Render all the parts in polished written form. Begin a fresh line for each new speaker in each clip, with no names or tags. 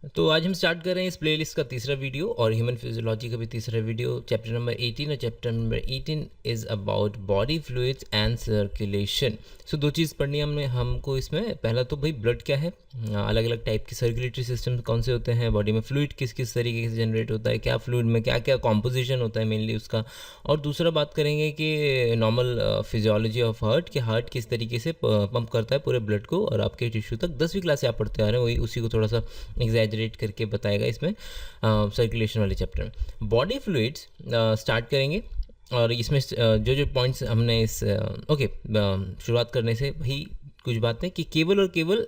तो आज हम स्टार्ट कर रहे हैं इस प्लेलिस्ट का तीसरा वीडियो और ह्यूमन फिजियोलॉजी का भी तीसरा वीडियो, चैप्टर नंबर 18। और chapter number 18 is about body fluids and circulation. So दो चीज़ पढ़नी है हमको इसमें। पहला तो भाई ब्लड क्या है, अलग अलग टाइप के सर्कुलेटरी सिस्टम कौन से होते हैं, बॉडी में फ्लूइड किस किस तरीके से जनरेट होता है, क्या फ्लूइड में क्या क्या कॉम्पोजिशन होता है मेनली उसका। और दूसरा बात करेंगे कि नॉर्मल फिजियोलॉजी ऑफ हार्ट, कि हार्ट किस तरीके से पंप करता है पूरे ब्लड को और आपके टिश्यू तक। 10वीं क्लास से आप पढ़ते आ रहे हैं, वही उसी को थोड़ा सा एग्जैजरेट करके बताएगा इसमें सर्कुलेशन वाले चैप्टर में। बॉडी फ्लूइड्स स्टार्ट करेंगे और इसमें जो जो पॉइंट्स हमने इस शुरुआत करने से भाई कुछ बातें कि केवल और केवल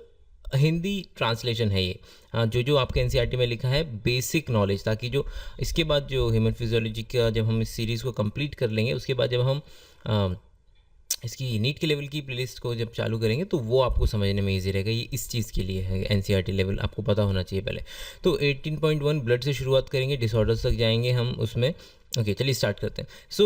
हिंदी ट्रांसलेशन है ये। हाँ, जो जो आपके एनसीईआरटी में लिखा है बेसिक नॉलेज, ताकि जो इसके बाद जो ह्यूमन फिजियोलॉजी का जब हम इस सीरीज़ को कंप्लीट कर लेंगे उसके बाद जब हम इसकी नीट के लेवल की प्लेलिस्ट को जब चालू करेंगे तो वो आपको समझने में इजी रहेगा। ये इस चीज़ के लिए है, एनसीईआरटी लेवल आपको पता होना चाहिए पहले। तो 18.1 ब्लड से शुरुआत करेंगे, डिसऑर्डर्स तक जाएंगे हम उसमें। ओके, चलिए स्टार्ट करते हैं। So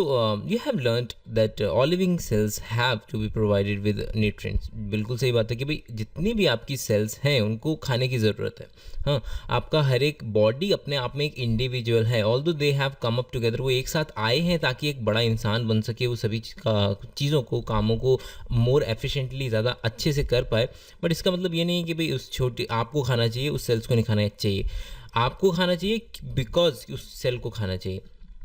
you have learned that all living cells have to be provided with nutrients. बिल्कुल सही बात है कि भाई जितनी भी आपकी सेल्स हैं उनको खाने की ज़रूरत है। हाँ, आपका हर एक बॉडी अपने आप में एक इंडिविजुअल है, although they have come up together, वो एक साथ आए हैं ताकि एक बड़ा इंसान बन सके, वो सभी चीज़ों को, कामों को मोर एफिशिएंटली, ज़्यादा अच्छे से कर पाए। बट इसका मतलब ये नहीं है कि भाई उस छोटी आपको खाना चाहिए, उस सेल्स को नहीं खाना चाहिए। आपको खाना चाहिए बिकॉज उस सेल को खाना चाहिए।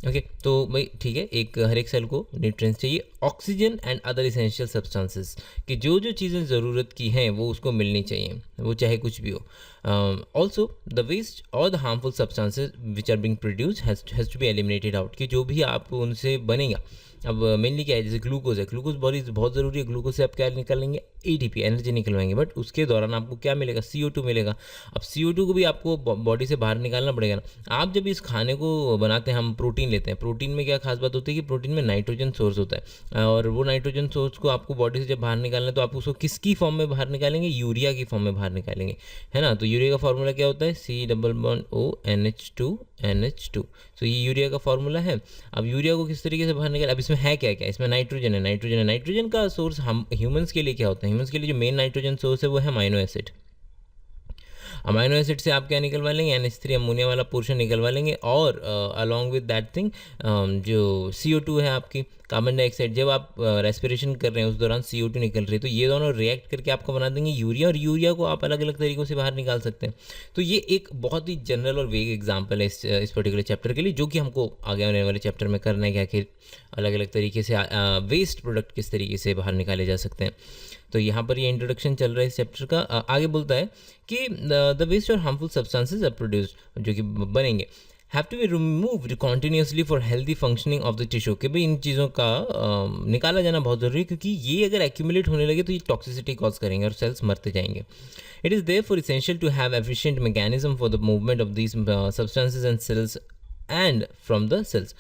ओके, तो भाई ठीक है, एक हर एक सेल को न्यूट्रिएंट्स चाहिए, oxygen and other essential substances, कि जो जो चीज़ें ज़रूरत की हैं वो उसको मिलनी चाहिए, वो चाहे कुछ भी हो। ऑल्सो द वेस्ट और the harmful substances which are being produce has to be eliminated out, कि जो भी आप उनसे बनेगा। अब मेनली क्या है, जैसे ग्लूकोज है, ग्लूकोज बॉडी बहुत ज़रूरी है। ग्लूकोज से आप क्या निकालेंगे, एटीपी, एनर्जी निकलवाएंगे, बट उसके दौरान आपको क्या मिलेगा, CO2 मिलेगा। अब CO2 को भी आपको बॉडी से बाहर निकालना पड़ेगा ना। आप जब इस खाने को बनाते हैं, हम प्रोटीन लेते हैं, प्रोटीन में क्या खास बात होती है कि प्रोटीन में नाइट्रोजन सोर्स होता है, और वो नाइट्रोजन सोर्स को आपको बॉडी से जब बाहर निकालना है तो आप उसको किसकी फॉर्म में बाहर निकालेंगे, यूरिया की फॉर्म में बाहर निकालेंगे, है ना। तो यूरिया का फॉर्मूला क्या होता है, C++ONH2NH2। तो ये यूरिया का फॉर्मूला है। अब यूरिया को किस तरीके से बाहर निकाले, अब इसमें है क्या क्या, इसमें नाइट्रोजन है, नाइट्रोजन का सोर्स हम ह्यूमंस के लिए क्या होता है, ह्यूमंस के लिए जो मेन नाइट्रोजन सोर्स है वो है अमाइनो एसिड। अमाइनो एसिड से आप क्या निकलवा लेंगे, NH3 अमोनिया वाला पोर्शन निकलवा लेंगे, और अलॉन्ग विद दैट थिंग जो CO2 है आपकी, कार्बन डाइऑक्साइड, जब आप रेस्पिरेशन कर रहे हैं उस दौरान CO2 निकल रही है, तो ये दोनों रिएक्ट करके आपको बना देंगे यूरिया, और यूरिया को आप अलग अलग तरीक़ों से बाहर निकाल सकते हैं। तो ये एक बहुत ही जनरल और वेग एग्जाम्पल है इस पर्टिकुलर चैप्टर के लिए, जो कि हमको आगे आने वाले चैप्टर में करना है कि आखिर अलग अलग तरीके से वेस्ट प्रोडक्ट किस तरीके से बाहर निकाले जा सकते हैं। तो यहाँ पर ये इंट्रोडक्शन चल रहा है इस चैप्टर का। आगे बोलता है कि द वेस्ट और हार्मफुल सब्सटेंसेज आर प्रोड्यूस्ड, जो कि बनेंगे, have to be removed continuously for healthy functioning of the tissue, कि भाई इन चीज़ों का निकाला जाना बहुत ज़रूरी है, क्योंकि ये अगर एक्यूमुलेट होने लगे तो ये टॉक्सिसिटी कॉज करेंगे और सेल्स मरते जाएंगे। It is therefore essential to have efficient mechanism for the movement of these substances and cells and from the cells.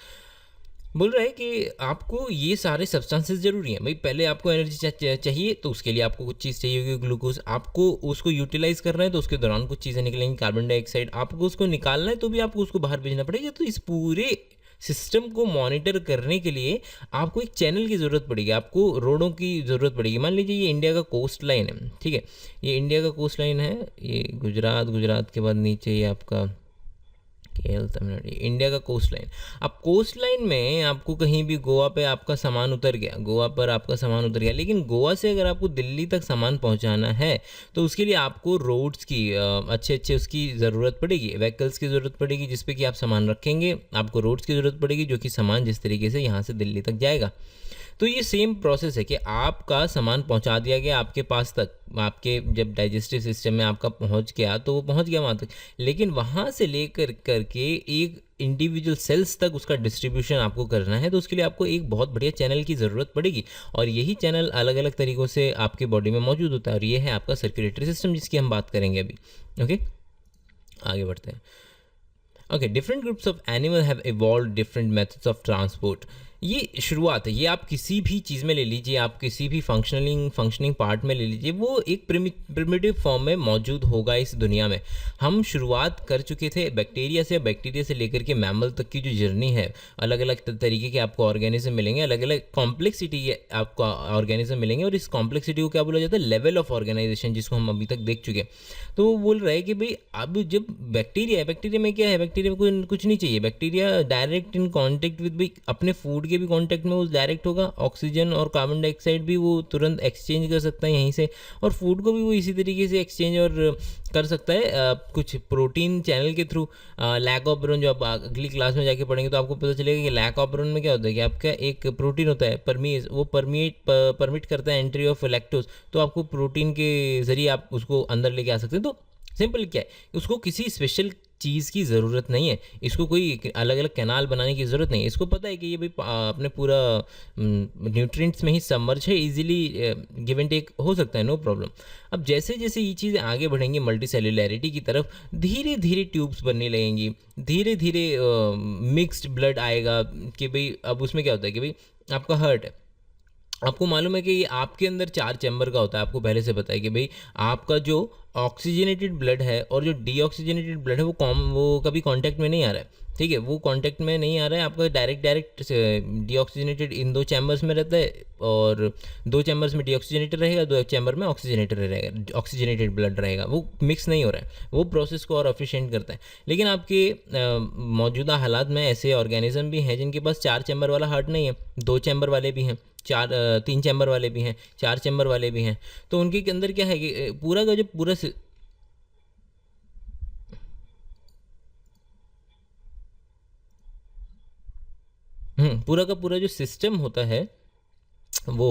बोल रहा है कि आपको ये सारे सब्सटेंसेस ज़रूरी हैं। भाई पहले आपको एनर्जी चाहिए तो उसके लिए आपको कुछ चीज़ चाहिए होगी, ग्लूकोज, आपको उसको यूटिलाइज़ करना है तो उसके दौरान कुछ चीज़ें निकलेंगी, कार्बन डाइऑक्साइड, आपको उसको निकालना है तो भी आपको उसको बाहर भेजना पड़ेगा। तो इस पूरे सिस्टम को मॉनिटर करने के लिए आपको एक चैनल की ज़रूरत पड़ेगी, आपको रोडों की ज़रूरत पड़ेगी। मान लीजिए ये इंडिया का कोस्ट लाइन है, ठीक है, ये इंडिया का कोस्ट लाइन है, ये गुजरात के बाद नीचे ये आपका केरल, तमिलनाडु, इंडिया का कोस्ट लाइन। अब कोस्ट लाइन में आपको कहीं भी गोवा पे आपका सामान उतर गया, गोवा पर आपका सामान उतर गया, लेकिन गोवा से अगर आपको दिल्ली तक सामान पहुंचाना है तो उसके लिए आपको रोड्स की अच्छे अच्छे उसकी ज़रूरत पड़ेगी, व्हीकल्स की ज़रूरत पड़ेगी जिस पे कि आप सामान रखेंगे, आपको रोड्स की ज़रूरत पड़ेगी जो कि सामान जिस तरीके से यहाँ से दिल्ली तक जाएगा। तो ये सेम प्रोसेस है कि आपका सामान पहुंचा दिया गया आपके पास तक, आपके जब डाइजेस्टिव सिस्टम में आपका पहुंच गया तो वो पहुंच गया वहाँ तक, लेकिन वहाँ से लेकर करके एक इंडिविजुअल सेल्स तक उसका डिस्ट्रीब्यूशन आपको करना है, तो उसके लिए आपको एक बहुत बढ़िया चैनल की ज़रूरत पड़ेगी, और यही चैनल अलग अलग तरीक़ों से आपकी बॉडी में मौजूद होता है, और ये है आपका सर्कुलेटरी सिस्टम जिसकी हम बात करेंगे अभी। ओके, आगे बढ़ते हैं। Okay, different groups of animals have evolved different methods of transport. ये शुरुआत है, ये आप किसी भी चीज़ में ले लीजिए, आप किसी भी फंक्शनिंग पार्ट में ले लीजिए, वो एक प्रिमिटिव फॉर्म में मौजूद होगा इस दुनिया में। हम शुरुआत कर चुके थे बैक्टीरिया से लेकर के मैमल तक की जो जर्नी है, अलग अलग तरीके के आपको ऑर्गेनिज्म मिलेंगे, अलग अलग कॉम्प्लेक्सिटी आपको ऑर्गेनिज्म मिलेंगे, और इस कॉम्प्लेक्सिटी को क्या बोला जाता है, लेवल ऑफ ऑर्गेनाइजेशन, जिसको हम अभी तक देख चुके हैं। तो वो बोल रहा है कि भाई अब जब बैक्टीरिया में क्या है, बैक्टीरिया में कुछ नहीं चाहिए, bacteria direct in contact with, भाई अपने फूड के भी कांटेक्ट में वो डायरेक्ट होगा, ऑक्सीजन और कार्बन डाइऑक्साइड भी वो तुरंत एक्सचेंज कर सकता है यहीं से, और फूड को भी वो इसी तरीके से एक्सचेंज और कर सकता है कुछ प्रोटीन चैनल के थ्रू। लैक ऑफ जो आप अगली क्लास में जाके पढ़ेंगे तो आपको पता चलेगा कि लैक ऑफ में क्या होता है कि आपका एक प्रोटीन होता है परमीज, वो परमिट करता है एंट्री ऑफ लैक्टोज, तो आपको प्रोटीन के जरिए आप उसको अंदर लेके आ सकते हैं। तो सिंपल क्या है, उसको किसी स्पेशल चीज़ की ज़रूरत नहीं है, इसको कोई अलग अलग कैनाल बनाने की ज़रूरत नहीं है, इसको पता है कि ये भाई अपने पूरा न्यूट्रिएंट्स में ही सबमर्ज है, इजीली गिव एंड टेक हो सकता है, नो प्रॉब्लम। अब जैसे जैसे ये चीज़ें आगे बढ़ेंगी मल्टी सेल्युलैरिटी की तरफ, धीरे धीरे ट्यूब्स बनने लगेंगी, धीरे धीरे मिक्स्ड ब्लड आएगा कि भाई अब उसमें क्या होता है कि भाई आपका हार्ट है, आपको मालूम है कि ये आपके अंदर 4 चैम्बर का होता है, आपको पहले से पता है कि भाई आपका जो ऑक्सीजनेटेड ब्लड है और जो डीऑक्सीजनेटेड ब्लड है वो कभी कांटेक्ट में नहीं आ रहा है, ठीक है, वो कांटेक्ट में नहीं आ रहा है, आपका डायरेक्ट डीऑक्सीजनेटेड इन 2 चैम्बर्स में रहता है, और 2 चैम्बर्स में डीऑक्सीजनेटेड रहेगा, 2 चैम्बर में ऑक्सीजनेटेड रहेगा, ऑक्सीजनेटेड ब्लड रहेगा, वो मिक्स नहीं हो रहा है, वो प्रोसेस को और एफिशिएंट करता है। लेकिन आपके मौजूदा हालात में ऐसे ऑर्गेनिज्म भी हैं जिनके पास 4 चैम्बर वाला हार्ट नहीं है, 2 चैम्बर वाले भी हैं, 3 चैम्बर वाले भी हैं, 4 चैम्बर वाले भी हैं। तो उनके अंदर क्या है कि पूरा का जो पूरा का पूरा जो सिस्टम होता है वो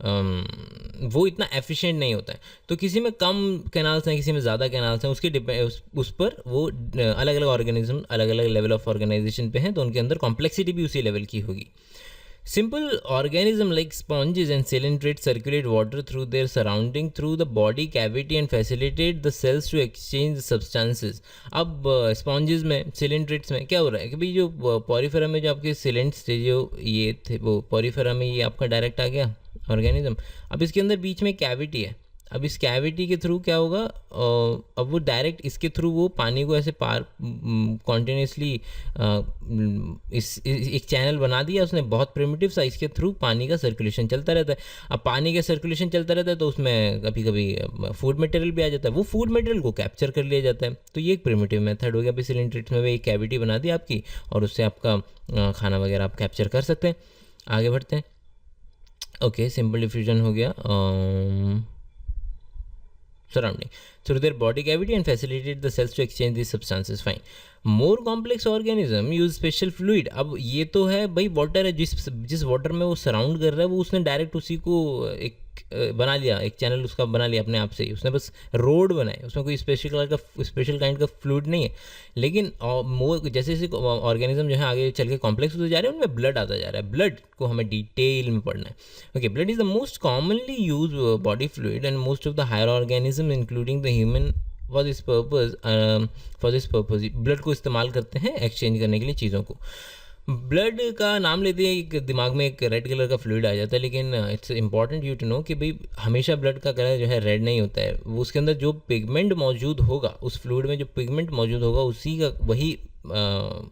वो इतना एफिशिएंट नहीं होता है। तो किसी में कम कैनाल्स हैं, किसी में ज़्यादा कैनाल्स हैं, उसके उस पर वो अलग अलग ऑर्गेनिज्म अलग अलग लेवल ऑफ ऑर्गेनाइजेशन पे हैं, तो उनके अंदर कॉम्प्लेक्सिटी भी उसी लेवल की होगी। Simple organisms like sponges and cylindrids circulate water through their surrounding through the body cavity and facilitate the cells to exchange the substances. अब स्पॉन्जेस में, सिलेंड्रिड्स में क्या हो रहा है कि भाई जो पॉरीफेरा में जो आपके सिलेंड्स थे, जो ये थे, वो पॉरीफेरा में ये आपका डायरेक्ट आ गया ऑर्गेनिज्म। अब इसके अंदर बीच में कैविटी है, अब इस कैविटी के थ्रू क्या होगा, अब वो डायरेक्ट इसके थ्रू वो पानी को ऐसे पार कॉन्टिन्यूसली एक चैनल बना दिया उसने, बहुत प्रिमिटिव सा, इसके थ्रू पानी का सर्कुलेशन चलता रहता है। अब पानी का सर्कुलेशन चलता रहता है तो उसमें कभी कभी फूड मटेरियल भी आ जाता है, वो फूड मटेरियल को कैप्चर कर लिया जाता है। तो ये एक प्रिमिटिव मेथड हो गया, सिलिंड्रिड्स में भी एक कैविटी बना दी आपकी, और उससे आपका खाना वगैरह आप कैप्चर कर सकते हैं। आगे बढ़ते हैं। ओके, सिंपल डिफ्यूजन हो गया surrounding through their body cavity and facilitated the cells to exchange these substances. Fine. More complex organism use special fluid. अब ये तो है भाई वाटर है, जिस वाटर में वो सराउंड कर रहा है वो उसने डायरेक्ट उसी को एक बना लिया, एक चैनल उसका बना लिया अपने आप से ही, उसने बस रोड बनाए, उसमें कोई स्पेशल काइंड का फ्लूइड नहीं है। लेकिन जैसे जैसे ऑर्गेनिज्म जो है आगे चल के कॉम्प्लेक्स होते जा रहे हैं, उनमें ब्लड आता जा रहा है। ब्लड को हमें डिटेल में पढ़ना है। Okay, blood is the most commonly use body fluid and most of the higher organism including the human for this purpose blood को इस्तेमाल करते हैं एक्सचेंज करने के लिए चीज़ों को। ब्लड का नाम लेते हैं एक दिमाग में एक रेड कलर का फ्लूइड आ जाता है, लेकिन it's important you to know कि भाई हमेशा ब्लड का कलर जो है रेड नहीं होता है। वो उसके अंदर जो पिगमेंट मौजूद होगा, उस फ्लूइड में जो पिगमेंट मौजूद होगा उसी का वही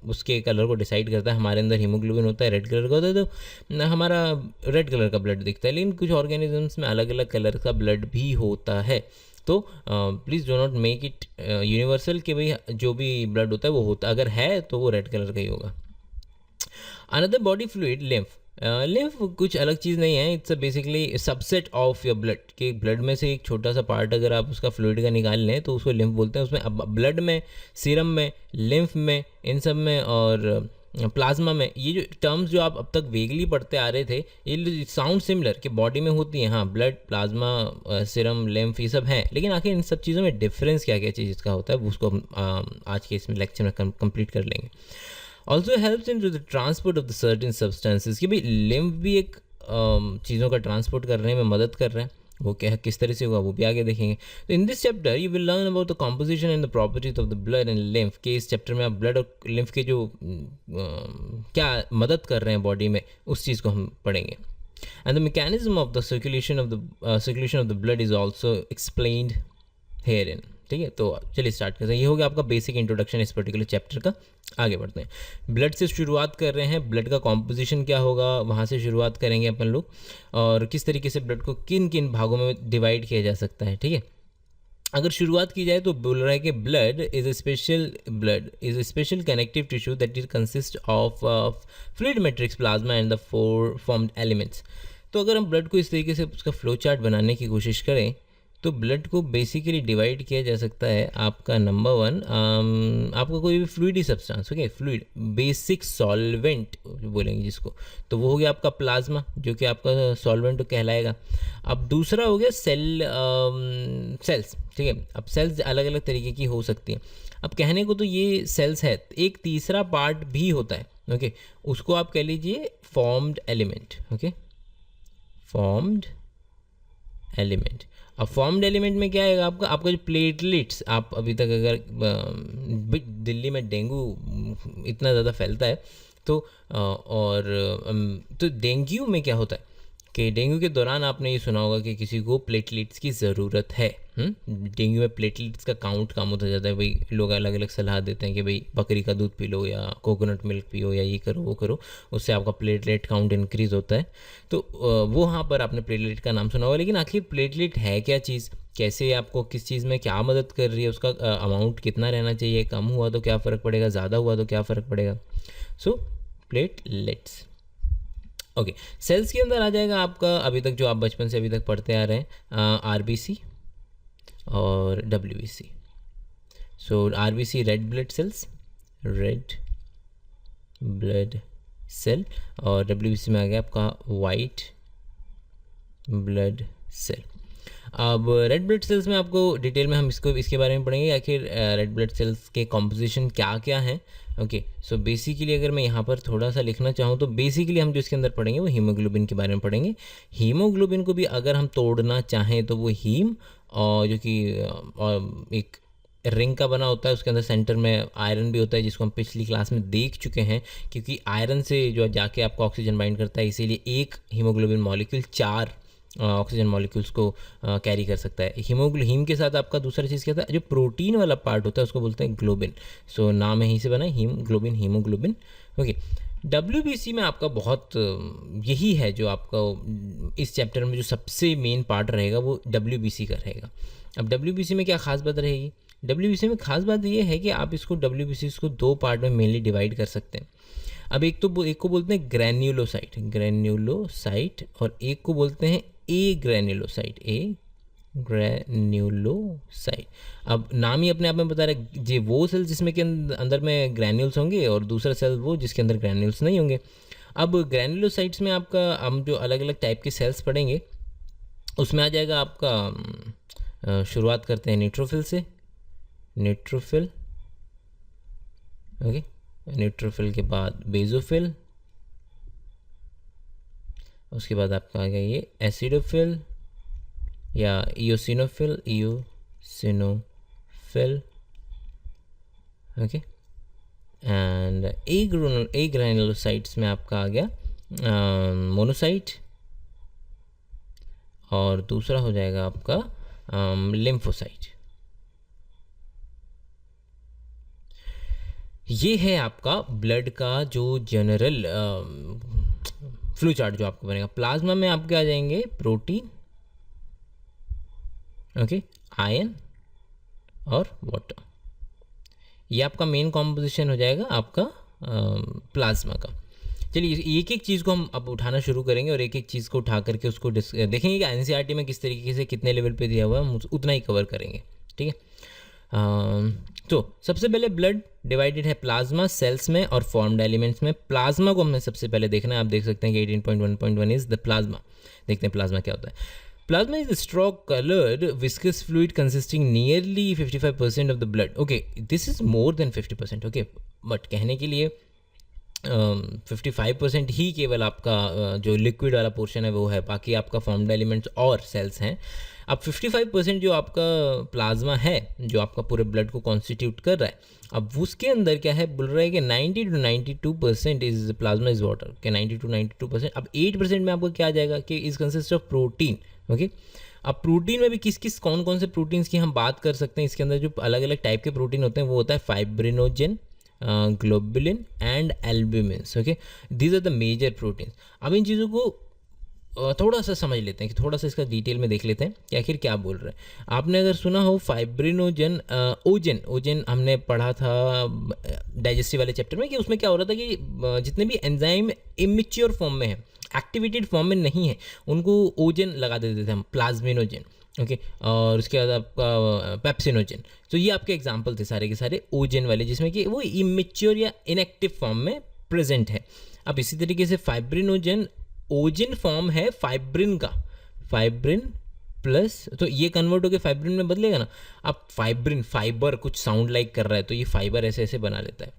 उसके कलर को डिसाइड करता है। हमारे अंदर हीमोग्लोबिन होता है, रेड कलर का होता है, तो हमारा रेड कलर का ब्लड दिखता है। लेकिन कुछ ऑर्गेनिजम्स में अलग अलग कलर का ब्लड भी होता है। तो please do not make it universal कि भाई जो भी ब्लड होता है वो होता, अगर है तो वो रेड कलर का ही होगा। Another body fluid lymph. Lymph कुछ अलग चीज़ नहीं है, it's basically subset of your blood के ब्लड में से एक छोटा सा पार्ट अगर आप उसका फ्लूइड का निकाल लें तो उसको लिम्फ बोलते हैं। उसमें अब ब्लड में, सीरम में, लिम्फ में, इन सब में और प्लाज्मा में, ये जो टर्म्स जो आप अब तक वेगली पढ़ते आ रहे थे, ये साउंड सिमिलर कि बॉडी में होती हैं, हाँ, ब्लड, प्लाज्मा, सीरम, लिम्फ, ये सब हैं, लेकिन आखिर इन सब चीज़ों में डिफरेंस क्या क्या चीज़ का होता है वो उसको आज के इसमें लेक्चर में कंप्लीट कर लेंगे। Also helps in to the transport of the certain substances, कि भाई लिम्फ भी एक चीज़ों का ट्रांसपोर्ट करने में मदद कर रहा है। वो क्या किस तरह से होगा वो भी आगे देखेंगे। तो in this chapter you will learn about the composition and the properties of the blood and lymph के। इस चैप्टर में आप ब्लड और लिम्फ के जो क्या मदद कर रहे हैं बॉडी में उस चीज़ को हम पढ़ेंगे। And the mechanism of the circulation of the blood is also explained here in. ठीक है, तो चलिए स्टार्ट करते हैं। ये हो गया आपका बेसिक इंट्रोडक्शन इस पर्टिकुलर चैप्टर का। आगे बढ़ते हैं, ब्लड से शुरुआत कर रहे हैं। ब्लड का कॉम्पोजिशन क्या होगा वहाँ से शुरुआत करेंगे अपन लोग, और किस तरीके से ब्लड को किन किन भागों में डिवाइड किया जा सकता है। ठीक है, अगर शुरुआत की जाए तो बोल रहा है कि blood is a special connective tissue that is consist of fluid matrix, plasma and the four formed elements. तो अगर हम ब्लड को इस तरीके से उसका फ्लो चार्ट बनाने की कोशिश करें तो ब्लड को बेसिकली डिवाइड किया जा सकता है। आपका नंबर 1, आपका कोई भी फ्लूइडी substance, okay, fluid basic solvent बोलेंगे जिसको, तो वो हो गया आपका प्लाज्मा जो कि आपका सॉल्वेंट कहलाएगा। अब दूसरा हो गया सेल्स। ठीक है, अब सेल्स अलग अलग तरीके की हो सकती हैं। अब कहने को तो ये सेल्स है, एक तीसरा पार्ट भी होता है, ओके, उसको आप कह लीजिए formed element. Okay, formed element. अब फॉर्म्ड एलिमेंट में क्या आएगा आपका जो प्लेटलेट्स, आप अभी तक अगर दिल्ली में डेंगू इतना ज़्यादा फैलता है तो तो डेंगू में क्या होता है कि डेंगू के दौरान आपने ये सुना होगा कि किसी को प्लेटलेट्स की ज़रूरत है। डेंगू में प्लेटलेट्स का काउंट कम होता जाता है। भाई लोग अलग अलग सलाह देते हैं कि भाई बकरी का दूध पी लो या कोकोनट मिल्क पियो या ये करो वो करो, उससे आपका प्लेटलेट काउंट इंक्रीज़ होता है। तो वो वहाँ पर आपने प्लेटलेट का नाम सुना होगा, लेकिन आखिर प्लेटलेट है क्या चीज़, कैसे आपको किस चीज़ में क्या मदद कर रही है, उसका अमाउंट कितना रहना चाहिए, कम हुआ तो क्या फ़र्क पड़ेगा, ज़्यादा हुआ तो क्या फ़र्क पड़ेगा। सो प्लेटलेट्स। ओके, सेल्स के अंदर आ जाएगा आपका अभी तक जो आप बचपन से अभी तक पढ़ते आ रहे हैं, आरबीसी और WBC. So RBC red blood cells, red blood cell, और डब्ल्यूबीसी में आ गया आपका वाइट ब्लड सेल। अब रेड ब्लड सेल्स में आपको डिटेल में हम इसके बारे में पढ़ेंगे, आखिर रेड ब्लड सेल्स के कॉम्पोजिशन क्या क्या हैं। ओके, सो बेसिकली अगर मैं यहाँ पर थोड़ा सा लिखना चाहूँ तो बेसिकली हम जो इसके अंदर पढ़ेंगे वो हीमोग्लोबिन के बारे में पढ़ेंगे। हीमोग्लोबिन को भी अगर हम तोड़ना चाहें तो वो हीम और जो कि एक रिंग का बना होता है, उसके अंदर सेंटर में आयरन भी होता है, जिसको हम पिछली क्लास में देख चुके हैं, क्योंकि आयरन से जो जाके आपका ऑक्सीजन बाइंड करता है, इसीलिए एक हीमोग्लोबिन मॉलिक्यूल 4 ऑक्सीजन मॉलिक्यूल्स को कैरी कर सकता है। हीम के साथ आपका दूसरा चीज़ क्या था, जो प्रोटीन वाला पार्ट होता है उसको बोलते हैं ग्लोबिन। सो नाम यहीं से बना हीमोग्लोबिन, हीमोग्लोबिन। ओके, डब्ल्यूबीसी में आपका बहुत यही है जो आपका इस चैप्टर में जो सबसे मेन पार्ट रहेगा वो डब्ल्यूबीसी का रहेगा। अब डब्ल्यूबीसी में क्या खास बात रहेगी, डब्ल्यूबीसी में खास बात ये है कि आप इसको डब्ल्यूबीसी को 2 पार्ट में मेनली डिवाइड कर सकते हैं। अब एक को बोलते हैं ग्रैन्युलोसाइट, और एक को बोलते हैं ए ग्रैन्युलोसाइट। अब नाम ही अपने आप में बता रहा है, ये वो सेल जिसमें के अंदर में ग्रैन्यूल्स होंगे और दूसरा सेल वो जिसके अंदर ग्रैन्यूल्स नहीं होंगे। अब ग्रैन्युलोसाइट्स में आपका हम जो अलग अलग टाइप के सेल्स पढ़ेंगे उसमें आ जाएगा आपका, शुरुआत करते हैं न्यूट्रोफिल से, न्यूट्रोफिल। ओके, न्यूट्रोफिल के बाद बेजोफिल, उसके बाद आपका आ गया ये एसिडोफिल या इयोसिनोफिल, ओके, एंड ए ग्रैन्युलोसाइट्स में आपका आ गया मोनोसाइट, और दूसरा हो जाएगा आपका लिम्फोसाइट। ये है आपका ब्लड का जो जनरल फ्लू चार्ट जो आपको बनेगा। प्लाज्मा में आपके आ जाएंगे प्रोटीन, ओके, आयरन और वाटर। ये आपका मेन कॉम्पोजिशन हो जाएगा आपका प्लाज्मा का। चलिए एक एक चीज़ को हम अब उठाना शुरू करेंगे और एक एक चीज़ को उठा करके उसको देखेंगे कि एनसीईआरटी में किस तरीके से कितने लेवल पे दिया हुआ है, हम उतना ही कवर करेंगे। ठीक है, तो सबसे पहले ब्लड डिवाइडेड है प्लाज्मा सेल्स में और फॉर्म्ड एलिमेंट्स में। प्लाज्मा को हमने सबसे पहले देखना है, आप देख सकते हैं कि 18.1.1 इज द प्लाज्मा। देखते हैं प्लाज्मा क्या होता है। Plasma is straw coloured viscous fluid consisting nearly 55% of the blood. Okay, this is more than 50%। Okay, but कहने के लिए 55% ही केवल आपका जो लिक्विड वाला पोर्शन है वो है, बाकी आपका फॉर्म्ड एलिमेंट्स और सेल्स हैं। अब 55% जो आपका प्लाज्मा है, जो आपका पूरे ब्लड को कॉन्स्टिट्यूट कर रहा है, अब उसके अंदर क्या है, बोल रहा है कि 90 to 92% is plasma is water, कि 90 to 92%। अब 8% में आपको क्या आ जाएगा कि is consist of protein. Okay, अब प्रोटीन में भी किस किस कौन कौन से प्रोटीन्स की हम बात कर सकते हैं, इसके अंदर जो अलग अलग टाइप के प्रोटीन होते हैं वो होता है fibrinogen, globulin and albumins. Okay, these are the major proteins. अब इन चीज़ों को थोड़ा सा समझ लेते हैं, कि थोड़ा सा इसका डिटेल में देख लेते हैं कि आखिर क्या बोल रहे हैं। आपने अगर सुना हो फाइब्रिनोजन, ओजन हमने पढ़ा था डाइजेस्टिव वाले चैप्टर में, कि उसमें क्या हो रहा था कि जितने भी एंजाइम इमेच्योर फॉर्म में है, एक्टिवेटेड फॉर्म में नहीं है, उनको ओजन लगा देते थे हम, प्लाज्मिनोजन। ओके, और उसके बाद आपका पेप्सिनोजन। तो ये आपके एग्जाम्पल थे सारे के सारे ओजन वाले, जिसमें कि वो इमेच्योर या इनएक्टिव फॉर्म में प्रेजेंट है। अब इसी तरीके से फाइब्रिनोजन ओजन फॉर्म है फाइब्रिन का, फाइब्रिन प्लस, तो ये कन्वर्ट होकर फाइब्रिन में बदलेगा ना। अब फाइब्रिन, फाइबर कुछ साउंड लाइक कर रहा है, तो ये फाइबर ऐसे ऐसे बना लेता है,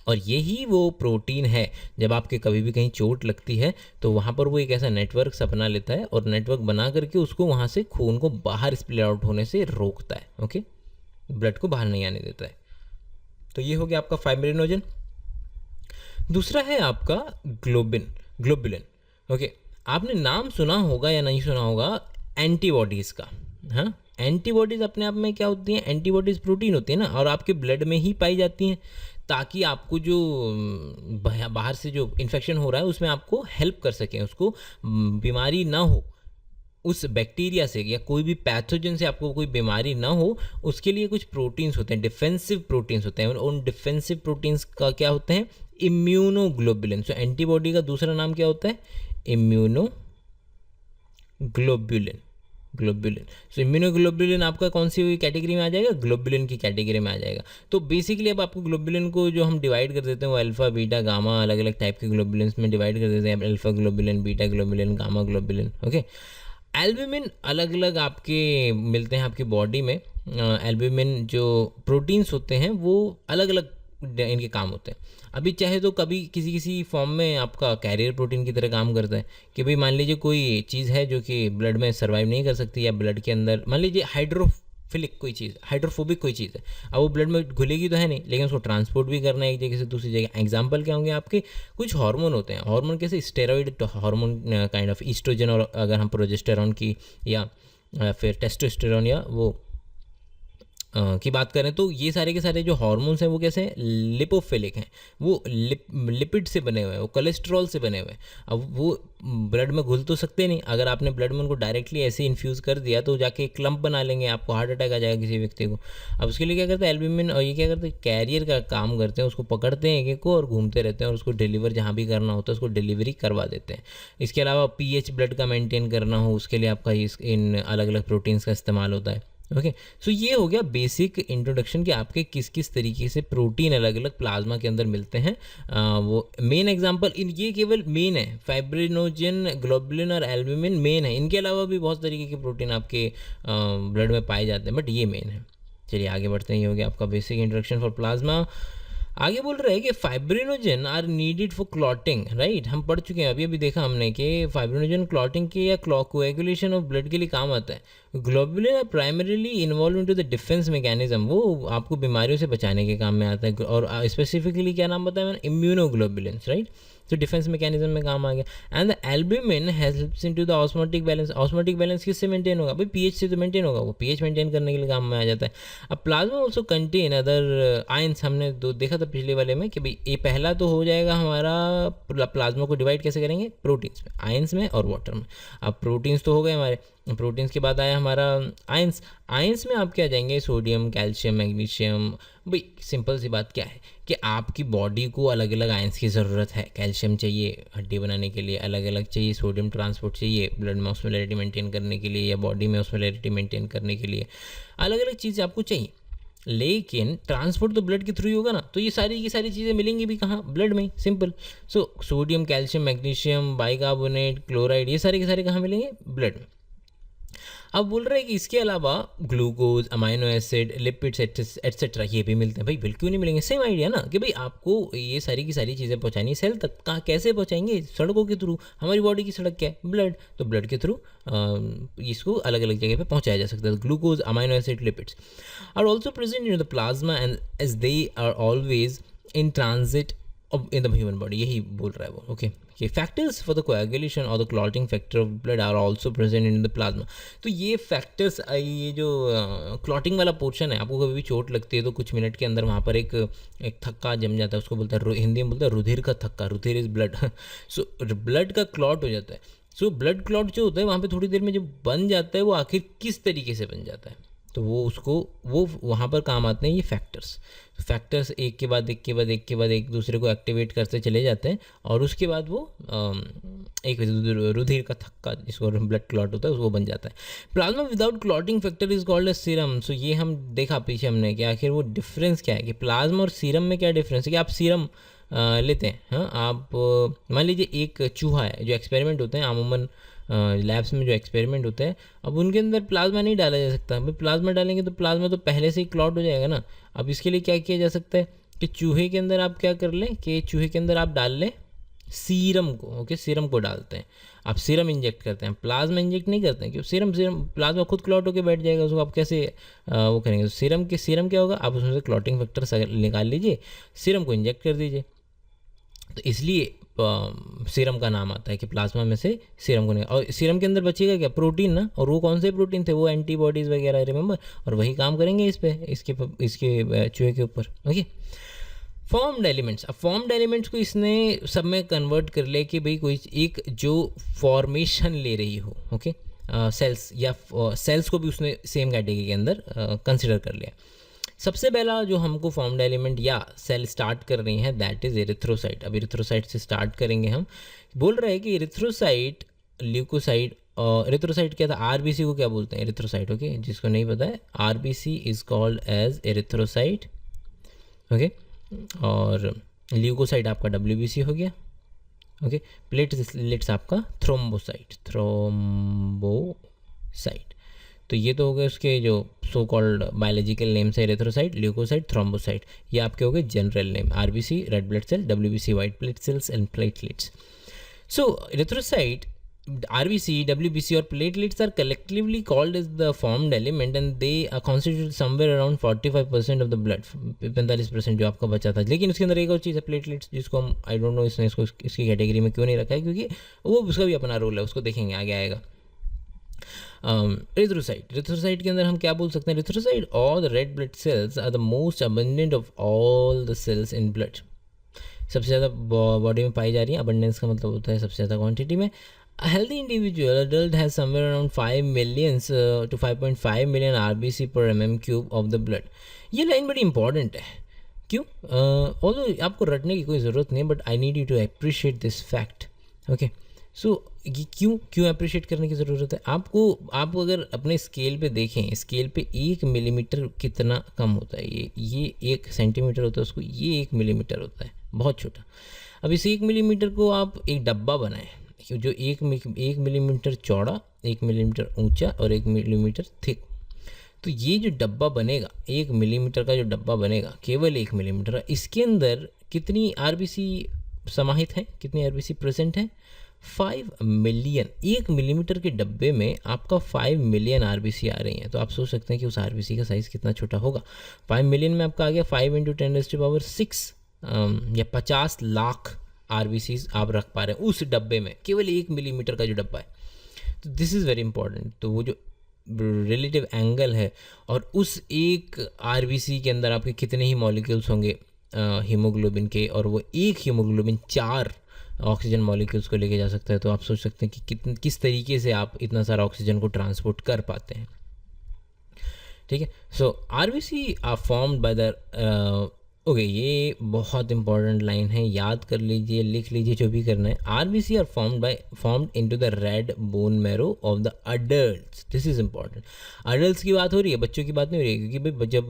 और यही वो प्रोटीन है। जब आपके कभी भी कहीं चोट लगती है तो वहाँ पर वो एक ऐसा नेटवर्क सा बना लेता है, और नेटवर्क बना करके उसको वहाँ से खून को बाहर स्प्ले आउट होने से रोकता है। ओके, ब्लड को बाहर नहीं आने देता है। तो ये हो गया आपका फाइब्रिनोजन। दूसरा है आपका ग्लोबुलिन। ओके, आपने नाम सुना होगा या नहीं सुना होगा एंटीबॉडीज़ का। हाँ, एंटीबॉडीज़ अपने आप में क्या होती हैं, एंटीबॉडीज़ प्रोटीन होती है ना, और आपके ब्लड में ही पाई जाती हैं, ताकि आपको जो बाहर से जो इन्फेक्शन हो रहा है उसमें आपको हेल्प कर सकें, उसको बीमारी ना हो, उस बैक्टीरिया से या कोई भी पैथोजन से आपको कोई बीमारी ना हो, उसके लिए कुछ प्रोटीन्स होते हैं, डिफेंसिव प्रोटीन्स होते हैं। उन डिफेंसिव प्रोटीन्स का क्या होते हैं, इम्यूनोग्लोबुलिन। सो एंटीबॉडी का दूसरा नाम क्या होता है, इम्यूनोग्लोबुलिन। सो इम्यूनोग्लोबुलिन आपका कौन सी कैटेगरी में आ जाएगा, ग्लोबुलिन की कैटेगरी में आ जाएगा। तो बेसिकली अब आपको ग्लोबुलिन को जो हम डिवाइड कर देते हैं वो अल्फा बीटा गामा, अलग अलग टाइप के ग्लोबुलिन्स में डिवाइड कर देते हैं, alpha globulin, beta globulin, gamma globulin. Okay, albumin अलग अलग आपके मिलते हैं आपकी बॉडी में। एल्ब्यूमिन जो प्रोटीन्स होते हैं वो अलग अलग इनके काम होते हैं। अभी चाहे तो कभी किसी किसी फॉर्म में आपका कैरियर प्रोटीन की तरह काम करता है, कि भाई मान लीजिए कोई चीज़ है जो कि ब्लड में सर्वाइव नहीं कर सकती, या ब्लड के अंदर मान लीजिए हाइड्रोफिलिक कोई चीज़, हाइड्रोफोबिक कोई चीज़ है, अब वो ब्लड में घुलेगी तो है नहीं, लेकिन उसको ट्रांसपोर्ट भी करना है एक जगह से दूसरी जगह। एग्जाम्पल क्या होंगे आपके, कुछ हार्मोन होते हैं, हार्मोन कैसे, steroid hormone kind of, oestrogen, और अगर हम प्रोजेस्टेरॉन की या फिर टेस्टोस्टेरॉन या वो की बात करें, तो ये सारे के सारे जो हार्मोन्स हैं वो कैसे हैं, लिपोफिलिक हैं, वो लिपिड से बने हुए हैं, वो कोलेस्ट्रॉल से बने हुए हैं। अब वो ब्लड में घुल तो सकते नहीं, अगर आपने ब्लड में उनको डायरेक्टली ऐसे इन्फ्यूज़ कर दिया तो जाके एक क्लम्प बना लेंगे, आपको हार्ट अटैक आ जाएगा किसी व्यक्ति को। अब उसके लिए क्या करते हैं एल्ब्यूमिन, और ये क्या करते हैं, कैरियर का काम करते हैं, उसको पकड़ते हैं एक एक को और घूमते रहते हैं, और उसको डिलीवर जहाँ भी करना होता है उसको डिलीवरी करवा देते हैं। इसके अलावा पीएच ब्लड का मेंटेन करना हो, उसके लिए आपका इन अलग अलग प्रोटीन्स का इस्तेमाल होता है। ओके, सो ये हो गया बेसिक इंट्रोडक्शन कि आपके किस किस तरीके से प्रोटीन अलग अलग प्लाज्मा के अंदर मिलते हैं। वो मेन एग्जांपल ये केवल मेन है, फाइब्रिनोजन, ग्लोबुलिन और एल्ब्यूमिन मेन है, इनके अलावा भी बहुत तरीके के प्रोटीन आपके ब्लड में पाए जाते हैं, बट ये मेन है। चलिए आगे बढ़ते हैं, ये हो गया आपका बेसिक इंट्रोडक्शन फॉर प्लाज्मा। आगे बोल रहे हैं कि fibrinogen are needed for clotting, right, हम पढ़ चुके हैं, अभी अभी देखा हमने कि फाइब्रिनोजन क्लॉटिंग के या कोएगुलेशन ऑफ ब्लड के लिए काम आता है। Globulin are primarily involve into the defence mechanism, वो आपको बीमारियों से बचाने के काम में आता है, और स्पेसिफिकली क्या नाम बताया मैंने, इम्यूनोग्लोबुलिन, राइट, तो डिफेंस मैकेनिज्म में काम आ गया। And the albumin helps into the osmotic balance, osmotic balance किससे मेंटेन होगा, भाई पीएच से तो मेंटेन होगा, वो पीएच मेंटेन करने के लिए काम में आ जाता है। अब plasma also contain other ions, हमने देखा था पिछले वाले में कि भाई ये पहला तो हो जाएगा हमारा, प्लाज्मा को डिवाइड कैसे करेंगे, प्रोटीन्स में, आयंस में और वाटर में। अब प्रोटीन्स तो हो गए हमारे, प्रोटीन्स के बाद आया हमारा आयंस। आयंस में आप क्या जाएंगे, सोडियम, कैल्शियम, मैग्नीशियम। भाई सिंपल सी बात क्या है कि आपकी बॉडी को अलग अलग आयंस की ज़रूरत है, कैल्शियम चाहिए हड्डी बनाने के लिए, अलग अलग चाहिए, सोडियम ट्रांसपोर्ट चाहिए ब्लड में ऑस्मोलैरिटी मेंटेन करने के लिए, या बॉडी में ऑस्मोलैरिटी मेंटेन करने के लिए, अलग अलग चीज़ें आपको चाहिए। लेकिन ट्रांसपोर्ट तो ब्लड के थ्रू ही होगा ना, तो ये सारी की सारी चीज़ें मिलेंगी भी कहाँ, ब्लड में, simple. So sodium, calcium, magnesium, bicarbonate, chloride, ये सारे के सारे कहाँ मिलेंगे, ब्लड में। अब बोल रहे हैं कि इसके अलावा glucose, amino acid, lipids etcetera ये भी मिलते हैं। भाई बिल्कुल नहीं मिलेंगे, सेम आइडिया ना कि भाई आपको ये सारी की सारी चीज़ें पहुंचानी है सेल तक। कहाँ कैसे पहुंचाएंगे? सड़कों के थ्रू। हमारी बॉडी की सड़क क्या है? ब्लड। तो ब्लड के थ्रू इसको अलग अलग जगह पे पहुंचाया जा सकता है। Glucose, amino acid, lipids are also present in the plasma and as they are always in transit in the human body, यही बोल रहा है वो। Okay, factors for the coagulation और the clotting factor of blood are also present in the plasma. तो ये factors, ये जो क्लॉटिंग वाला पोर्शन है, आपको कभी भी चोट लगती है तो कुछ मिनट के अंदर वहाँ पर एक थक्का जम जाता है, उसको बोलता है, हिंदी में बोलता है रुधिर का थक्का। रुधिर इज ब्लड। सो ब्लड का क्लॉट हो जाता है। सो ब्लड क्लॉट जो होता है वहाँ पे थोड़ी देर में जब बन जाता है, वो आखिर किस तरीके से बन जाता है, तो वो वहाँ पर काम आते हैं ये फैक्टर्स एक के बाद एक दूसरे को एक्टिवेट करते चले जाते हैं, और उसके बाद वो एक रुधिर का थक्का, जिसको ब्लड क्लॉट होता है, वो बन जाता है। Plasma without clotting factor is called as serum. So ये हम देखा पीछे हमने कि आखिर वो डिफरेंस क्या है, कि प्लाज्मा और सीरम में क्या डिफरेंस है। कि आप सीरम लेते हैं, हाँ, आप मान लीजिए एक चूहा है, जो एक्सपेरिमेंट होते हैं अमूमन लैब्स में, जो एक्सपेरिमेंट होते हैं, अब उनके अंदर प्लाज्मा नहीं डाला जा सकता। भाई प्लाज्मा डालेंगे तो प्लाज्मा तो पहले से ही क्लॉट हो जाएगा ना। अब इसके लिए क्या किया जा सकता है कि चूहे के अंदर आप क्या कर लें, कि चूहे के अंदर आप डाल लें सीरम को। ओके, सीरम को डालते हैं, आप सीरम इंजेक्ट करते हैं, प्लाज्मा इंजेक्ट नहीं करते हैं, क्योंकि सीरम प्लाज्मा खुद क्लॉट होकर बैठ जाएगा, उसको आप कैसे वो करेंगे। तो सीरम क्या होगा, आप उसमें से क्लॉटिंग फैक्टर निकाल लीजिए, सीरम को इंजेक्ट कर दीजिए। तो इसलिए सीरम का नाम आता है कि प्लाज्मा में से सीरम को नहीं। और सीरम के अंदर बचेगा क्या? प्रोटीन ना। और वो कौन से प्रोटीन थे? वो एंटीबॉडीज़ वगैरह, रिमेंबर। और वही काम करेंगे इस पे, इसके चूहे के ऊपर। Okay, formed elements. अब फॉर्म्ड एलिमेंट्स को इसने सब में कन्वर्ट कर ले कि भाई कोई एक जो फॉर्मेशन ले रही हो। ओके, सेल्स या सेल्स को भी उसने सेम कैटेगरी के अंदर कंसिडर कर लिया। सबसे पहला जो हमको फॉर्म्ड एलिमेंट या सेल स्टार्ट कर रही है, दैट इज एरिथ्रोसाइट। अब एरिथ्रोसाइट से स्टार्ट करेंगे हम। बोल रहे हैं कि एरिथ्रोसाइट, ल्यूकोसाइट, और एरिथ्रोसाइट क्या था? आरबीसी को क्या बोलते हैं? एरिथ्रोसाइट। ओके, जिसको नहीं पता है, RBC is called as erythrocyte. Okay, और ल्यूकोसाइट आपका डब्ल्यूबीसी हो गया। ओके, प्लेटलेट्स आपका थ्रोम्बोसाइट। तो ये तो हो गए उसके जो सो कॉल्ड बायोलॉजिकल नेम्स है, एरिथ्रोसाइट, ल्यूकोसाइट, थ्रोम्बोसाइट। ये आपके हो गए general name, RBC red blood cell, WBC white blood cells and platelets. So erythrocyte, RBC, WBC और platelets are collectively called as the formed element and they constitute somewhere around 45% of the blood. 45% जो आपका बचा था। लेकिन उसके अंदर एक और चीज़ है, प्लेटलेट्स, जिसको हम आई डोंट नो इसने इसको इसकी कैटेगरी में क्यों नहीं रखा है, क्योंकि वो उसका भी अपना रोल है, उसको देखेंगे आगे आएगा। एरिथ्रोसाइट के अंदर हम क्या बोल सकते हैं? एरिथ्रोसाइट और the red blood cells are the most abundant of all the cells in blood. सबसे ज़्यादा बॉडी में पाई जा रही है। अबंडेंस का मतलब होता है सबसे ज़्यादा क्वांटिटी में। A healthy individual adult has somewhere around 5 million to 5.5 million RBC per mm³ of the blood। ये लाइन बड़ी इंपॉर्टेंट है। क्यों? ऑल्दो आपको रटने की कोई ज़रूरत नहीं, but I need you to appreciate this fact. Okay, so ये क्यों अप्रिशिएट करने की ज़रूरत है आपको? आप अगर अपने स्केल पे देखें, स्केल पे 1 मिलीमीटर कितना कम होता है। ये 1 सेंटीमीटर होता है, उसको ये 1 मिलीमीटर होता है, बहुत छोटा। अब इस 1 मिलीमीटर को आप एक डब्बा बनाएं, जो 1 मिलीमीटर चौड़ा, 1 मिलीमीटर ऊंचा और 1 मिलीमीटर थिक। तो ये जो डब्बा बनेगा, 1 मिलीमीटर का जो डब्बा बनेगा, केवल 1 मिलीमीटर, इसके अंदर कितनी आरबीसी समाहित है, कितनी आरबीसी प्रेजेंट है? 5 मिलियन। 1 मिलीमीटर के डब्बे में आपका 5 मिलियन आरबीसी आ रही हैं। तो आप सोच सकते हैं कि उस आरबीसी का साइज़ कितना छोटा होगा। 5 मिलियन में आपका आ गया 5 × 10⁻⁶ या 50 लाख आरबीसी आप रख पा रहे हैं उस डब्बे में, केवल 1 मिलीमीटर का जो डब्बा है। तो दिस इज़ वेरी इंपॉर्टेंट। तो वो जो रिलेटिव एंगल है, और उस एक आरबीसी के अंदर आपके कितने ही मॉलिक्यूल्स होंगे हीमोग्लोबिन के, और वो एक हीमोग्लोबिन 4 ऑक्सीजन मॉलिक्यूल्स को लेके जा सकता है। तो आप सोच सकते हैं कि किस तरीके से आप इतना सारा ऑक्सीजन को ट्रांसपोर्ट कर पाते हैं। ठीक है, so RBC are formed by the okay, ये बहुत इंपॉर्टेंट लाइन है, याद कर लीजिए, लिख लीजिए, जो भी करना है। RBC are formed into the red bone marrow of the adults. This is important. Adults की बात हो रही है, बच्चों की बात नहीं हो रही है, क्योंकि भाई जब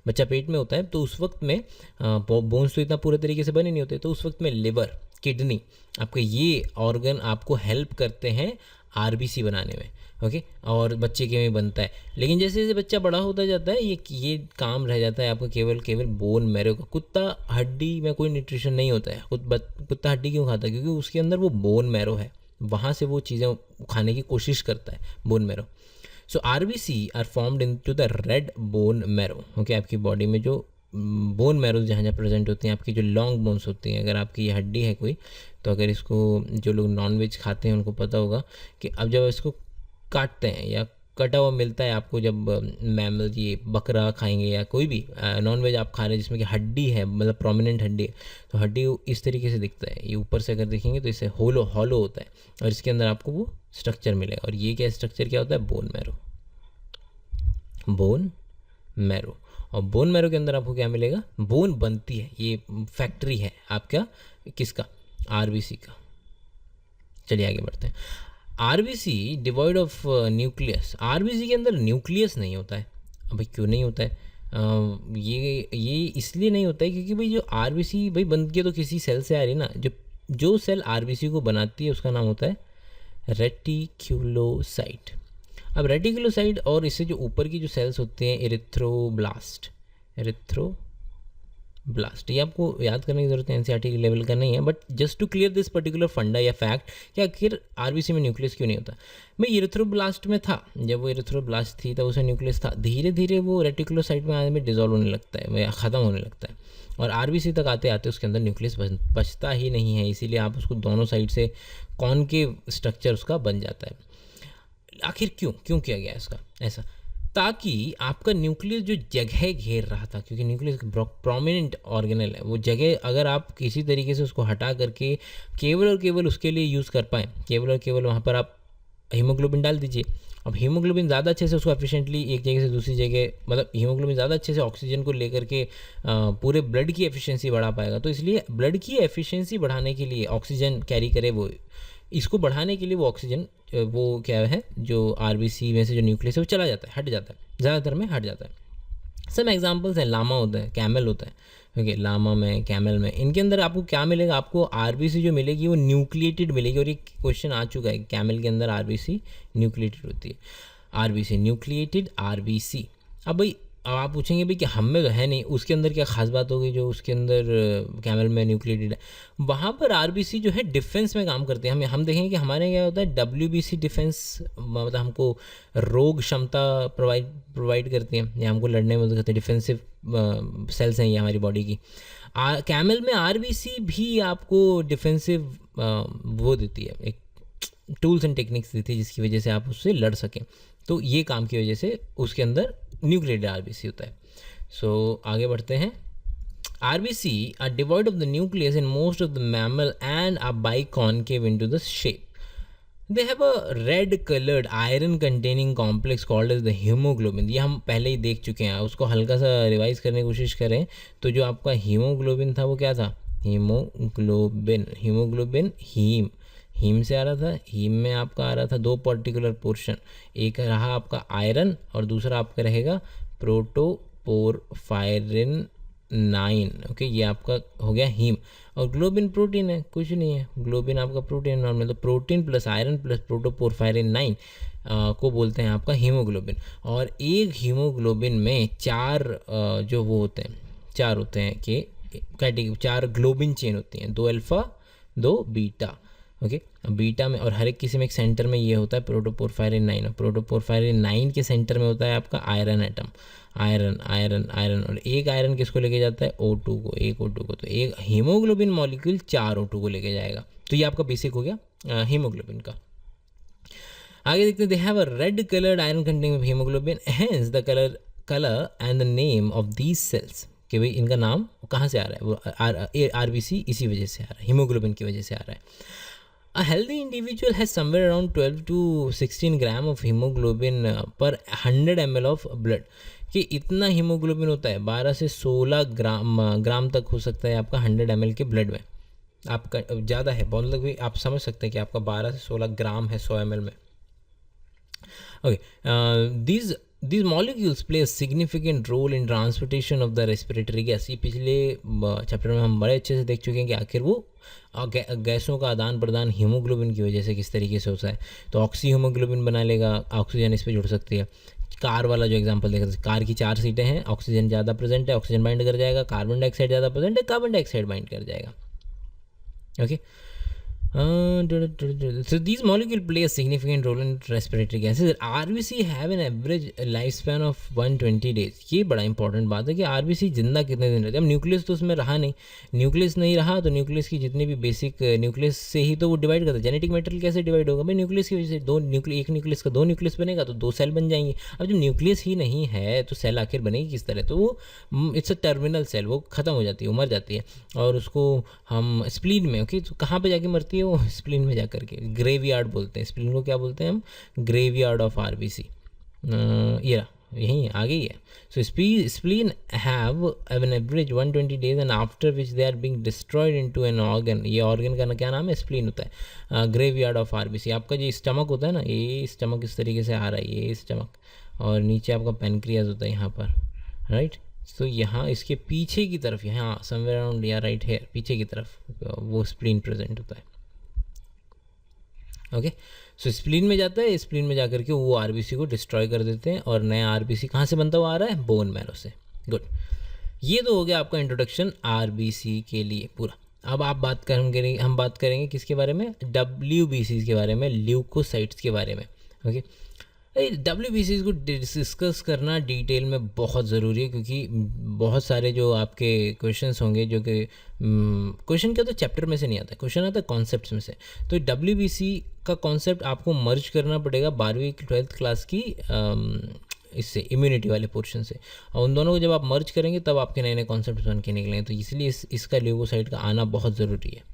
बच्चा पेट में होता है तो उस वक्त में बोन्स तो इतना पूरे तरीके से बने नहीं होते, तो उस वक्त में लिवर, किडनी, आपके ये ऑर्गन आपको हेल्प करते हैं आरबीसी बनाने में। ओके, और बच्चे के में बनता है। लेकिन जैसे जैसे बच्चा बड़ा होता जाता है ये काम रह जाता है आपका केवल केवल बोन मैरो का। कुत्ता हड्डी में कोई न्यूट्रिशन नहीं होता है। कुत्ता हड्डी क्यों खाता है? क्योंकि उसके अंदर वो बोन मैरो है, वहाँ से वो चीज़ें खाने की कोशिश करता है, bone marrow. So RBC are formed into the red bone marrow. Okay, आपकी बॉडी में जो बोन मैरो जहाँ जहाँ प्रेजेंट होती हैं, आपकी जो लॉन्ग बोन्स होती हैं, अगर आपकी ये हड्डी है कोई, तो अगर इसको जो लोग नॉनवेज खाते हैं उनको पता होगा कि अब जब इसको काटते हैं या कटा हुआ मिलता है आपको, जब मैमल ये बकरा खाएंगे या कोई भी नॉनवेज आप खा रहे हैं जिसमें कि हड्डी है, मतलब प्रोमिनेंट हड्डी है, तो हड्डी इस तरीके से दिखता है। ये ऊपर से अगर देखेंगे तो इसे हॉलो होता है और इसके अंदर आपको वो स्ट्रक्चर मिलेगा। और ये क्या स्ट्रक्चर क्या होता है? Bone marrow. बोन मैरो, और बोन मैरो के अंदर आपको क्या मिलेगा? बोन बनती है, ये फैक्ट्री है आपका किसका? आरबीसी का। चलिए आगे बढ़ते हैं। RBC devoid of nucleus. RBC के अंदर न्यूक्लियस नहीं होता है। अब भाई क्यों नहीं होता है? ये इसलिए नहीं होता है क्योंकि भाई जो आरबीसी भाई बनती है तो किसी सेल से आ रही है ना। जो सेल आरबीसी को बनाती है उसका नाम होता है रेटिक्यूलोसाइट। अब रेटिकुलोसाइट और इससे जो ऊपर की जो सेल्स होते हैं एरिथ्रोब्लास्ट, ये आपको याद करने की जरूरत है, एनसीईआरटी के लेवल का नहीं है, but just to clear this particular फंडा या फैक्ट कि आखिर आरबीसी में न्यूक्लियस क्यों नहीं होता। मैं एरिथ्रोब्लास्ट में था, जब वो एरिथ्रोब्लास्ट थी तब उसमें न्यूक्लियस था। धीरे धीरे वो रेटिकुलोसाइट में आने में डिजॉल्व होने लगता है या ख़त्म होने लगता है, और आरबीसी तक आते आते उसके अंदर न्यूक्लियस बचता ही नहीं है। इसीलिए आप उसको दोनों साइड से कॉनकेव स्ट्रक्चर उसका बन जाता है। आखिर क्यों किया गया इसका ऐसा? ताकि आपका न्यूक्लियस जो जगह घेर रहा था, क्योंकि न्यूक्लियस प्रोमिनेंट ऑर्गेनल है, वो जगह अगर आप किसी तरीके से उसको हटा करके केवल और केवल उसके लिए यूज़ कर पाएँ, केवल और केवल वहाँ पर आप हीमोग्लोबिन डाल दीजिए। अब हीमोग्लोबिन ज़्यादा अच्छे से उसको एफिशिएंटली एक जगह से दूसरी जगह, मतलब हीमोग्लोबिन ज़्यादा अच्छे से ऑक्सीजन को लेकर के पूरे ब्लड की एफिशिएंसी बढ़ा पाएगा। तो इसलिए ब्लड की एफिशिएंसी बढ़ाने के लिए ऑक्सीजन कैरी करे वो, इसको बढ़ाने के लिए वो ऑक्सीजन वो क्या है जो आरबीसी में से जो न्यूक्लियस है वो चला जाता है, हट जाता है, ज़्यादातर में हट जाता है। सब एग्जांपल्स हैं, लामा होता है, कैमल होता है, ओके, लामा में, कैमल में, इनके अंदर आपको क्या मिलेगा? आपको आरबीसी जो मिलेगी वो न्यूक्लिएटेड मिलेगी। और एक क्वेश्चन आ चुका है, कैमल के अंदर आरबीसी न्यूक्लिएटेड होती है, आरबीसी न्यूक्लिएटेड आरबीसी। अब भाई अब आप पूछेंगे भाई कि हम में तो है नहीं, उसके अंदर क्या खास बात होगी जो उसके अंदर कैमल में न्यूक्लिएटेड है? वहाँ पर आरबीसी जो है डिफेंस में काम करते हैं। हम देखेंगे कि हमारे क्या होता है, डब्ल्यूबीसी डिफेंस, मतलब हमको रोग क्षमता प्रोवाइड करती है या हमको लड़ने में मदद करती है। डिफेंसिव सेल्स हैं ये हमारी बॉडी की। कैमल में आरबीसी भी आपको डिफेंसिव वो देती है, एक टूल्स एंड टेक्निक्स देती है जिसकी वजह से आप उससे लड़ सकें। तो ये काम की वजह से उसके अंदर न्यूक्लिएटेड आरबीसी होता है। सो आगे बढ़ते हैं। RBC are devoid of the nucleus in most of the mammal and are biconcave into the shape. They have a red coloured iron containing complex called as the haemoglobin. ये हम पहले ही देख चुके हैं, उसको हल्का सा रिवाइज करने की कोशिश करें तो जो आपका हीमोग्लोबिन था वो क्या था? हीमोग्लोबिन हीम से आ रहा था। हीम में आपका आ रहा था दो पर्टिकुलर पोर्शन, एक रहा आपका आयरन और दूसरा आपका रहेगा प्रोटोपोरफायरिन 9। ओके, ये आपका हो गया हीम। और ग्लोबिन प्रोटीन है, कुछ नहीं है, ग्लोबिन आपका प्रोटीन नॉर्मल, तो प्रोटीन प्लस आयरन प्लस प्रोटोपोरफायरिन 9 को बोलते हैं आपका हीमोग्लोबिन। और एक हीमोग्लोबिन में जो वो होते हैं, चार होते हैं कि कैटेगरी, 4 ग्लोबिन चेन होती हैं, 2 अल्फा 2 बीटा। ओके, बीटा में, और हर एक किसी में एक सेंटर में ये होता है प्रोटोपोरफायरिन 9, और प्रोटोपोरफायरिन 9 के सेंटर में होता है आपका आयरन एटम, आयरन। और एक आयरन किसको लेके जाता है? O2 को, एक O2 को। तो एक हीमोग्लोबिन मॉलिक्यूल 4 O2 को लेके जाएगा। तो ये आपका बेसिक हो गया हीमोग्लोबिन का। आगे देखते हैं, दे have a red coloured iron containing haemoglobin, hence the colour and the name of these cells. कि भाई इनका नाम कहाँ से आ रहा है? वो आरबीसी इसी वजह से आ रहा है, हीमोग्लोबिन की वजह से आ रहा है। A healthy individual has somewhere around 12 to 16 gram of haemoglobin पर 100 ml ऑफ ब्लड। कि इतना हीमोग्लोबिन होता है, 12 से 16 ग्राम तक हो सकता है आपका 100 ml के ब्लड में। आपका ज़्यादा है, बहुत मतलब आप समझ सकते हैं कि आपका 12 से 16 ग्राम है 100 ml में। Okay, these these molecules play a significant role in transportation of the respiratory gas. ये पिछले चैप्टर में हम बड़े अच्छे से देख चुके हैं कि आखिर वो गैसों का आदान प्रदान हीमोग्लोबिन की वजह से किस तरीके से होता है। तो ऑक्सी हीमोग्लोबिन बना लेगा, ऑक्सीजन इस पर जुड़ सकती है। कार वाला जो एग्जांपल देखा, कार की 4 सीटें हैं, ऑक्सीजन ज़्यादा प्रेजेंट है, ऑक्सीजन बाइंड कर जाएगा, कार्बन डाइऑक्साइड ज़्यादा प्रेजेंट है, कार्बन डाइऑक्साइड बाइंड कर जाएगा। Okay, so these molecules play a significant role in respiratory gases. RBC have an average lifespan of 120 days. ये बड़ा इंपॉर्टेंट बात है कि RBC जिंदा कितने दिन रहते हैं। अब न्यूक्लियस तो उसमें रहा नहीं, न्यूक्लियस नहीं रहा तो न्यूक्लियस की जितनी भी बेसिक न्यूक्लियस से ही तो वो डिवाइड करता है। जेनेटिक मटेरियल कैसे डिवाइड होगा भाई? न्यूक्लियस की वजह से। एक न्यूक्लियस का 2 न्यूक्लियस बनेगा तो 2 सेल बन जाएंगे। अब जब न्यूक्लियस ही नहीं है तो सेल आखिर बनेगी किस तरह? तो वो इट्स अ टर्मिनल सेल, वो ख़त्म हो जाती है, वो मर जाती है। और उसको हम स्प्लीन में, ओके, तो कहाँ पर जाके मरती है वो? स्प्लीन में जाकर के, ग्रेवयार्ड बोलते हैं स्प्लीन को। क्या बोलते हैं हम? Graveyard of RBC. ये यहीं आगे ही है। So spleen have an average 120 days and after which they are being destroyed into an organ. ये ऑर्गन का क्या नाम है? स्प्लीन होता है। Graveyard of RBC. आपका जो स्टमक होता है ना, ये स्टमक इस तरीके से आ रहा है, ये स्टमक, और नीचे आपका पेनक्रियाज होता है यहाँ पर, राइट। तो यहाँ इसके पीछे की तरफ, यहाँ समवेयर अराउंड या राइट हेयर, पीछे की तरफ वो स्प्लीन प्रेजेंट होता है। ओके, सो स्प्लीन में जाता है, स्प्लीन में जाकर के वो आरबीसी को डिस्ट्रॉय कर देते हैं और नया आरबीसी कहाँ से बनता हुआ आ रहा है? बोन मैरो से। गुड, ये तो हो गया आपका इंट्रोडक्शन आरबीसी के लिए पूरा। अब आप हम बात करेंगे किसके बारे में? डब्ल्यूबीसी के बारे में, ल्यूकोसाइट्स के बारे में। ओके, डब्ल्यूबीसी को डिस्कस करना डिटेल में बहुत ज़रूरी है, क्योंकि बहुत सारे जो आपके क्वेश्चंस होंगे, जो कि क्वेश्चन क्या, तो चैप्टर में से नहीं आता है, क्वेश्चन आता है कॉन्सेप्ट्स में से। तो डब्ल्यूबीसी का कॉन्सेप्ट आपको मर्ज करना पड़ेगा 12वीं 12th क्लास की इससे, इम्यूनिटी वाले पोर्शन से। और उन दोनों को जब आप मर्ज करेंगे तब आपके नए नए कॉन्सेप्ट बन के निकलेंगे। तो इसलिए इसका ल्यूकोसाइट का आना बहुत ज़रूरी है।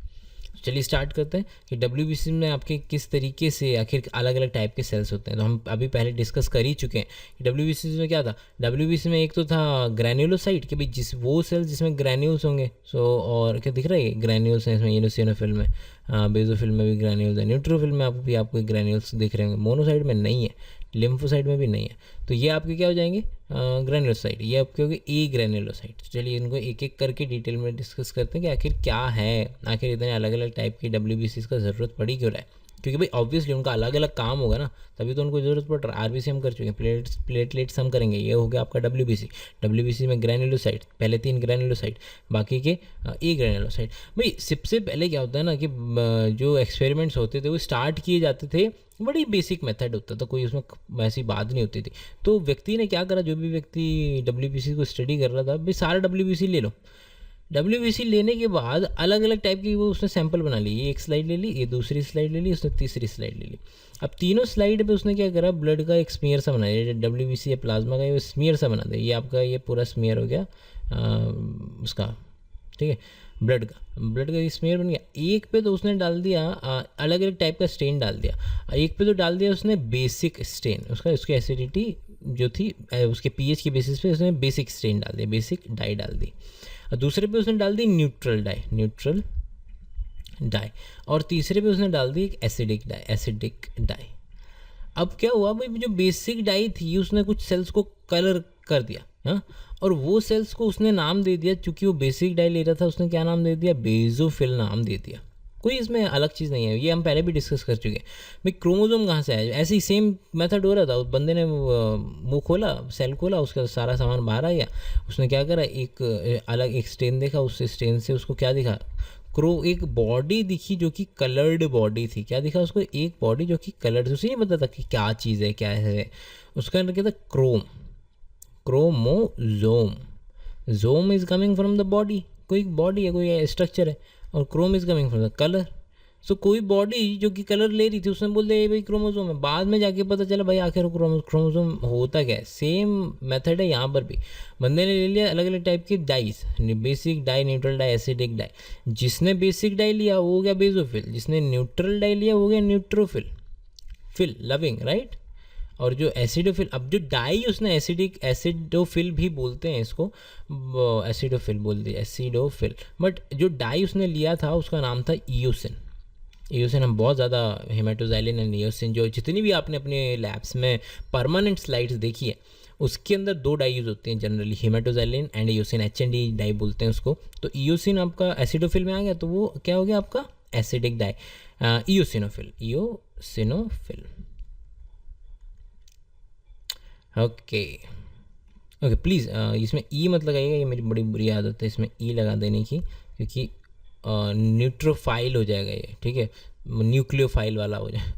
चलिए स्टार्ट करते हैं कि डब्ल्यूबीसी में आपके किस तरीके से आखिर अलग अलग टाइप के सेल्स होते हैं। तो हम अभी पहले डिस्कस कर ही चुके हैं कि डब्ल्यूबीसी में क्या था। डब्ल्यूबीसी में एक तो था ग्रैन्युलोसाइट, कि भाई वो सेल्स जिसमें ग्रैन्यूल्स होंगे। सो और क्या दिख रहा है? ग्रैन्यूल्स हैं इसमें, यूनिसिनोफिल में, बेजोफिल में भी ग्रैन्यूल्स है, न्यूट्रोफिल में आपको ग्रैन्यूल्स दिख रहे होंगे, मोनोसाइट में नहीं है, लिम्फोसाइट में भी नहीं है। तो ये आपके क्या हो जाएंगे? ग्रैन्युलोसाइट। ये आपके हो गए ए ग्रैन्युलोसाइट। तो चलिए इनको एक एक करके डिटेल में डिस्कस करते हैं कि आखिर क्या है, आखिर इतने अलग अलग टाइप की डब्ल्यूबीसी का ज़रूरत पड़ी क्यों रहा है। क्योंकि भाई ऑब्वियसली उनका अलग अलग काम होगा ना, तभी तो उनको ज़रूरत पड़ रहा है। आरबीसी हम कर चुके हैं, प्लेटलेट्स हम करेंगे, ये हो गया आपका डब्ल्यूबीसी में ग्रैन्युलोसाइट, पहले 3 ग्रैन्युलोसाइट, बाकी के ए ग्रैन्युलोसाइट। भाई सबसे पहले क्या होता है ना कि जो एक्सपेरिमेंट्स होते थे वो स्टार्ट किए जाते थे, बड़ी बेसिक मेथड होता था, कोई उसमें ऐसी बात नहीं होती थी। तो व्यक्ति ने क्या करा, जो भी व्यक्ति डब्ल्यूबीसी को स्टडी कर रहा था, भाई सारा डब्ल्यूबीसी ले लो। डब्ल्यूबीसी लेने के बाद अलग अलग टाइप की वो उसने सैंपल बना ली। ये एक स्लाइड ले ली, ये दूसरी स्लाइड ले ली, उसने तीसरी स्लाइड ले ली। अब तीनों स्लाइड पे उसने क्या करा, ब्लड का एक स्मीयर सा बना दिया। डब्ल्यूबीसी या प्लाज्मा का ये स्मीयर सा बना दिया। ये आपका ये पूरा स्मीयर हो गया उसका, ठीक है, ब्लड का स्मीयर बन गया। एक पे तो उसने डाल दिया अलग अलग टाइप का स्टेन डाल दिया। एक पे तो डाल दिया उसने बेसिक स्टेन, उसकी एसिडिटी जो थी उसके पीएच के बेसिस पे उसने बेसिक स्टेन डाल दिया, बेसिक डाई डाल दी। और दूसरे पे उसने डाल दी न्यूट्रल डाई, और तीसरे पे उसने डाल दी एक एसिडिक डाई। अब क्या हुआ भाई, जो बेसिक डाई थी उसने कुछ सेल्स को कलर कर दिया, हाँ, और वो सेल्स को उसने नाम दे दिया, चूंकि वो बेसिक डाई ले रहा था उसने क्या नाम दे दिया? बेजोफिल नाम दे दिया। कोई इसमें अलग चीज़ नहीं है, ये हम पहले भी डिस्कस कर चुके हैं। भाई क्रोमोसोम कहाँ से आया? ऐसे ही सेम मेथड हो रहा था। उस बंदे ने मुंह खोला, सेल खोला, उसका सारा सामान बाहर आ गया। उसने क्या करा, एक स्टेन देखा, उस स्टेन से उसको क्या दिखा? एक बॉडी दिखी जो कि कलर्ड बॉडी थी। क्या दिखा उसको? एक बॉडी जो कि कलर्ड, उसे नहीं पता था कि क्या चीज़ है, क्या है। उसका नाम क्या था? Chromosome. Some is coming from the body, कोई बॉडी है, कोई स्ट्रक्चर है, और chrome is coming from the colour. So कोई बॉडी जो कि कलर ले रही थी उसने बोल दिया भाई क्रोमोसोम है। बाद में जाके पता चला भाई आखिर क्रोमोसोम होता क्या है। सेम मेथड है यहाँ पर भी। बंदे ने ले लिया अलग अलग टाइप के dyes, basic dye, neutral dye, acidic dye. जिसने बेसिक डाई लिया वो हो गया बेजोफिल, जिसने न्यूट्रल डाई लिया वो हो गया न्यूट्रोफिल, लविंग, राइट। और जो एसिडोफिल, अब जो डाई उसने एसिडोफिल भी बोलते हैं इसको, एसिडोफिल बोल दिया, एसिडोफिल। बट जो डाई उसने लिया था उसका नाम था ईओसिन। ईओसिन हम बहुत ज़्यादा, हेमाटोजाइलिन एंड ईओसिन, जो जितनी भी आपने अपने लैब्स में परमानेंट स्लाइड्स देखी है उसके अंदर 2 डाई यूज़ होती हैं generally, haematoxylin and eosin, HND dye बोलते हैं उसको। तो ईओसिन आपका एसिडोफिल में आ गया तो वो क्या हो गया आपका acidic dye, eosinophil, eosinophil. Okay okay, please इसमें ई मत लगाइएगा, ये मेरी बड़ी बुरी आदत है इसमें ई लगा देने की, क्योंकि न्यूट्रोफाइल हो जाएगा ये, ठीक है, न्यूक्लियोफाइल वाला हो जाए।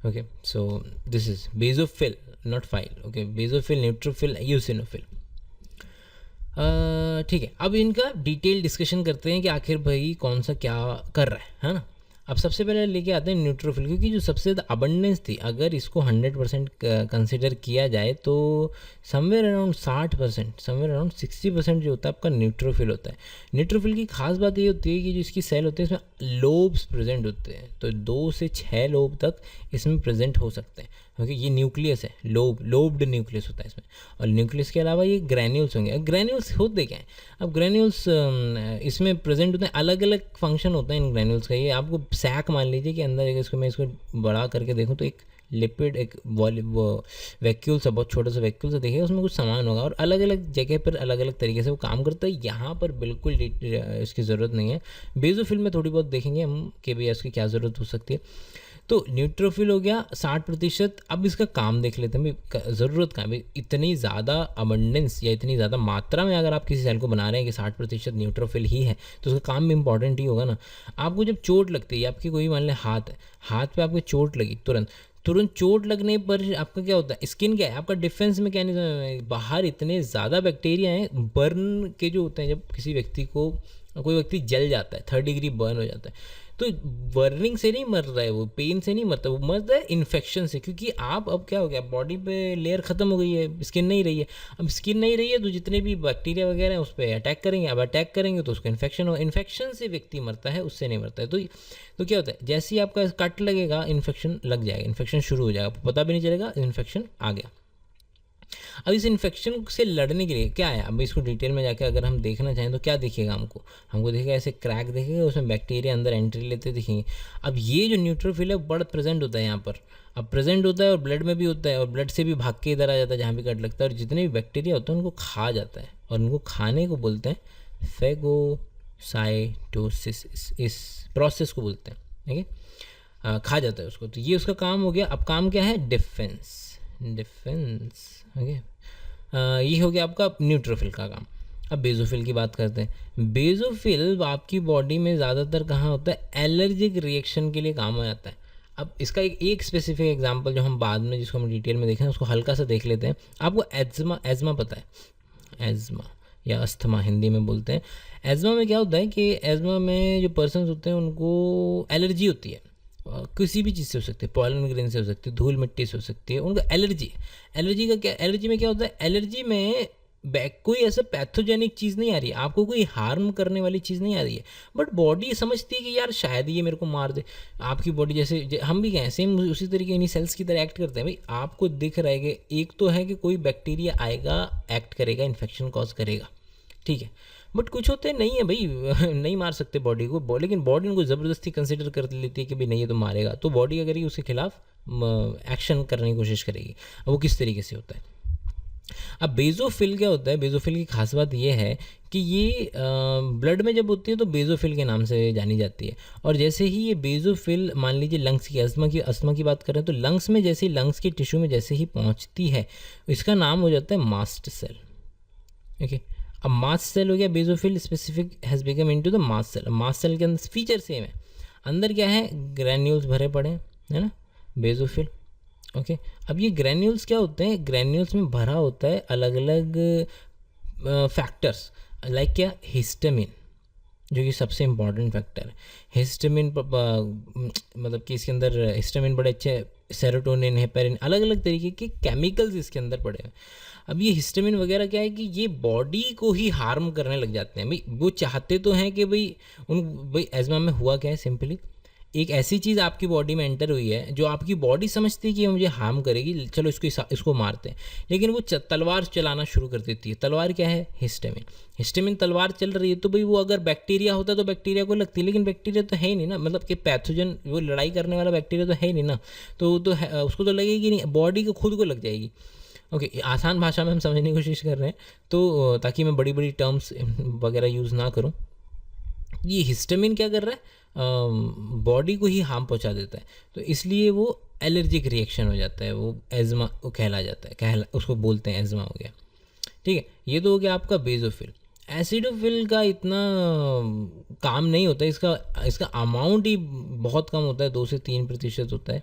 Okay, so this is basophil not file. Okay, basophil, neutrophil, eosinophil. ठीक है, अब इनका डिटेल डिस्कशन करते हैं कि आखिर भाई कौन सा क्या कर रहा है ना। अब सबसे पहले लेके आते हैं न्यूट्रोफिल, क्योंकि जो सबसे ज़्यादा अबंडेंस थी, अगर इसको 100% कंसिडर किया जाए तो समवेयर अराउंड 60%, समवेयर अराउंड 60% जो होता है आपका न्यूट्रोफिल होता है। न्यूट्रोफिल की खास बात ये होती है कि जो इसकी सेल होते हैं इसमें लोब्स प्रेजेंट होते हैं, तो 2 से 6 लोब तक इसमें प्रेजेंट हो सकते हैं, क्योंकि ये न्यूक्लियस है, लोब्ड न्यूक्लियस होता है इसमें। और न्यूक्लियस के अलावा ये ग्रैन्यूल्स होंगे। ग्रैन्यूल्स होते क्या हैं? अब ग्रैन्यूल्स इसमें प्रेजेंट होते हैं, अलग अलग फंक्शन होता है इन ग्रैन्यूल्स का। ये आपको सैक मान लीजिए कि अंदर अगर इसको मैं इसको बड़ा करके देखूँ तो एक लिपिड, एक वैक्यूल सा, बहुत छोटा सा वैक्यूल सा देखिए, उसमें कुछ सामान होगा और अलग अलग जगह पर अलग अलग तरीके से वो काम करता है। यहाँ पर बिल्कुल इसकी ज़रूरत नहीं है। बेजोफिल में थोड़ी बहुत देखेंगे हम कि भाई इसकी क्या ज़रूरत हो सकती है। तो न्यूट्रोफिल हो गया 60%। अब इसका काम देख लेते हैं भाई, ज़रूरत का भाई, इतनी ज़्यादा अबंडेंस या इतनी ज़्यादा मात्रा में अगर आप किसी सेल को बना रहे हैं कि 60% न्यूट्रोफिल ही है, तो उसका काम भी इंपॉर्टेंट ही होगा ना। आपको जब चोट लगती है, आपकी कोई मान लें हाथ है, हाथ पे आपको चोट लगी, तुरंत चोट लगने पर आपका क्या होता है, स्किन क्या है आपका डिफेंस मैकेनिज्म है, बाहर इतने ज़्यादा बैक्टीरिया हैं, बर्न के जो होते हैं, जब किसी व्यक्ति को, कोई व्यक्ति जल जाता है, 3rd डिग्री बर्न हो जाता है, तो बर्निंग से नहीं मर रहा है वो, पेन से नहीं मरता, वो मर रहा है इन्फेक्शन से। क्योंकि आप, अब क्या हो गया, बॉडी पे लेयर ख़त्म हो गई है, स्किन नहीं रही है। अब स्किन नहीं रही है तो जितने भी बैक्टीरिया वगैरह हैं उस पर अटैक करेंगे। अब अटैक करेंगे तो उसको इन्फेक्शन हो, इन्फेक्शन से व्यक्ति मरता है, उससे नहीं मरता है। तो क्या होता है, जैसे ही आपका कट लगेगा इन्फेक्शन लग जाएगा, इन्फेक्शन शुरू हो जाएगा, पता भी नहीं चलेगा इन्फेक्शन आ गया। अब इस इन्फेक्शन से लड़ने के लिए क्या है, अब इसको डिटेल में जाकर अगर हम देखना चाहें तो क्या दिखेगा हमको दिखेगा ऐसे क्रैक दिखेगा, उसमें बैक्टीरिया अंदर एंट्री लेते दिखेंगे। अब ये जो न्यूट्रोफिल है बड़ा प्रेजेंट होता है यहाँ पर, अब प्रेजेंट होता है और ब्लड में भी होता है, और ब्लड से भी भाग के इधर आ जाता है जहाँ भी कट लगता है, और जितने भी बैक्टीरिया होते हैं उनको खा जाता है, और उनको खाने को बोलते हैं फेगोसाइटोसिस, इस प्रोसेस को बोलते हैं, ठीक है, खा जाता है उसको। तो ये उसका काम हो गया। अब काम क्या है, डिफेंस, ओके। ये हो गया आपका न्यूट्रोफिल का काम। अब बेजोफिल की बात करते हैं। बेजोफिल आपकी बॉडी में ज़्यादातर कहाँ होता है, एलर्जिक रिएक्शन के लिए काम आ जाता है। अब इसका एक स्पेसिफिक एग्जांपल जो हम बाद में, जिसको हम डिटेल में देखें, उसको हल्का सा देख लेते हैं। आपको एज़मा पता है, एज़मा या अस्थमा हिंदी में बोलते हैं। एज़मा में क्या होता है कि एज़मा में जो पर्सन होते हैं उनको एलर्जी होती है, किसी भी चीज़ से हो सकती है, पॉलन ग्रेन से हो सकती है, धूल मिट्टी से हो सकती है, उनको एलर्जी। एलर्जी का क्या, एलर्जी में क्या होता है, एलर्जी में कोई ऐसा पैथोजेनिक चीज़ नहीं आ रही है, आपको कोई हार्म करने वाली चीज़ नहीं आ रही है, बट बॉडी समझती है कि यार शायद ये मेरे को मार दे। आपकी बॉडी जैसे हम भी कहें सेम उसी तरीके इन्हीं सेल्स की तरह एक्ट करते हैं। भाई आपको दिख रहा है कि एक तो है कि कोई बैक्टीरिया आएगा, एक्ट करेगा, इन्फेक्शन कॉज करेगा, ठीक है, बट कुछ होते नहीं है भाई नहीं मार सकते बॉडी को, लेकिन बॉडी उनको ज़बरदस्ती कंसिडर कर लेती है कि भाई नहीं ये तो मारेगा, तो बॉडी अगर उसके खिलाफ एक्शन करने की कोशिश करेगी। अब वो किस तरीके से होता है। अब बेजोफिल क्या होता है, बेजोफिल की खास बात ये है कि ये ब्लड में जब होती है तो बेजोफिल के नाम से जानी जाती है। और जैसे ही ये बेजोफिल, मान लीजिए लंग्स की, अस्थमा की बात करें तो लंग्स में, जैसे ही लंग्स के टिश्यू में जैसे ही पहुंचती है, इसका नाम हो जाता है मास्ट सेल, ओके। अब मास्ट सेल हो गया, basophil specific has become into the mast cell. Mast cell के अंदर फीचर सेम है, अंदर क्या है, ग्रैन्यूल्स भरे पड़े हैं, है ना, बेजोफिल, ओके। अब ये ग्रैन्यूल्स क्या होते हैं, ग्रैन्यूल्स में भरा होता है अलग अलग फैक्टर्स, लाइक क्या, हिस्टामिन, जो कि सबसे इम्पॉर्टेंट फैक्टर है। हिस्टामिन मतलब कि इसके अंदर हिस्टामिन बड़े अच्छे, सेरोटोनिन, हेपेरिन, अलग अलग तरीके के केमिकल्स इसके अंदर पड़े हैं। अब ये हिस्टामिन वगैरह क्या है कि ये बॉडी को ही हार्म करने लग जाते हैं। भाई वो चाहते तो हैं कि भाई एज़मा में हुआ क्या है, सिंपली एक ऐसी चीज़ आपकी बॉडी में एंटर हुई है जो आपकी बॉडी समझती है कि ये मुझे हार्म करेगी, चलो इसको मारते हैं, लेकिन वो तलवार चलाना शुरू कर देती है। तलवार क्या है? हिस्टामिन। हिस्टामिन तलवार चल रही है, तो भाई वो अगर बैक्टीरिया होता तो बैक्टीरिया को लगती, लेकिन बैक्टीरिया तो है ही नहीं ना, मतलब कि पैथोजन, वो लड़ाई करने वाला बैक्टीरिया तो है ही नहीं ना, तो वो तो उसको तो लगेगी नहीं, बॉडी को खुद को लग जाएगी। ओके, आसान भाषा में हम समझने की कोशिश कर रहे हैं, तो ताकि मैं बड़ी बड़ी टर्म्स वगैरह यूज़ ना करूँ। ये हिस्टामिन क्या कर रहा है? बॉडी को ही हार्म पहुंचा देता है, तो इसलिए वो एलर्जिक रिएक्शन हो जाता है, वो एज़मा को कहला जाता है, उसको बोलते हैं एज़मा हो गया। ठीक है, ये तो हो गया आपका बेजोफिल। एसिडोफिल का इतना काम नहीं होता, इसका अमाउंट ही बहुत कम होता है, 2 से 3% होता है,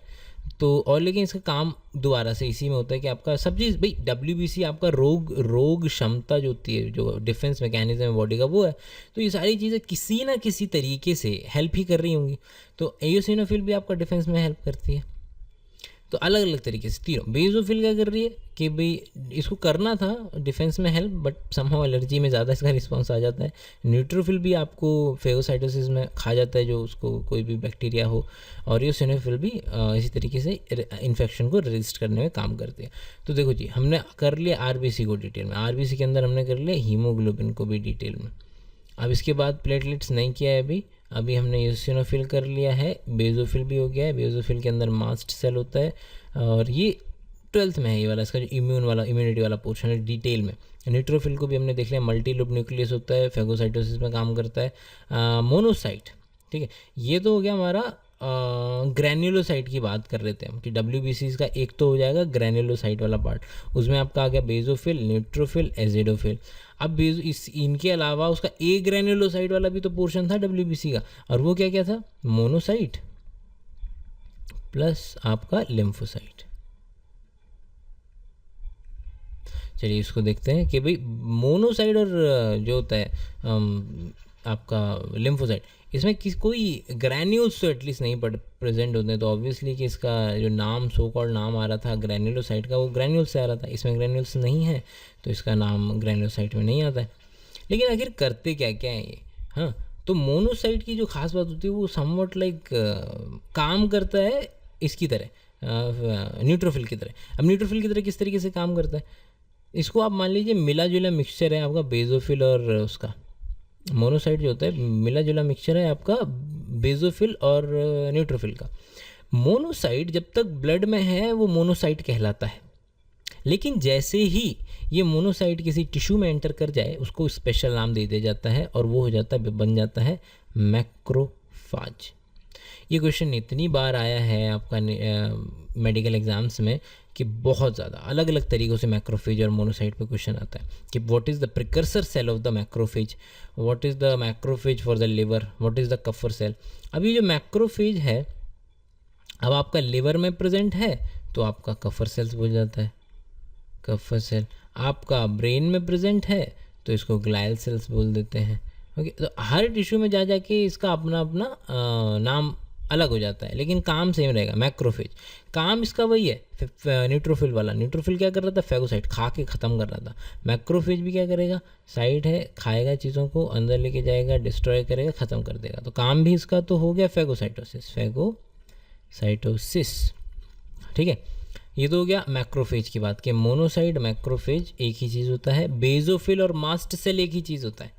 तो और लेकिन इसका काम दोबारा से इसी में होता है कि आपका सब चीज़, भाई WBC आपका रोग क्षमता जो होती है, जो डिफेंस मैकेनिज्म है बॉडी का, वो है, तो ये सारी चीज़ें किसी ना किसी तरीके से हेल्प ही कर रही होंगी। तो एओसिनोफिल भी आपका डिफेंस में हेल्प करती है, तो अलग अलग तरीके से तीनों। बेजोफिल क्या कर रही है कि भाई इसको करना था डिफेंस में हेल्प, बट समहाउ एलर्जी में ज़्यादा इसका रिस्पॉन्स आ जाता है। न्यूट्रोफिल भी आपको फेगोसाइटोसिस में खा जाता है, जो उसको कोई भी बैक्टीरिया हो, और एओसिनोफिल भी इसी तरीके से इन्फेक्शन को रेजिस्ट करने में काम करते हैं। तो देखो जी, हमने कर लिया आरबीसी को डिटेल में, आरबीसी के अंदर हमने कर लिया हीमोग्लोबिन को भी डिटेल में। अब इसके बाद प्लेटलेट्स नहीं किया है अभी हमने एओसिनोफिल कर लिया है, बेजोफिल भी हो गया है। बेजोफिल के अंदर मास्ट सेल होता है, और ये 12th में है ये वाला, इसका जो इम्यूनिटी वाला पोर्शन है डिटेल में। न्यूट्रोफिल को भी हमने देख लिया, मल्टीलोब न्यूक्लियस होता है, फेगोसाइटोसिस में काम करता है। मोनोसाइट, ठीक है, ये तो हो गया हमारा ग्रैन्युलोसाइट की बात कर रहे थे हम कि WBCs का एक तो हो जाएगा ग्रैन्युलोसाइट वाला पार्ट, उसमें आपका आ गया बेजोफिल, न्यूट्रोफिल, एजिडोफिल। अब इनके अलावा उसका एक ग्रैन्युलोसाइट वाला भी तो पोर्शन था WBC का, और वो क्या क्या था? मोनोसाइट प्लस आपका लिम्फोसाइट। चलिए इसको देखते हैं कि भाई मोनोसाइट और जो होता है आपका लिम्फोसाइट, इसमें कोई ग्रैन्यूल्स तो एटलीस्ट नहीं प्रेजेंट होते हैं, तो ऑब्वियसली कि इसका जो नाम सो कॉल्ड नाम आ रहा था ग्रैन्युलोसाइट का, वो ग्रैन्यूल्स से आ रहा था। इसमें ग्रैन्यूल्स नहीं है, तो इसका नाम ग्रैन्युलोसाइट में नहीं आता है। लेकिन आखिर करते क्या क्या है ये? हाँ, तो मोनोसाइट की जो खास बात होती है, वो समवट लाइक काम करता है इसकी तरह, न्यूट्रोफिल की तरह। अब न्यूट्रोफिल की तरह किस तरीके से काम करता है? इसको आप मान लीजिए मिला जुला मिक्सचर है आपका बेजोफिल और उसका। मोनोसाइट जो होता है मिला जुला मिक्सचर है आपका बेजोफिल और न्यूट्रोफिल का। मोनोसाइट जब तक ब्लड में है वो मोनोसाइट कहलाता है, लेकिन जैसे ही ये मोनोसाइट किसी टिश्यू में एंटर कर जाए, उसको स्पेशल नाम दे दिया जाता है, और वो हो जाता है, बन जाता है मैक्रोफाज। ये क्वेश्चन इतनी बार आया है आपका मेडिकल एग्जाम्स में कि बहुत ज़्यादा अलग अलग तरीक़ों से मैक्रोफेज और मोनोसाइट पे क्वेश्चन आता है कि what is the precursor cell of the macrophage, what is the macrophage for the liver, what is the Kupffer cell. अब ये जो मैक्रोफेज है, अब आपका लिवर में प्रेजेंट है तो आपका कफर सेल्स बोल जाता है, कफर सेल। आपका ब्रेन में प्रेजेंट है तो इसको ग्लायल सेल्स बोल देते हैं। ओके, तो हर टिश्यू में जा जाके इसका अपना अपना नाम अलग हो जाता है, लेकिन काम सेम रहेगा। मैक्रोफेज काम इसका वही है, न्यूट्रोफिल वाला। न्यूट्रोफिल क्या कर रहा था? फेगोसाइट खा के ख़त्म कर रहा था। मैक्रोफेज भी क्या करेगा? साइट है, खाएगा चीज़ों को, अंदर लेके जाएगा, डिस्ट्रॉय करेगा, ख़त्म कर देगा। तो काम भी इसका तो हो गया फेगोसाइटोसिस, ठीक है। ये तो हो गया मैक्रोफेज की बात कि मोनोसाइट मैक्रोफेज एक ही चीज़ होता है, बेजोफिल और मास्ट सेल एक ही चीज़ होता है।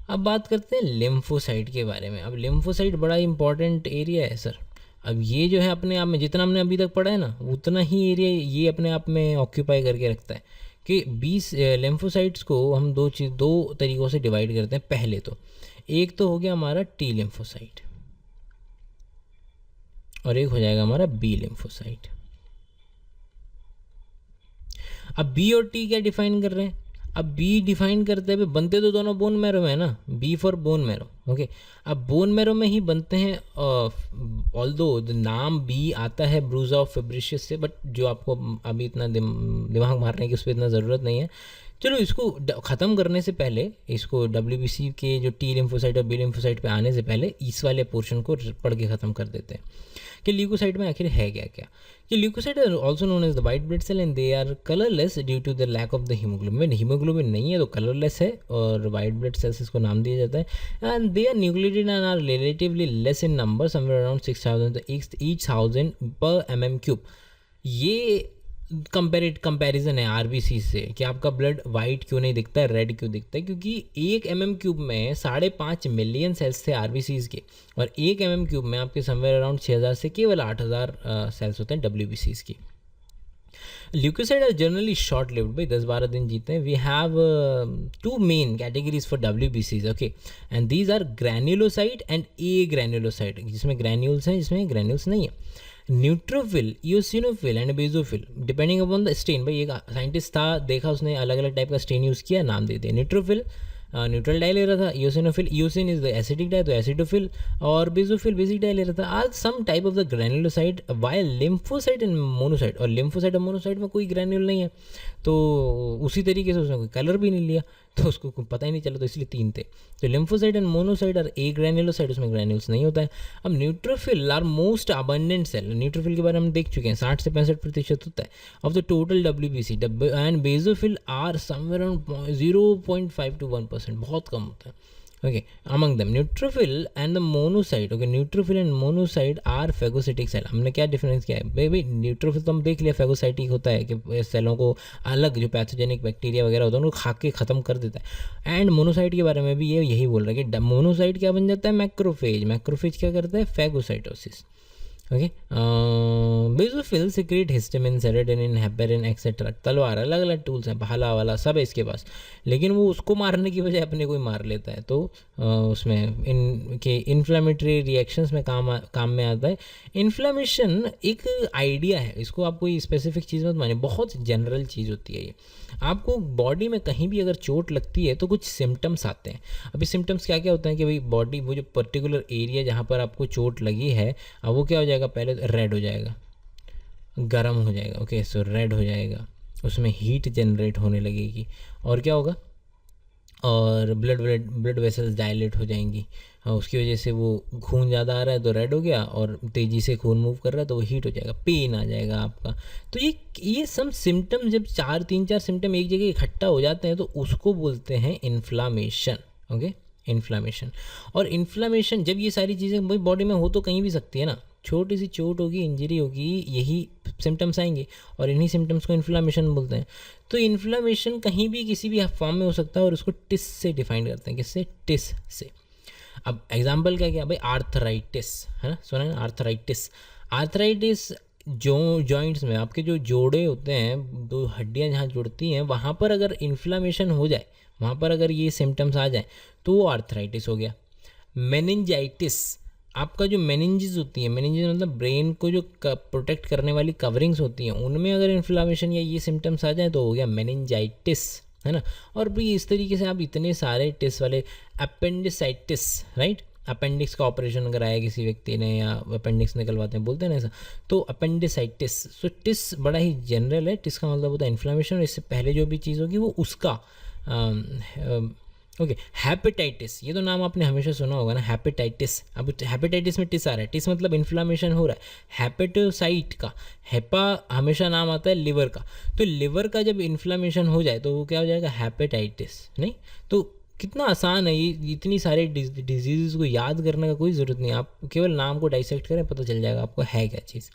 अब बात करते हैं लिम्फोसाइट के बारे में। अब लिम्फोसाइट बड़ा इंपॉर्टेंट एरिया है सर। अब ये जो है अपने आप में जितना हमने अभी तक पढ़ा है ना, उतना ही एरिया ये अपने आप में ऑक्यूपाई करके रखता है कि 20 लिम्फोसाइट्स को हम दो तरीक़ों से डिवाइड करते हैं। पहले तो एक तो हो गया हमारा टी लिम्फोसाइट, और एक हो जाएगा हमारा बी लिम्फोसाइट। अब बी और टी क्या डिफाइन कर रहे हैं? अब बी डिफाइन करते हुए बनते तो दोनों बोन मैरो में है ना, B for bone marrow. Okay, अब बोन मैरो में ही बनते हैं, ऑल्दो नाम बी आता है ब्रूजा ऑफ फेब्रिशियस से, बट जो आपको अभी इतना दिमाग मारने की उस पर इतना ज़रूरत नहीं है चलो इसको ख़त्म करने से पहले, इसको WBC के जो टी लिम्फोसाइट और बी लिम्फोसाइट पे आने से पहले इस वाले पोर्शन को पढ़ के ख़त्म कर देते हैं कि ल्यूकोसाइट में आखिर है क्या क्या। कि leucocyte are also known as the white blood cell and they are colourless due to the lack of the haemoglobin. Haemoglobin नहीं है तो कलरलेस है और वाइट ब्लड सेल्स इसको नाम दिया जाता है। And they are nucleated and are relatively less in number, somewhere around 6000 each 1000 per mm3। ये कंपैरिजन है आरबीसी से कि आपका ब्लड वाइट क्यों नहीं दिखता है, रेड क्यों दिखता है, क्योंकि 1 mm3 में 5.5 मिलियन सेल्स थे आरबीसीज के और 1 mm3 में आपके समवेयर अराउंड 6000 से केवल 8000 सेल्स होते हैं डब्ल्यूबीसीज की। Leukocyte are generally short lived, भाई 10-12 दिन जीते हैं। We have 2 main categories for डब्ल्यूबीसीज, okay, and these are granulocyte and agranulocyte, जिसमें ग्रैन्यूल्स हैं जिसमें ग्रैन्यूल्स नहीं है। Neutrophil, eosinophil and basophil depending upon the stain. भाई एक साइंटिस्ट था, देखा उसने अलग अलग टाइप का स्टेन यूज़ किया, नाम दे दिया। न्यूट्रोफिल न्यूट्रल डाई ले रहा था, eosinophil, eosin is the acidic dye तो एसिडोफिल, और बेजोफिल बेसिक डाई ले रहा था। Are some type of the granulocyte while lymphocyte and monocyte, और लिम्फोसाइट और मोनोसाइट में कोई ग्रैन्युल नहीं है तो उसी तरीके से उसने कोई कलर भी नहीं लिया तो उसको पता ही नहीं चला, तो इसलिए 3 थे। तो लिम्फोसाइट एंड मोनोसाइट और ए ग्रैन्युलोसाइट, उसमें ग्रैन्युल्स नहीं होता है। अब neutrophil are most abundant cell, neutrophil के बारे में हम देख चुके हैं 60 से 65% होता है of the total WBC. And basophil are somewhere around 0.5 to 1%, बहुत कम होता है। Okay, among them neutrophil and the monocyte, okay, neutrophil and monocyte are phagocytic cell. हमने क्या डिफरेंस किया है भाई, न्यूट्रोफिल तो हम देख लिया, फेगोसाइटिक होता है कि सेलों को अलग जो पैथोजेनिक बैक्टीरिया वगैरह होता है उनको खा के ख़त्म कर देता है। एंड मोनोसाइट के बारे में भी ये यही बोल रहा है कि मोनोसाइट क्या बन जाता है, मैक्रोफेज। मैक्रोफेज क्या करता है, phagocytosis. Okay, basophil secrete histamine, serotonin, heparin etcetera. तलवार, अलग अलग टूल्स हैं, भाला वाला सब है इसके पास, लेकिन वो उसको मारने की बजाय अपने को ही मार लेता है। तो उसमें इनके इन्फ्लामेटरी रिएक्शंस में काम में आता है। इन्फ्लामेशन एक आइडिया है, इसको आप कोई स्पेसिफिक चीज़ मत मानिए, बहुत जनरल चीज़ होती है ये। आपको बॉडी में कहीं भी अगर चोट लगती है तो कुछ सिम्टम्स आते हैं। अभी सिम्टम्स क्या क्या होते हैं कि भाई बॉडी, वो जो पर्टिकुलर एरिया जहाँ पर आपको चोट लगी है, अब वो क्या हो जाएगा, पहले रेड हो जाएगा, गर्म हो जाएगा, ओके, सो रेड हो जाएगा, उसमें हीट जनरेट होने लगेगी, और क्या होगा, और ब्लड वेसल्स डायलेट हो जाएंगी। उसकी वजह से वो खून ज़्यादा आ रहा है तो रेड हो गया, और तेज़ी से खून मूव कर रहा है तो वो हीट हो जाएगा, पेन आ जाएगा आपका। तो ये सब सिम्टम जब 3-4 सिम्टम एक जगह इकट्ठा हो जाते हैं तो उसको बोलते हैं इन्फ्लामेशन। Okay, inflammation. और इन्फ्लामेशन जब ये सारी चीज़ें भाई बॉडी में हो तो कहीं भी सकती है ना, छोटी सी चोट होगी, इंजरी होगी, यही सिम्टम्स आएंगे और इन्हीं सिम्टम्स को इन्फ्लामेशन बोलते हैं। तो इन्फ्लामेशन कहीं भी किसी भी फॉर्म में हो सकता है और उसको टिस से डिफाइन करते हैं। किससे, टिस से। अब एग्जाम्पल क्या क्या भाई, आर्थराइटिस है ना, सुना है ना, आर्थराइटिस जॉइंट्स में आपके जो जोड़े होते हैं, दो हड्डियां जहाँ जुड़ती हैं, वहाँ पर अगर इन्फ्लामेशन हो जाए, वहाँ पर अगर ये सिम्टम्स आ जाए तो वो आर्थराइटिस हो गया। मेनिंजाइटिस, आपका जो मेनिंजेस होती है, मेनिंजेस मतलब ब्रेन को जो प्रोटेक्ट करने वाली कवरिंग्स होती हैं, उनमें अगर इन्फ्लामेशन या ये सिम्टम्स आ जाए तो हो गया मेनिंजाइटिस, है ना। और भी इस तरीके से आप इतने सारे टिस वाले, अपेंडिसाइटिस, राइट, अपेंडिक्स का ऑपरेशन अगर आया किसी व्यक्ति ने या अपेंडिक्स निकलवाते हैं, बोलते हैं ना ऐसा, तो अपेंडिसाइटिस। सो टिस बड़ा ही जनरल है, टिस का मतलब होता है इन्फ्लामेशन, और इससे पहले जो भी चीज़ होगी वो उसका ओके। हेपेटाइटिस, ये तो नाम आपने हमेशा सुना होगा ना, हेपेटाइटिस। अब हेपेटाइटिस में टिस आ रहा है, टिस मतलब इन्फ्लामेशन हो रहा है। हेपेटोसाइट का, हेपा हमेशा नाम आता है लिवर का, तो लिवर का जब इन्फ्लामेशन हो जाए तो वो क्या हो जाएगा, हेपेटाइटिस। नहीं तो कितना आसान है ये, इतनी सारे डिजीज़ को याद करने का कोई ज़रूरत नहीं, आप केवल नाम को डाइसेक्ट करें, पता चल जाएगा आपको है क्या चीज़।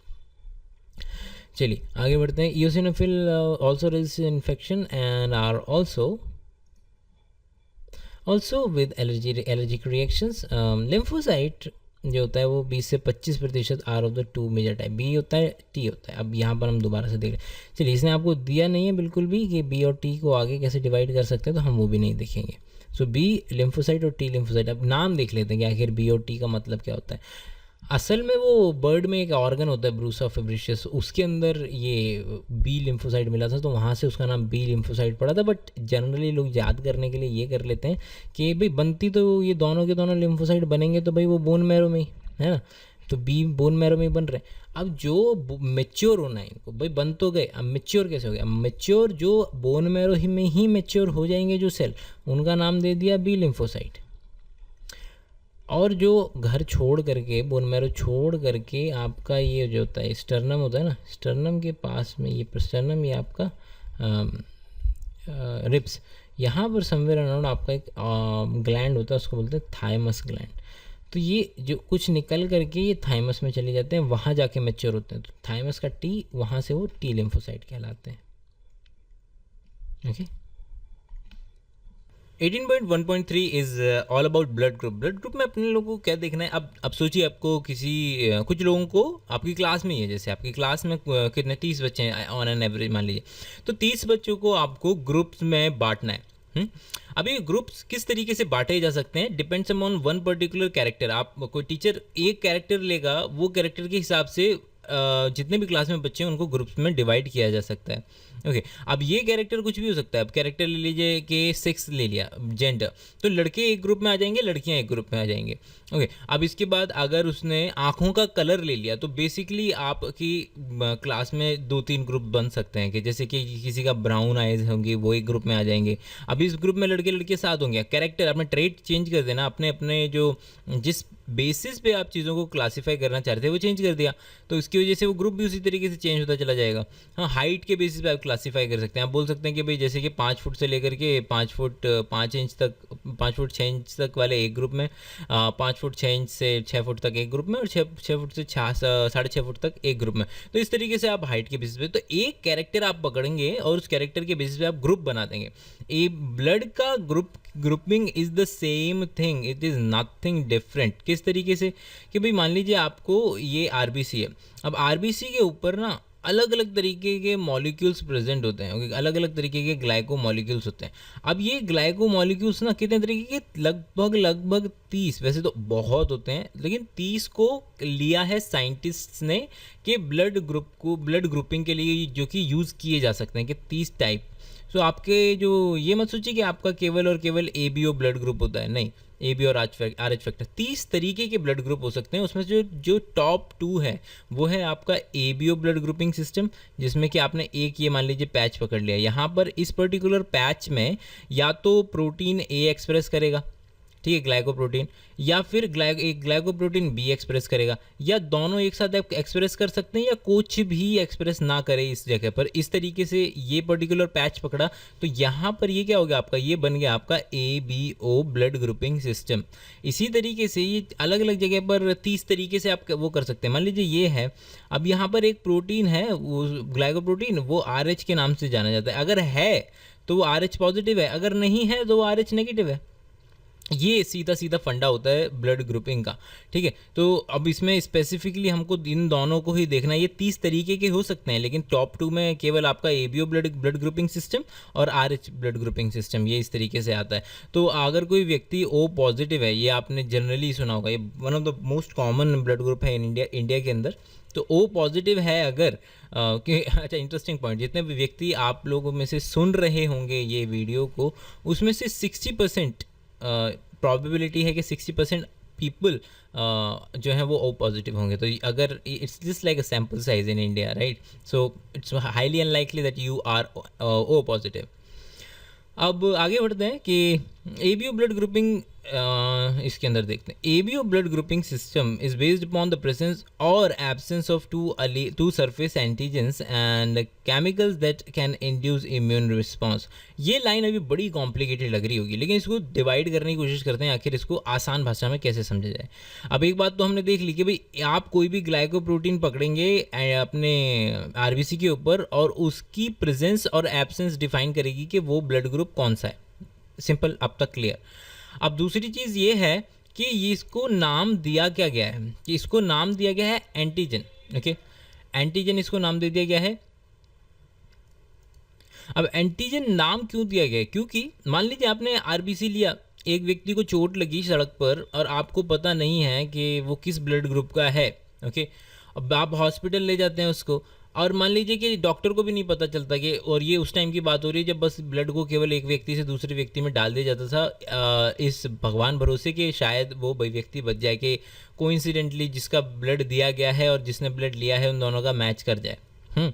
चलिए आगे बढ़ते हैं। Eosinophil also resist infection and are also with allergic reactions. Lymphocyte जो होता है वो 20 से 25% are of the 2 major type, B होता है, टी होता है। अब यहाँ पर हम दोबारा से देख रहे हैं, चलिए इसने आपको दिया नहीं है बिल्कुल भी कि बी और टी को आगे कैसे डिवाइड कर सकते हैं, तो हम वो भी नहीं देखेंगे। सो बी लिम्फोसाइट और टी लिम्फोसाइट। अब नाम देख लेते हैं कि आखिर बी और टी का मतलब क्या होता है। असल में वो बर्ड में एक ऑर्गन होता है ब्रूसा फेब्रिशियस, उसके अंदर ये बी लिम्फोसाइट मिला था, तो वहाँ से उसका नाम बी लिम्फोसाइट पड़ा था। बट जनरली लोग याद करने के लिए ये कर लेते हैं कि भाई बनती तो ये दोनों के दोनों लिम्फोसाइट बनेंगे तो भाई वो बोन मैरो में ही है ना, तो बी बोन मैरो में बन रहे हैं। अब जो मेच्योर होना है इनको, भाई बन तो गए, अब मेच्योर कैसे हो गया? मेच्योर जो बोन मैरो ही में ही मेच्योर हो जाएंगे जो सेल, उनका नाम दे दिया बी लिम्फोसाइट। और जो घर छोड़ करके, बोन मैरो छोड़ करके आपका ये जो होता है स्टर्नम होता है ना, स्टर्नम के पास में ये स्टर्नम, ये आपका रिप्स, यहाँ पर समवेयर अराउंड आपका एक ग्लैंड होता है, उसको बोलते हैं थाइमस ग्लैंड। तो ये जो कुछ निकल करके ये थाइमस में चले जाते हैं, वहाँ जाके मैच्योर होते हैं। तो थाइमस का टी, वहाँ से वो टी लिम्फोसाइट कहलाते हैं। Okay, 18.1.3 is all about blood group. Blood group में अपने लोगों को क्या देखना है? अब सोचिए आपको किसी कुछ लोगों को आपकी क्लास में ही है, जैसे आपकी क्लास में कितने 30 बच्चे हैं ऑन एन एवरेज मान लीजिए, तो 30 बच्चों को आपको ग्रुप्स में बांटना है। अब ये ग्रुप्स किस तरीके से बांटे जा सकते हैं? Depends upon one particular character. आप कोई टीचर एक कैरेक्टर लेगा, वो कैरेक्टर के हिसाब से जितने भी क्लास में बच्चे हैं उनको ग्रुप्स में डिवाइड किया जा सकता है। ओके, अब ये कैरेक्टर कुछ भी हो सकता है। अब कैरेक्टर ले लीजिए कि सेक्स ले लिया, जेंडर, तो लड़के एक ग्रुप में आ जाएंगे, लड़कियां एक ग्रुप में आ जाएंगे। ओके, अब इसके बाद अगर उसने आँखों का कलर ले लिया, तो बेसिकली आपकी क्लास में 2-3 ग्रुप बन सकते हैं, कि जैसे कि किसी का ब्राउन आइज होंगे, वो एक ग्रुप में आ जाएंगे। अब इस ग्रुप में लड़के लड़के साथ होंगे। कैरेक्टर अपने ट्रेट चेंज कर देना, अपने अपने जो जिस बेसिस पे आप चीज़ों को क्लासीफाई करना चाहते थे वो चेंज कर दिया, तो इसकी वजह से वो ग्रुप भी उसी तरीके से चेंज होता चला जाएगा। हाँ, हाइट के बेसिस पे आप क्लासीफाई कर सकते हैं। आप बोल सकते हैं कि भाई जैसे कि 5 फुट से लेकर के 5 फुट 5 इंच तक, 5 फुट 6 इंच तक वाले एक ग्रुप में, 5 फुट 6 इंच से 6 फुट तक एक ग्रुप में, और 6 फुट से 6.5 फुट तक एक ग्रुप में। तो इस तरीके से आप हाइट के बेसिस पे, तो एक कैरेक्टर आप पकड़ेंगे और उस कैरेक्टर के बेसिस पे आप ग्रुप बना देंगे। ए ब्लड का grouping is the same thing, it is nothing different. किस तरीके से? कि भाई मान लीजिए आपको ये आरबीसी है। अब आरबीसी के ऊपर ना अलग अलग तरीके के मॉलिक्यूल्स प्रेजेंट होते हैं, अलग अलग तरीके के ग्लाइको मॉलिक्यूल्स होते हैं। अब ये ग्लाइको मॉलिक्यूल्स ना कितने तरीके के? लगभग 30, वैसे तो बहुत होते हैं, लेकिन 30 को लिया है साइंटिस्ट्स ने कि ब्लड ग्रुपिंग के लिए जो कि यूज़ किए जा सकते हैं, कि 30 टाइप। सो आपके जो, ये मत सोचिए कि आपका केवल और केवल एबीओ ब्लड ग्रुप होता है, नहीं, एबी और आरएच फैक्टर 30 तरीके के ब्लड ग्रुप हो सकते हैं। उसमें जो टॉप 2 है वो है आपका एबीओ ब्लड ग्रुपिंग सिस्टम, जिसमें कि आपने एक ये मान लीजिए पैच पकड़ लिया। यहाँ पर इस पर्टिकुलर पैच में या तो प्रोटीन ए एक्सप्रेस करेगा, ठीक है, ग्लाइकोप्रोटीन, या फिर एक ग्लाइकोप्रोटीन बी एक्सप्रेस करेगा, या दोनों एक साथ आप एक्सप्रेस कर सकते हैं, या कुछ भी एक्सप्रेस ना करे इस जगह पर। इस तरीके से ये पर्टिकुलर पैच पकड़ा, तो यहाँ पर ये क्या हो गया आपका? ये बन गया आपका ABO ब्लड ग्रुपिंग सिस्टम। इसी तरीके से ये अलग अलग जगह पर 30 तरीके से आप वो कर सकते हैं। मान लीजिए ये है, अब यहाँ पर एक प्रोटीन है, वो ग्लाइकोप्रोटीन, वो RH के नाम से जाना जाता है। अगर है तो वो RH पॉजिटिव है, अगर नहीं है तो वो RH नेगेटिव है। ये सीधा सीधा फंडा होता है ब्लड ग्रुपिंग का, ठीक है। तो अब इसमें स्पेसिफिकली हमको इन दोनों को ही देखना है। ये 30 तरीके के हो सकते हैं, लेकिन टॉप 2 में केवल आपका ABO ब्लड ग्रुपिंग सिस्टम और RH ब्लड ग्रुपिंग सिस्टम, ये इस तरीके से आता है। तो अगर कोई व्यक्ति O पॉजिटिव है, ये आपने जनरली सुना होगा, ये one of the most common blood group है इन इंडिया के अंदर। तो O पॉजिटिव है अगर कि अच्छा, इंटरेस्टिंग पॉइंट, जितने भी व्यक्ति आप लोगों में से सुन रहे होंगे ये वीडियो को, उसमें से 60% प्रोबेबिलिटी है कि 60% पीपल जो है वो O पॉजिटिव होंगे। तो अगर it's just like a sample size in India, right, so it's highly unlikely that you are O positive. अब आगे बढ़ते हैं कि ABO ब्लड ग्रुपिंग इसके अंदर देखते हैं। ABO blood grouping system is based upon the presence और absence of two surface antigens and chemicals that can induce immune response. ये लाइन अभी बड़ी कॉम्प्लिकेटेड लग रही होगी, लेकिन इसको डिवाइड करने की कोशिश करते हैं, आखिर इसको आसान भाषा में कैसे समझा जाए। अब एक बात तो हमने देख ली कि भाई आप कोई भी ग्लाइकोप्रोटीन पकड़ेंगे अपने RBC के ऊपर, और उसकी प्रेजेंस और एब्सेंस डिफाइन करेगी कि वो ब्लड ग्रुप कौन सा है। सिंपल, अब तक क्लियर। अब दूसरी चीज़ ये है कि ये इसको नाम दिया क्या गया है, कि इसको नाम दिया गया है एंटीजन। ओके, एंटीजन इसको नाम दे दिया गया है। अब एंटीजन नाम क्यों दिया गया है? क्योंकि मान लीजिए आपने RBC लिया, एक व्यक्ति को चोट लगी सड़क पर और आपको पता नहीं है कि वो किस ब्लड ग्रुप का है। ओके, अब आप हॉस्पिटल ले जाते हैं उसको, और मान लीजिए कि डॉक्टर को भी नहीं पता चलता कि, और ये उस टाइम की बात हो रही है जब बस ब्लड को केवल एक व्यक्ति से दूसरे व्यक्ति में डाल दिया जाता था, इस भगवान भरोसे कि शायद वो व्यक्ति बच जाए, कि कोइंसिडेंटली जिसका ब्लड दिया गया है और जिसने ब्लड लिया है उन दोनों का मैच कर जाए।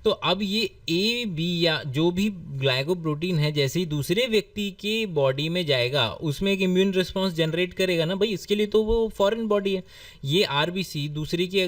तो अब ये ए बी या जो भी ग्लाइकोप्रोटीन है जैसे ही दूसरे व्यक्ति के बॉडी में जाएगा उसमें एक इम्यून रिस्पांस जनरेट करेगा ना भाई, इसके लिए तो वो फॉरेन बॉडी है। ये आरबीसी दूसरे की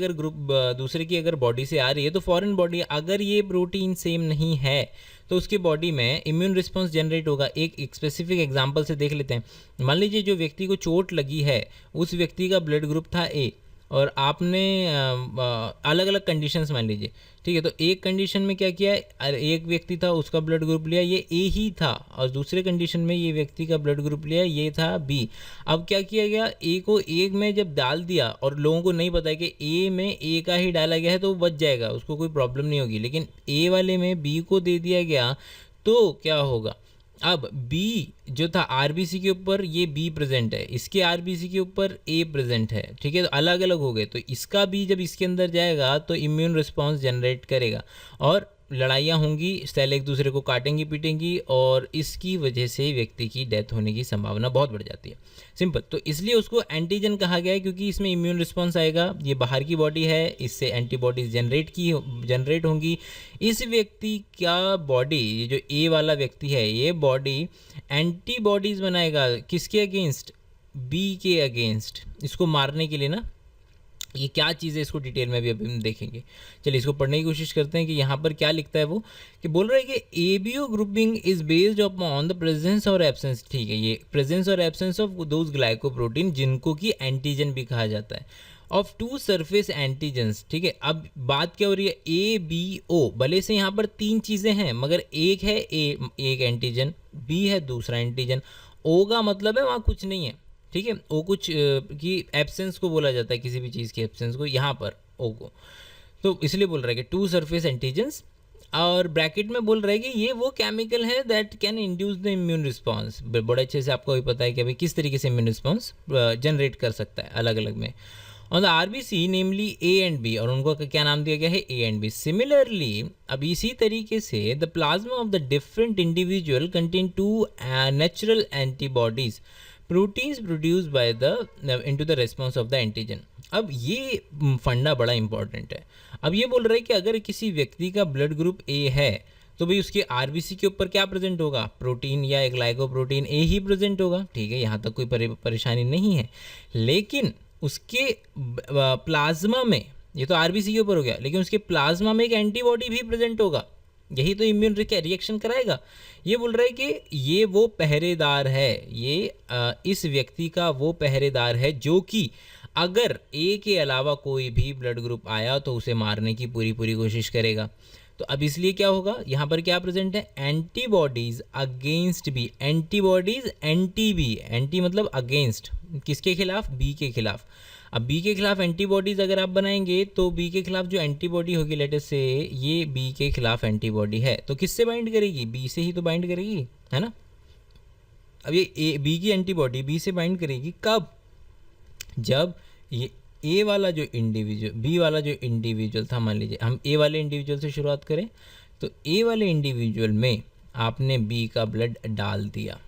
अगर बॉडी से आ रही है तो फॉरेन बॉडी है। अगर ये प्रोटीन सेम नहीं है तो उसके बॉडी में इम्यून रिस्पांस जनरेट होगा। एक स्पेसिफिक एग्जांपल से देख लेते हैं। मान लीजिए जो व्यक्ति को चोट लगी है उस व्यक्ति का ब्लड ग्रुप था ए, और आपने अलग अलग कंडीशंस मान लीजिए, ठीक है। तो एक कंडीशन में क्या किया है, एक व्यक्ति था उसका ब्लड ग्रुप लिया ये ए ही था, और दूसरे कंडीशन में ये व्यक्ति का ब्लड ग्रुप लिया ये था बी। अब क्या किया गया, ए को एक में जब डाल दिया, और लोगों को नहीं पता है कि ए में ए का ही डाला गया है तो वो बच जाएगा, उसको कोई प्रॉब्लम नहीं होगी। लेकिन ए वाले में बी को दे दिया गया तो क्या होगा, अब B जो था आरबीसी के ऊपर ये B प्रेजेंट है, इसके आरबीसी के ऊपर A प्रेजेंट है, ठीक है। तो अलग अलग हो गए, तो इसका B जब इसके अंदर जाएगा तो इम्यून रिस्पांस जनरेट करेगा और लड़ाइयाँ होंगी, सेल एक दूसरे को काटेंगी पीटेंगी, और इसकी वजह से व्यक्ति की डेथ होने की संभावना बहुत बढ़ जाती है। सिंपल। तो इसलिए उसको एंटीजन कहा गया है क्योंकि इसमें इम्यून रिस्पांस आएगा, ये बाहर की बॉडी है, इससे एंटीबॉडीज जनरेट होंगी। इस व्यक्ति का बॉडी, ये जो ए वाला व्यक्ति है, ये बॉडी एंटीबॉडीज बनाएगा किसके अगेंस्ट, बी के अगेंस्ट, इसको मारने के लिए ना। ये क्या चीज़ है इसको डिटेल में भी अभी हम देखेंगे। चलिए इसको पढ़ने की कोशिश करते हैं कि यहाँ पर क्या लिखता है वो, कि बोल रहा है कि ABO grouping is based upon the presence और एब्सेंस, ठीक है, ये प्रेजेंस और एब्सेंस ऑफ दोज ग्लाइकोप्रोटीन जिनको कि एंटीजन भी कहा जाता है, ऑफ टू सरफेस एंटीजन्स, ठीक है। अब बात क्या हो रही है, ए बी ओ, भले से यहाँ पर तीन चीज़ें हैं मगर एक है ए एक एंटीजन, बी है दूसरा एंटीजन, ओ का मतलब है वहाँ कुछ नहीं है, ठीक है। ओ कुछ की एब्सेंस को बोला जाता है, किसी भी चीज़ की एब्सेंस को, यहाँ पर ओ को, तो इसलिए बोल रहा है कि टू सरफेस एंटीजन्स, और ब्रैकेट में बोल रहा है कि ये वो केमिकल है that can induce the immune response. बड़े अच्छे से आपको भी पता है कि अभी किस तरीके से इम्यून रिस्पांस जनरेट कर सकता है अलग अलग में on the RBC namely A and B, और उनको क्या नाम दिया गया है, ए एंड बी। सिमिलरली अब इसी तरीके से the plasma of the different individual contain two natural antibodies proteins produce by the into the response of the antigen. अब ये फंडा बड़ा इंपॉर्टेंट है। अब ये बोल रहा है कि अगर किसी व्यक्ति का ब्लड ग्रुप ए है तो भाई उसके आरबीसी के ऊपर क्या प्रेजेंट होगा, प्रोटीन या एक ग्लाइकोप्रोटीन ए ही प्रेजेंट होगा, ठीक है, यहाँ तक कोई परेशानी नहीं है। लेकिन उसके प्लाज्मा में, ये तो आरबीसी के ऊपर हो गया, लेकिन उसके प्लाज्मा में एक एंटीबॉडी भी प्रेजेंट होगा, यही तो इम्यून रिएक्शन कराएगा। ये बोल रहा है कि ये वो पहरेदार है, ये इस व्यक्ति का वो पहरेदार है जो कि अगर ए के अलावा कोई भी ब्लड ग्रुप आया तो उसे मारने की पूरी कोशिश करेगा। तो अब इसलिए क्या होगा, यहाँ पर क्या प्रेजेंट है, antibodies against B, antibodies anti B, anti मतलब अगेंस्ट, किसके खिलाफ, बी के खिलाफ। अब बी के खिलाफ एंटीबॉडीज़ अगर आप बनाएंगे तो बी के खिलाफ जो एंटीबॉडी होगी, लेट से ये बी के खिलाफ एंटीबॉडी है तो किससे बाइंड करेगी, बी से ही तो बाइंड करेगी, है ना। अब ये बी की एंटीबॉडी बी से बाइंड करेगी कब, जब ये ए वाला जो इंडिविजुअल, बी वाला जो इंडिविजुअल था, मान लीजिए हम ए वाले इंडिविजुअल से शुरुआत करें, तो ए वाले इंडिविजुअल में आपने बी का ब्लड डाल दिया,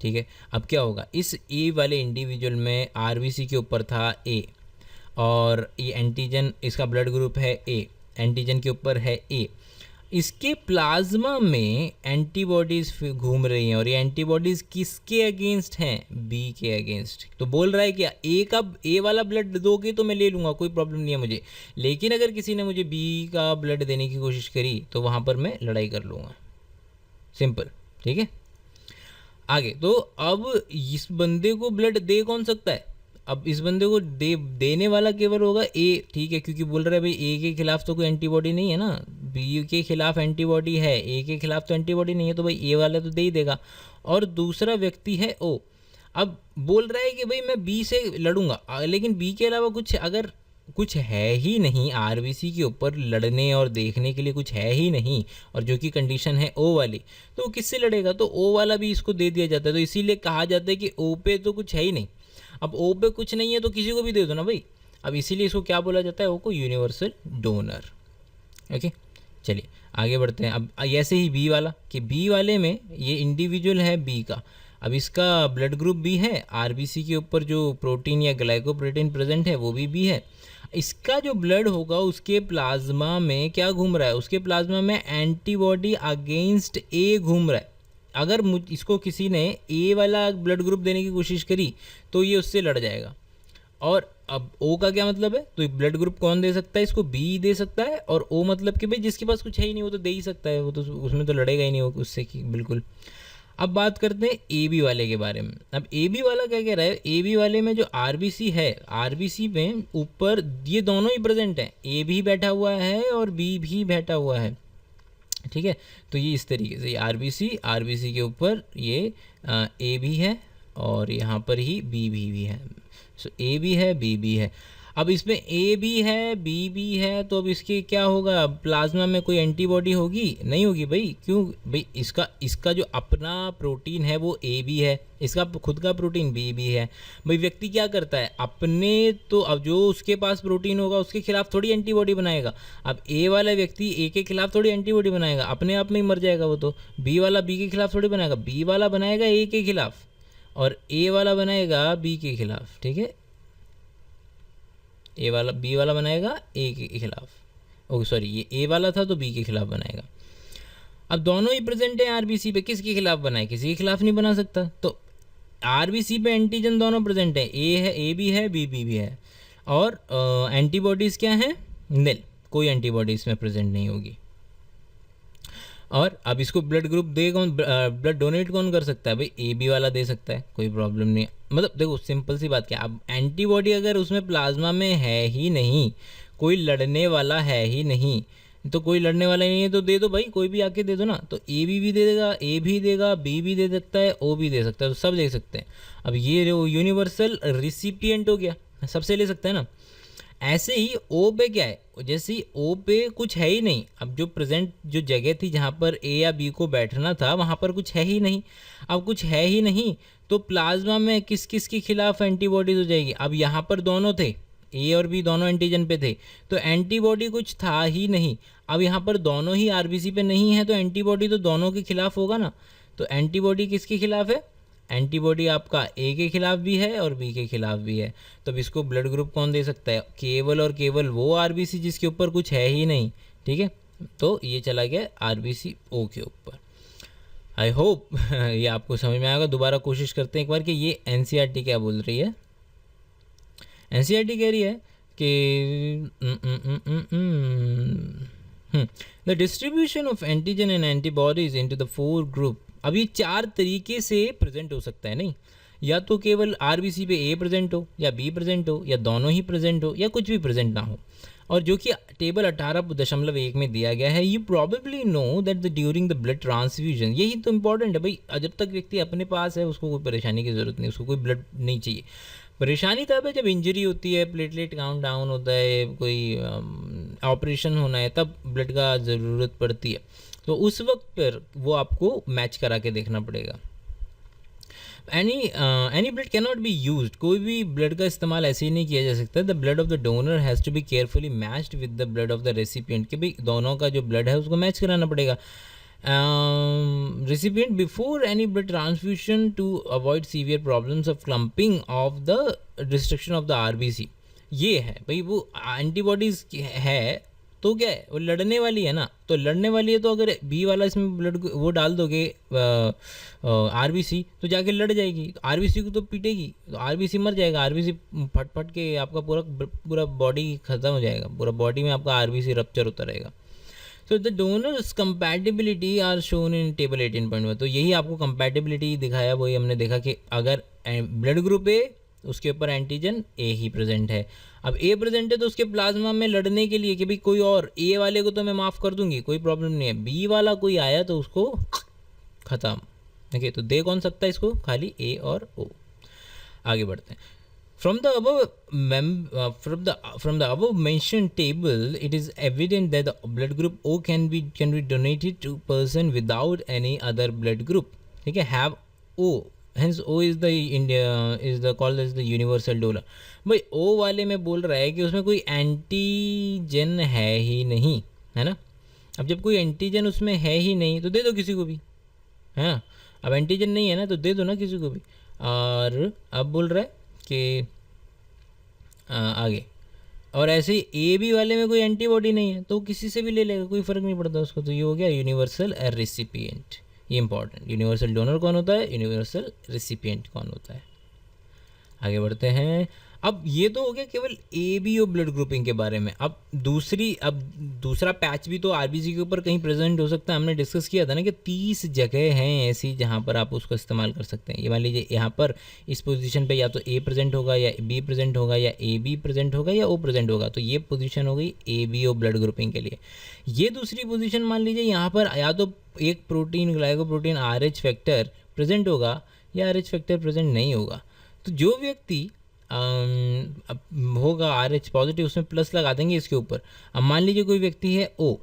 ठीक है। अब क्या होगा, इस ए वाले इंडिविजुअल में आरबीसी के ऊपर था ए, और ये एंटीजन, इसका ब्लड ग्रुप है ए, एंटीजन के ऊपर है ए, इसके प्लाज्मा में एंटीबॉडीज़ घूम रही हैं, और ये एंटीबॉडीज़ किसके अगेंस्ट हैं, बी के अगेंस्ट। तो बोल रहा है कि ए का, ए वाला ब्लड दोगे तो मैं ले लूँगा, कोई प्रॉब्लम नहीं है मुझे, लेकिन अगर किसी ने मुझे बी का ब्लड देने की कोशिश करी तो वहाँ पर मैं लड़ाई कर लूँगा, सिंपल, ठीक है। आगे तो अब इस बंदे को ब्लड दे कौन सकता है, अब इस बंदे को देने वाला केवल होगा ए, ठीक है, क्योंकि बोल रहा है भाई ए के खिलाफ तो कोई एंटीबॉडी नहीं है ना, बी के खिलाफ एंटीबॉडी है, ए के खिलाफ तो एंटीबॉडी नहीं है, तो भाई ए वाला तो दे ही देगा। और दूसरा व्यक्ति है ओ, अब बोल रहा है कि भाई मैं बी से लड़ूंगा, लेकिन बी के अलावा कुछ अगर कुछ है ही नहीं आरबीसी के ऊपर लड़ने और देखने के लिए कुछ है ही नहीं, और जो कि कंडीशन है ओ वाली, तो वो किससे लड़ेगा, तो ओ वाला भी इसको दे दिया जाता है। तो इसीलिए कहा जाता है कि ओ पे तो कुछ है ही नहीं। अब ओ पे कुछ नहीं है तो किसी को भी दे दो ना भाई, अब इसीलिए इसको क्या बोला जाता है, ओ को यूनिवर्सल डोनर, ओके। चलिए आगे बढ़ते हैं। अब ऐसे ही बी वाला, कि बी वाले में ये इंडिविजुअल है बी का, अब इसका ब्लड ग्रुप बी है, आरबीसी के ऊपर जो प्रोटीन या ग्लाइकोप्रोटीन प्रेजेंट है वो भी बी है। इसका जो ब्लड होगा उसके प्लाज्मा में क्या घूम रहा है, उसके प्लाज्मा में एंटीबॉडी अगेंस्ट ए घूम रहा है। अगर इसको किसी ने ए वाला ब्लड ग्रुप देने की कोशिश करी तो ये उससे लड़ जाएगा। और अब ओ का क्या मतलब है, तो ब्लड ग्रुप कौन दे सकता है इसको, बी दे सकता है। और ओ मतलब कि भाई जिसके पास कुछ है ही नहीं वो तो दे ही सकता है, वो तो उसमें तो लड़ेगा ही नहीं वो उससे कि बिल्कुल। अब बात करते हैं ए बी वाले के बारे में। अब ए बी वाला क्या कह रहा है, ए बी वाले में जो आरबीसी है, आरबीसी में ऊपर ये दोनों ही प्रेजेंट हैं, ए भी बैठा हुआ है और बी भी बैठा हुआ है, ठीक है। तो ये इस तरीके से आरबीसी के ऊपर ये ए भी है और यहाँ पर ही बी भी है। सो ए भी है बी भी है। अब इसमें ए भी है बी भी है, तो अब इसके क्या होगा, प्लाज्मा में कोई एंटीबॉडी होगी, नहीं होगी भाई। क्यों भाई, इसका जो अपना प्रोटीन है वो ए बी है, इसका खुद का प्रोटीन बी बी है। भाई व्यक्ति क्या करता है अपने, तो अब जो उसके पास प्रोटीन होगा उसके खिलाफ थोड़ी एंटीबॉडी बनाएगा। अब ए वाला व्यक्ति ए के खिलाफ थोड़ी एंटीबॉडी बनाएगा, अपने आप में ही मर जाएगा वो तो। बी वाला बी के खिलाफ थोड़ी बनाएगा, बी वाला बनाएगा ए के खिलाफ और ए वाला बनाएगा बी के खिलाफ, ठीक है। ए वाला बी वाला बनाएगा ए के खिलाफ, ओके सॉरी ये ए वाला था तो बी के खिलाफ बनाएगा। अब दोनों ही प्रेजेंट है आरबीसी पे, किसके खिलाफ बनाए, किसी के खिलाफ नहीं बना सकता। तो आरबीसी पे एंटीजन दोनों प्रेजेंट है, ए भी है बी भी है। और एंटीबॉडीज़ क्या हैं, निल, कोई एंटीबॉडी इसमें प्रेजेंट नहीं होगी। और अब इसको ब्लड ग्रुप दे कौन, ब्लड डोनेट कौन कर सकता है, भाई ए बी वाला दे सकता है, कोई प्रॉब्लम नहीं है। मतलब देखो सिंपल सी बात क्या, अब एंटीबॉडी अगर उसमें प्लाज्मा में है ही नहीं, कोई लड़ने वाला है ही नहीं, तो कोई लड़ने वाला ही नहीं है तो दे दो भाई, कोई भी आके दे दो ना। तो ए बी भी दे देगा, ए भी देगा, बी भी दे सकता है, ओ भी दे सकता है, तो सब दे सकते हैं। अब ये यूनिवर्सल रिसिपिएंट हो गया, सबसे ले सकते हैं ना। ऐसे ही ओ पे क्या है, जैसे ही ओ पे कुछ है ही नहीं, अब जो प्रेजेंट जो जगह थी जहाँ पर ए या बी को बैठना था वहाँ पर कुछ है ही नहीं। अब कुछ है ही नहीं तो प्लाज्मा में किस किस के खिलाफ एंटीबॉडीज हो जाएगी। अब यहाँ पर दोनों थे, ए और बी दोनों एंटीजन पे थे, तो एंटीबॉडी कुछ था ही नहीं। अब यहाँ पर दोनों ही आरबीसी पे नहीं है तो एंटीबॉडी तो दोनों के खिलाफ होगा ना। तो एंटीबॉडी किसके खिलाफ है, एंटीबॉडी आपका ए के खिलाफ भी है और बी के खिलाफ भी है। तो अब इसको ब्लड ग्रुप कौन दे सकता है, केवल और केवल वो आरबीसी जिसके ऊपर कुछ है ही नहीं, ठीक है। तो ये चला गया आरबीसी ओ के ऊपर। आई होप ये आपको समझ में आएगा। दोबारा कोशिश करते हैं एक बार कि ये एनसीईआरटी क्या बोल रही है। एनसीईआरटी कह रही है कि the distribution of antigen and antibodies into the 4 group. अब ये 4 तरीके से प्रेजेंट हो सकता है, नहीं, या तो केवल आरबीसी पे ए प्रेजेंट हो, या बी प्रेजेंट हो, या दोनों ही प्रेजेंट हो, या कुछ भी प्रेजेंट ना हो। और जो कि टेबल 18.1 में दिया गया है, you probably know that the during the blood transfusion, यही तो इंपॉर्टेंट है भाई। जब तक व्यक्ति अपने पास है उसको कोई परेशानी की ज़रूरत नहीं, उसको कोई ब्लड नहीं चाहिए। परेशानी तब है जब इंजरी होती है, प्लेटलेट काउंट डाउन होता है, कोई ऑपरेशन होना है, तब ब्लड का ज़रूरत पड़ती है। तो उस वक्त पर वो आपको मैच करा के देखना पड़ेगा। Any blood can not be used, कोई भी ब्लड का इस्तेमाल ऐसे ही नहीं किया जा सकता। The blood of the donor has to be carefully matched with the blood of the recipient, कि भाई दोनों का जो ब्लड है उसको मैच कराना पड़ेगा। recipient before any blood transfusion to avoid severe problems of clumping of the destruction of the RBC। ये है भाई, वो एंटीबॉडीज है तो क्या है, वो लड़ने वाली है ना, तो लड़ने वाली है तो अगर बी वाला इसमें ब्लड वो डाल दोगे आरबीसी तो जाके लड़ जाएगी, तो आरबीसी को तो पीटेगी, तो आरबीसी मर जाएगा, आरबीसी फट फट के आपका पूरा बॉडी खत्म हो जाएगा, पूरा बॉडी में आपका आरबीसी रप्चर होता रहेगा। तो the donors compatibility are shown in table 18.1। तो यही आपको कंपैटिबिलिटी दिखाया, वही हमने देखा कि अगर ब्लड ग्रुप ए उसके ऊपर एंटीजन ए ही प्रेजेंट है। अब ए प्रेजेंट है तो उसके प्लाज्मा में लड़ने के लिए कि भाई कोई और, ए वाले को तो मैं माफ़ कर दूंगी, कोई प्रॉब्लम नहीं है, बी वाला कोई आया तो उसको ख़त्म, ठीक है। तो दे कौन सकता है इसको, खाली ए और ओ। आगे बढ़ते हैं। From the above mentioned table, it is evident that the blood group O can be donated to person without any other blood group, ठीक है, have O, hence O is called as the universal donor। भाई O वाले में बोल रहा है कि उसमें कोई एंटीजन है ही नहीं, है ना। अब जब कोई एंटीजन उसमें है ही नहीं तो दे दो किसी को भी, है ना। अब एंटीजन नहीं है ना तो दे दो ना किसी को भी। और अब बोल रहा है कि आगे, और ऐसे ही ए बी वाले में कोई एंटीबॉडी नहीं है तो किसी से भी ले लेगा, कोई फ़र्क नहीं पड़ता उसको। तो ये हो गया यूनिवर्सल रेसिपिएंट। ये इंपॉर्टेंट, यूनिवर्सल डोनर कौन होता है, यूनिवर्सल रेसिपिएंट कौन होता है। आगे बढ़ते हैं। अब ये तो हो गया केवल A B O blood grouping के बारे में। अब दूसरा पैच भी तो आरबीसी के ऊपर कहीं प्रेजेंट हो सकता है। हमने डिस्कस किया था ना कि 30 जगह हैं ऐसी जहाँ पर आप उसको इस्तेमाल कर सकते हैं। ये मान लीजिए यहाँ पर इस पोजीशन पे या तो ए प्रेजेंट होगा या बी प्रेजेंट होगा या ए बी प्रेजेंट होगा या ओ प्रेजेंट होगा। तो ये पोजीशन हो गई A B O blood grouping के लिए। ये दूसरी पोजीशन मान लीजिए यहाँ पर या तो एक protein glycoprotein RH factor present होगा या RH फैक्टर प्रेजेंट नहीं होगा। तो जो व्यक्ति होगा RH पॉजिटिव उसमें प्लस लगा देंगे इसके ऊपर। अब मान लीजिए कोई व्यक्ति है O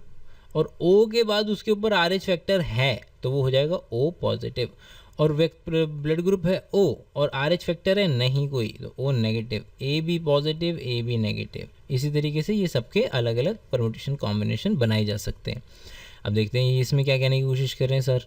और O के बाद उसके ऊपर RH फैक्टर है तो वो हो जाएगा O पॉजिटिव। और ब्लड ग्रुप है O और RH फैक्टर है नहीं कोई तो O negative, AB positive AB negative. इसी तरीके से ये सबके अलग अलग परम्यूटेशन कॉम्बिनेशन बनाए जा सकते हैं। अब देखते हैं ये इसमें क्या कहने की कोशिश कर रहे हैं सर।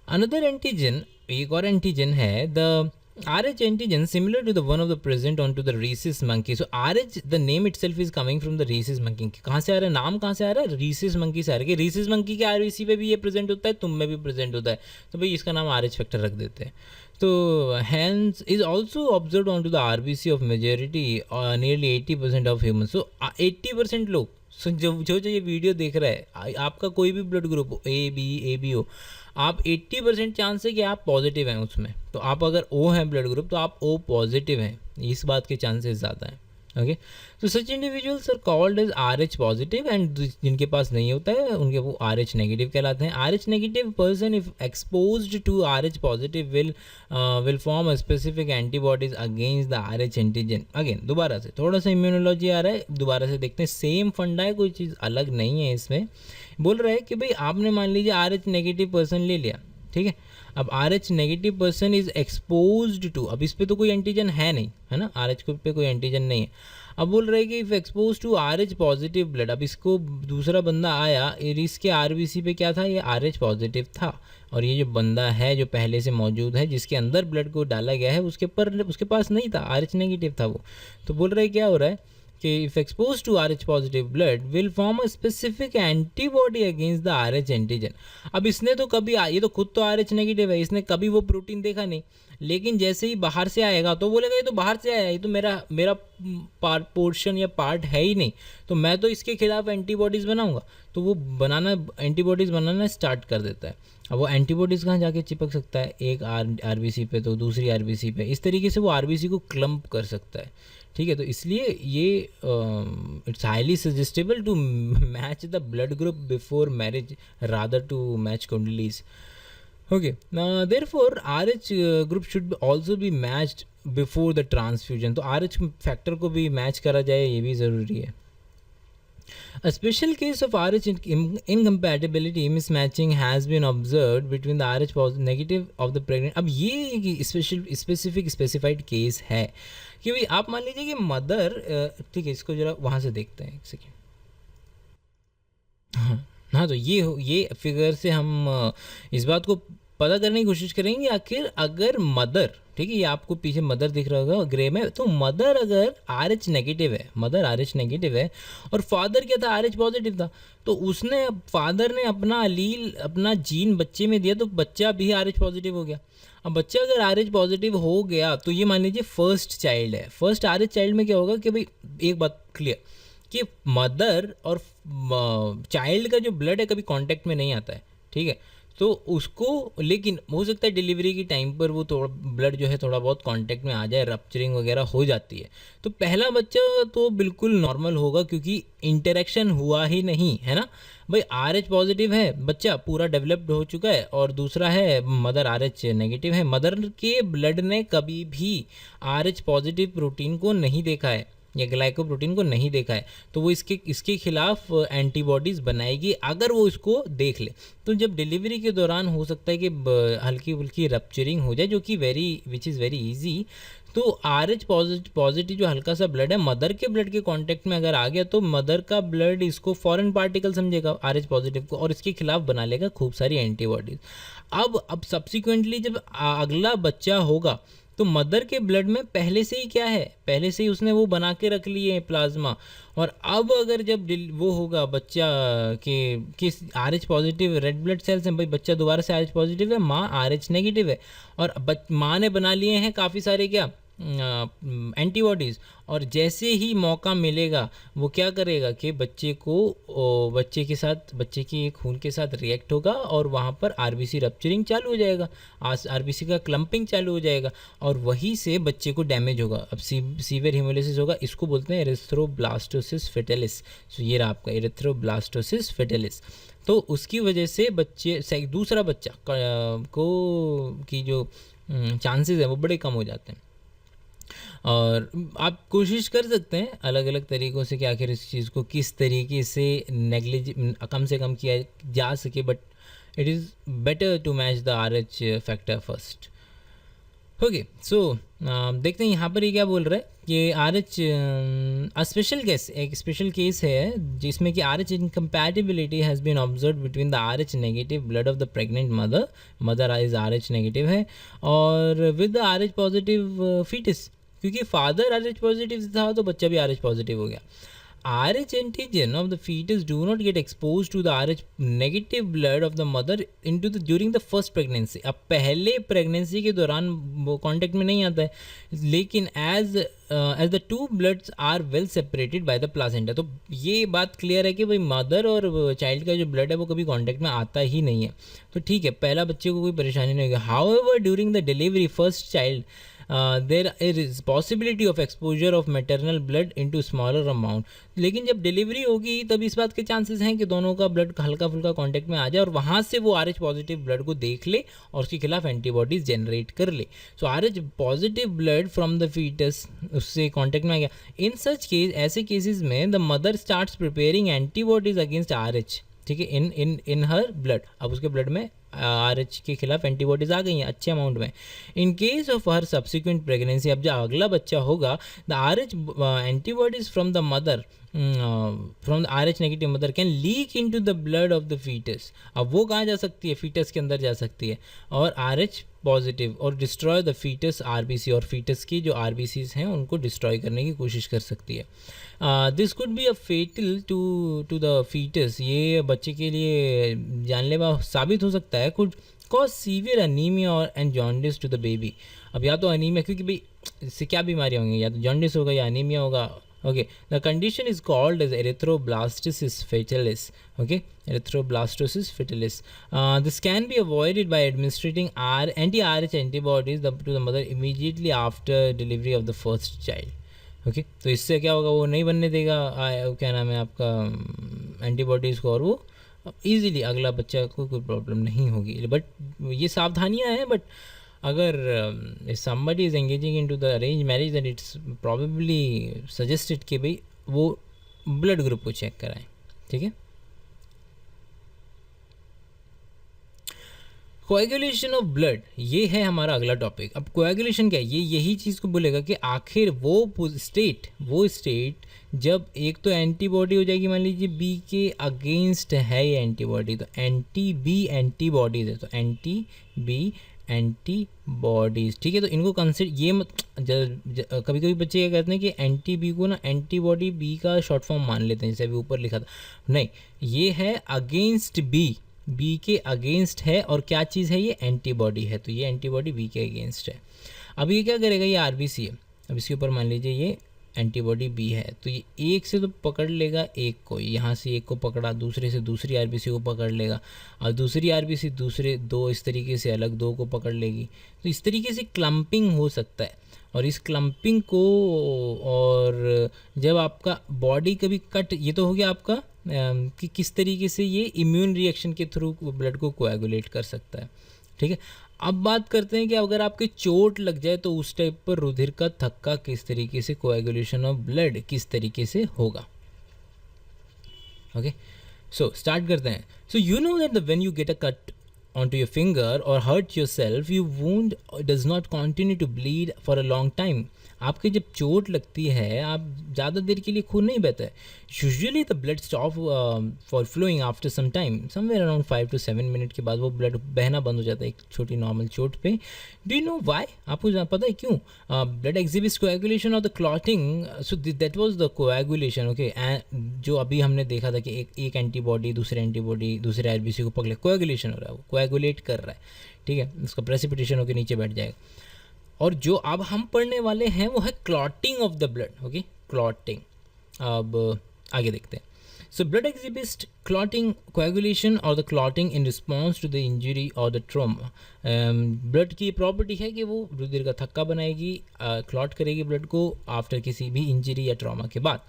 अनदर एंटीजन, एक और एंटीजन है the RH antigen similar to the one of the present onto the rhesus monkey. So RH, the name itself is coming from the rhesus monkey. कहाँ से आ रहा है, नाम कहाँ से आ रहा है, rhesus monkey से आ रहा है। कि rhesus monkey के RBC पे भी ये प्रेजेंट होता है, तुम में भी प्रेजेंट होता है, तो भाई इसका नाम RH फैक्टर रख देते हैं। तो hence is also observed onto the RBC of majority nearly 80% of humans. So 80% लोग जो ये वीडियो देख रहा है, आपका कोई भी ब्लड ग्रुप हो ए बी हो, आप 80% चांस है कि आप पॉजिटिव हैं उसमें। तो आप अगर O हैं ब्लड ग्रुप तो आप O पॉजिटिव हैं, इस बात के चांसेस ज़्यादा हैं। ओके, तो such individuals are called as RH positive and जिनके पास नहीं होता है उनके वो RH नेगेटिव कहलाते हैं। RH negative person if exposed to RH positive will form a specific antibodies against the RH antigen. Again दोबारा से थोड़ा सा इम्यूनोलॉजी आ रहा है, दोबारा से देखते हैं। सेम फंडा है, कोई चीज़ अलग नहीं है इसमें। बोल रहा है कि भाई आपने मान लीजिए RH नेगेटिव पर्सन ले लिया, ठीक है। अब RH negative person is exposed to, अब इस पे तो कोई एंटीजन है नहीं, है ना, RH पे कोई एंटीजन नहीं है। अब बोल रहे हैं कि if expose to RH positive blood, अब इसको दूसरा बंदा आया, इसके RBC पे क्या था, ये RH पॉजिटिव था, और ये जो बंदा है जो पहले से मौजूद है जिसके अंदर ब्लड को डाला गया है उसके पास नहीं था, RH नेगेटिव था वो। तो बोल रहे हैं क्या हो रहा है कि if expose to RH positive blood will form a specific antibody against the RH antigen. अब इसने तो कभी, ये तो खुद तो RH नेगेटिव है, इसने कभी वो प्रोटीन देखा नहीं, लेकिन जैसे ही बाहर से आएगा तो बोलेगा ये तो बाहर से आया, ये तो मेरा पोर्शन या पार्ट है ही नहीं, तो मैं तो इसके खिलाफ एंटीबॉडीज़ बनाऊंगा। तो वो एंटीबॉडीज़ बनाना स्टार्ट कर देता है। अब वो एंटीबॉडीज़ कहाँ जाके चिपक सकता है, एक RBC पे तो दूसरी RBC पे, इस तरीके से वो RBC को क्लम्प कर सकता है, ठीक है। तो इसलिए ये it's highly suggestable to match the blood group before marriage rather to match कुंडलीज। Okay, therefore RH group should also be matched before the transfusion. तो RH फैक्टर को भी मैच करा जाए, ये भी ज़रूरी है। A special case of RH incompatibility mismatching has been observed between the RH negative of the pregnant। अब ये स्पेसिफिक स्पेसिफाइड केस है कि भाई आप मान लीजिए कि मदर, ठीक है, इसको जरा वहाँ से देखते हैं एक सेकेंड। हाँ, तो ये फिगर से हम इस बात को पता करने की कोशिश करेंगे आखिर अगर मदर, ठीक है, ये आपको पीछे मदर दिख रहा होगा ग्रे में, तो मदर अगर RH नेगेटिव है, मदर RH नेगेटिव है और फादर क्या था, RH पॉजिटिव था, तो फादर ने अपना अलील, अपना जीन बच्चे में दिया, तो बच्चा भी RH पॉजिटिव हो गया। अब बच्चा अगर RH पॉजिटिव हो गया तो ये मान लीजिए फर्स्ट चाइल्ड है, फर्स्ट RH चाइल्ड में क्या होगा कि भाई एक बात क्लियर कि मदर और चाइल्ड का जो ब्लड है कभी कांटेक्ट में नहीं आता है, ठीक है। तो उसको, लेकिन हो सकता है डिलीवरी की टाइम पर वो थोड़ा ब्लड जो है थोड़ा बहुत कांटेक्ट में आ जाए, रप्चरिंग वगैरह हो जाती है। तो पहला बच्चा तो बिल्कुल नॉर्मल होगा क्योंकि इंटरेक्शन हुआ ही नहीं, है ना भाई। RH पॉजिटिव है बच्चा, पूरा डेवलप्ड हो चुका है, और दूसरा है मदर RH नेगेटिव है। मदर के ब्लड ने कभी भी RH पॉजिटिव प्रोटीन को नहीं देखा है या ग्लाइकोप्रोटीन को नहीं देखा है, तो वो इसके खिलाफ एंटीबॉडीज़ बनाएगी अगर वो इसको देख ले। तो जब डिलीवरी के दौरान हो सकता है कि हल्की फुल्की रप्चरिंग हो जाए, जो कि विच इज़ वेरी ईजी, तो RH पॉजिटिव जो हल्का सा ब्लड है मदर के ब्लड के कांटेक्ट में अगर आ गया तो मदर का ब्लड इसको फॉरेन पार्टिकल समझेगा RH पॉजिटिव को और इसके खिलाफ बना लेगा खूब सारी एंटीबॉडीज। अब सब्सिक्वेंटली जब अगला बच्चा होगा तो मदर के ब्लड में पहले से ही क्या है, पहले से ही उसने वो बना के रख लिए हैं प्लाज्मा। और अब अगर जब वो होगा बच्चा के किस RH positive red blood sales हैं, भाई बच्चा दोबारा से RH पॉजिटिव है, माँ RH नेगेटिव है और माँ ने बना लिए हैं काफ़ी सारे क्या एंटीबॉडीज़। और जैसे ही मौका मिलेगा वो क्या करेगा कि बच्चे के साथ बच्चे के खून के साथ रिएक्ट होगा और वहाँ पर आरबीसी रप्चरिंग चालू हो जाएगा, आरबीसी का क्लम्पिंग चालू हो जाएगा और वहीं से बच्चे को डैमेज होगा। अब सीवियर हेमोलिसिस होगा, इसको बोलते हैं एरिथ्रोब्लास्टोसिस फेटालिस। तो ये रहा आपका एरिथ्रोब्लास्टोसिस फेटालिस। तो उसकी वजह से बच्चे दूसरा बच्चा को की जो चांसेस है वो बड़े कम हो जाते हैं। और आप कोशिश कर सकते हैं अलग अलग तरीक़ों से कि आखिर इस चीज़ को किस तरीके से कम से कम किया जा सके, but it is better to match the RH factor first. Okay, so देखते हैं यहाँ पर ये क्या बोल रहा है कि RH एक स्पेशल केस है जिसमें कि RH incompatibility has been observe between the RH negative blood of the pregnant mother is RH negative है और with the RH positive foetus, क्योंकि फादर RH पॉजिटिव था तो बच्चा भी RH पॉजिटिव हो गया। RH antigen of the fetus do not get exposed to the RH negative blood of the mother during the first pregnancy। अब पहले pregnancy के दौरान वो कॉन्टेक्ट में नहीं आता है, लेकिन as the two bloods are well separated by the placenta. तो ये बात क्लियर है कि भाई मदर और चाइल्ड का जो ब्लड है वो कभी कॉन्टेक्ट में आता ही नहीं है, तो ठीक है, पहला बच्चे को कोई परेशानी नहीं होगी। However during the delivery first child there is possibility of exposure of maternal blood into smaller amount. लेकिन जब डिलीवरी होगी तब इस बात के चांसेस हैं कि दोनों का ब्लड हल्का फुल्का कांटेक्ट में आ जाए और वहाँ से वो RH पॉजिटिव ब्लड को देख ले और उसके खिलाफ एंटीबॉडीज जनरेट कर ले। So RH positive blood from the foetus उससे कांटेक्ट में आ गया। इन सच केस, ऐसे केसेस में the mother starts preparing antibodies against RH, ठीक है, इन हर ब्लड। अब उसके ब्लड में RH के खिलाफ एंटीबॉडीज आ गई हैं अच्छे अमाउंट में। In case of her subsequent pregnancy, अब जब अगला बच्चा होगा the RH antibodies from the mother from the RH negative mother can leak into the blood of the foetus. अब वो कहाँ जा सकती है, फीटस के अंदर जा सकती है और RH पॉजिटिव और डिस्ट्रॉय द फीटस RBC, और फीटस की जो RBCs हैं उनको डिस्ट्रॉय करने की कोशिश कर सकती है। This could be a fatal to the foetus, ये बच्चे के लिए जानलेवा साबित हो सकता है। कुड कॉज सीवियर अनीमिया और and jaundice to the baby. अब या तो अनीमिया, क्योंकि भाई इससे क्या बीमारियाँ होंगी, या तो जॉन्डिस होगा या अनीमिया होगा। Okay, the condition is called as erythroblastosis fetalis. Okay, erythroblastosis fetalis. This can be avoided by administering anti-RH antibodies to the mother immediately after delivery of the first child. Okay, तो इससे क्या होगा, वो नहीं बनने देगा क्या नाम है आपका एंटीबॉडीज़ को, और वो ईजिली अगला बच्चा को कोई प्रॉब्लम नहीं होगी। बट ये सावधानियाँ हैं, बट अगर somebody is engaging into the arranged marriage then it's probably suggested कि भाई वो ब्लड ग्रुप को चेक कराएं, ठीक है। कोएगुलेशन ऑफ ब्लड, ये है हमारा अगला टॉपिक। अब कोएगुलेशन क्या है, ये यही चीज़ को बोलेगा कि आखिर वो स्टेट जब एक तो एंटीबॉडी हो जाएगी, मान लीजिए बी के अगेंस्ट है ये एंटीबॉडी, तो एंटी बी एंटीबॉडीज है, तो एंटी बी एंटीबॉडीज़, ठीक है। तो इनको कंसिडर ये कभी कभी बच्चे क्या कहते हैं कि एंटी बी को ना एंटीबॉडी बी का शॉर्ट फॉर्म मान लेते हैं, जैसे अभी ऊपर लिखा था। नहीं, ये है अगेंस्ट बी के अगेंस्ट है, और क्या चीज़ है, ये एंटीबॉडी है, तो ये एंटीबॉडी बी के अगेंस्ट है। अब ये क्या करेगा, ये RBC है, अब इसके ऊपर मान लीजिए ये एंटीबॉडी बी है, तो ये एक से तो पकड़ लेगा एक को, यहाँ से एक को पकड़ा, दूसरे से दूसरी RBC को पकड़ लेगा, और दूसरी RBC दूसरे दो इस तरीके से अलग दो को पकड़ लेगी। तो इस तरीके से क्लम्पिंग हो सकता है, और इस क्लम्पिंग को, और जब आपका बॉडी कभी कट, ये तो हो गया आपका कि किस तरीके से ये इम्यून रिएक्शन के थ्रू ब्लड को कोएगुलेट कर सकता है, ठीक है। अब बात करते हैं कि अगर आपके चोट लग जाए तो उस टाइप पर रुधिर का थक्का किस तरीके से, कोएगुलेशन ऑफ ब्लड किस तरीके से होगा। ओके, सो स्टार्ट करते हैं। So you know that when you get a cut onto your finger or hurt yourself, your wound does not continue to bleed for a long time. आपके जब चोट लगती है, आप ज़्यादा देर के लिए खून नहीं बहता है. Usually the blood stop for flowing after some time, somewhere around 5 to 7 minute के बाद वो ब्लड बहना बंद हो जाता है एक छोटी नॉर्मल चोट पे. Do you know why? आपको पता है क्यों? ब्लड एग्जिबिट्स कोएगुलेशन और the clotting. So that was the coagulation. Okay, जो अभी हमने देखा था कि एक एंटीबॉडी दूसरे एंटीबॉडी दूसरे आरबीसी को पकड़े, कोएगुलेशन हो रहा है, वो कोएगुलेट कर रहा है. ठीक है, उसका प्रेसिपिटेशन होकर नीचे बैठ जाएगा. और जो अब हम पढ़ने वाले हैं वो है clotting of the blood. Okay, clotting. अब आगे देखते हैं. So blood exhibits clotting coagulation और the clotting in response to the injury और द ट्रॉमा. ब्लड की प्रॉपर्टी है कि वो रुधिर का थक्का बनाएगी, क्लॉट करेगी ब्लड को आफ्टर किसी भी इंजरी या ट्रॉमा के बाद.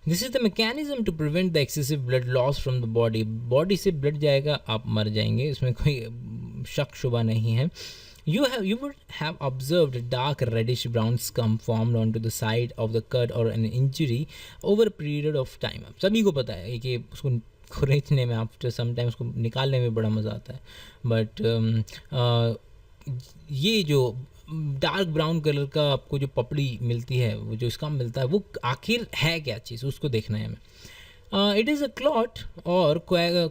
This is the mechanism to prevent the excessive blood loss from the body. Body से ब्लड जाएगा, आप मर जाएंगे, इसमें कोई शक शुबा नहीं है. You would have observed dark reddish brown scum formed onto the side of the cut or an injury over a period of time. अब सभी को पता है कि उसको खरीदने में आफ्टर सम टाइम उसको निकालने में बड़ा मज़ा आता है. बट ये जो डार्क ब्राउन कलर का आपको जो पपड़ी मिलती है, वो जो स्कम मिलता है, वो आखिर है क्या चीज़, उसको देखना है हमें. It is a clot or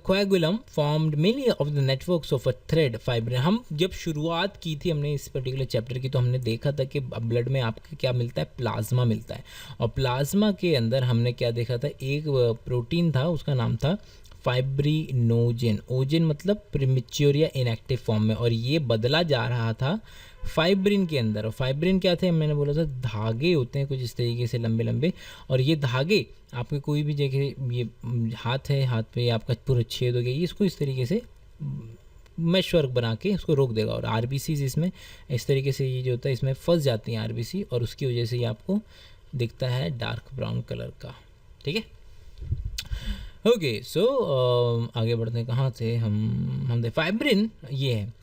coagulum formed mainly of the networks of a thread fibrin. हम जब शुरुआत की थी हमने इस पर्टिकुलर चैप्टर की, तो हमने देखा था कि ब्लड में आपके क्या मिलता है, प्लाज्मा मिलता है. और प्लाज्मा के अंदर हमने क्या देखा था, एक प्रोटीन था, उसका नाम था फाइब्रिनोजेन. ओजेन मतलब प्रीमेच्योर या इनएक्टिव फॉर्म में, और ये बदला जा रहा था फाइब्रिन के अंदर. और फाइब्रिन क्या थे, मैंने बोला था धागे होते हैं कुछ इस तरीके से लंबे लंबे, और ये धागे आपके कोई भी जगह, ये हाथ है, हाथ पे आपका पूरा छेद हो गया, ये इसको इस तरीके से मैश वर्क बना के इसको रोक देगा. और आरबीसी इसमें इस तरीके से ये जो होता है इसमें फंस जाती हैं आरबीसी, और उसकी वजह से ये आपको दिखता है डार्क ब्राउन कलर का. ठीक है, ओके. सो आगे बढ़ते हैं, कहाँ से हम फाइब्रिन ये है.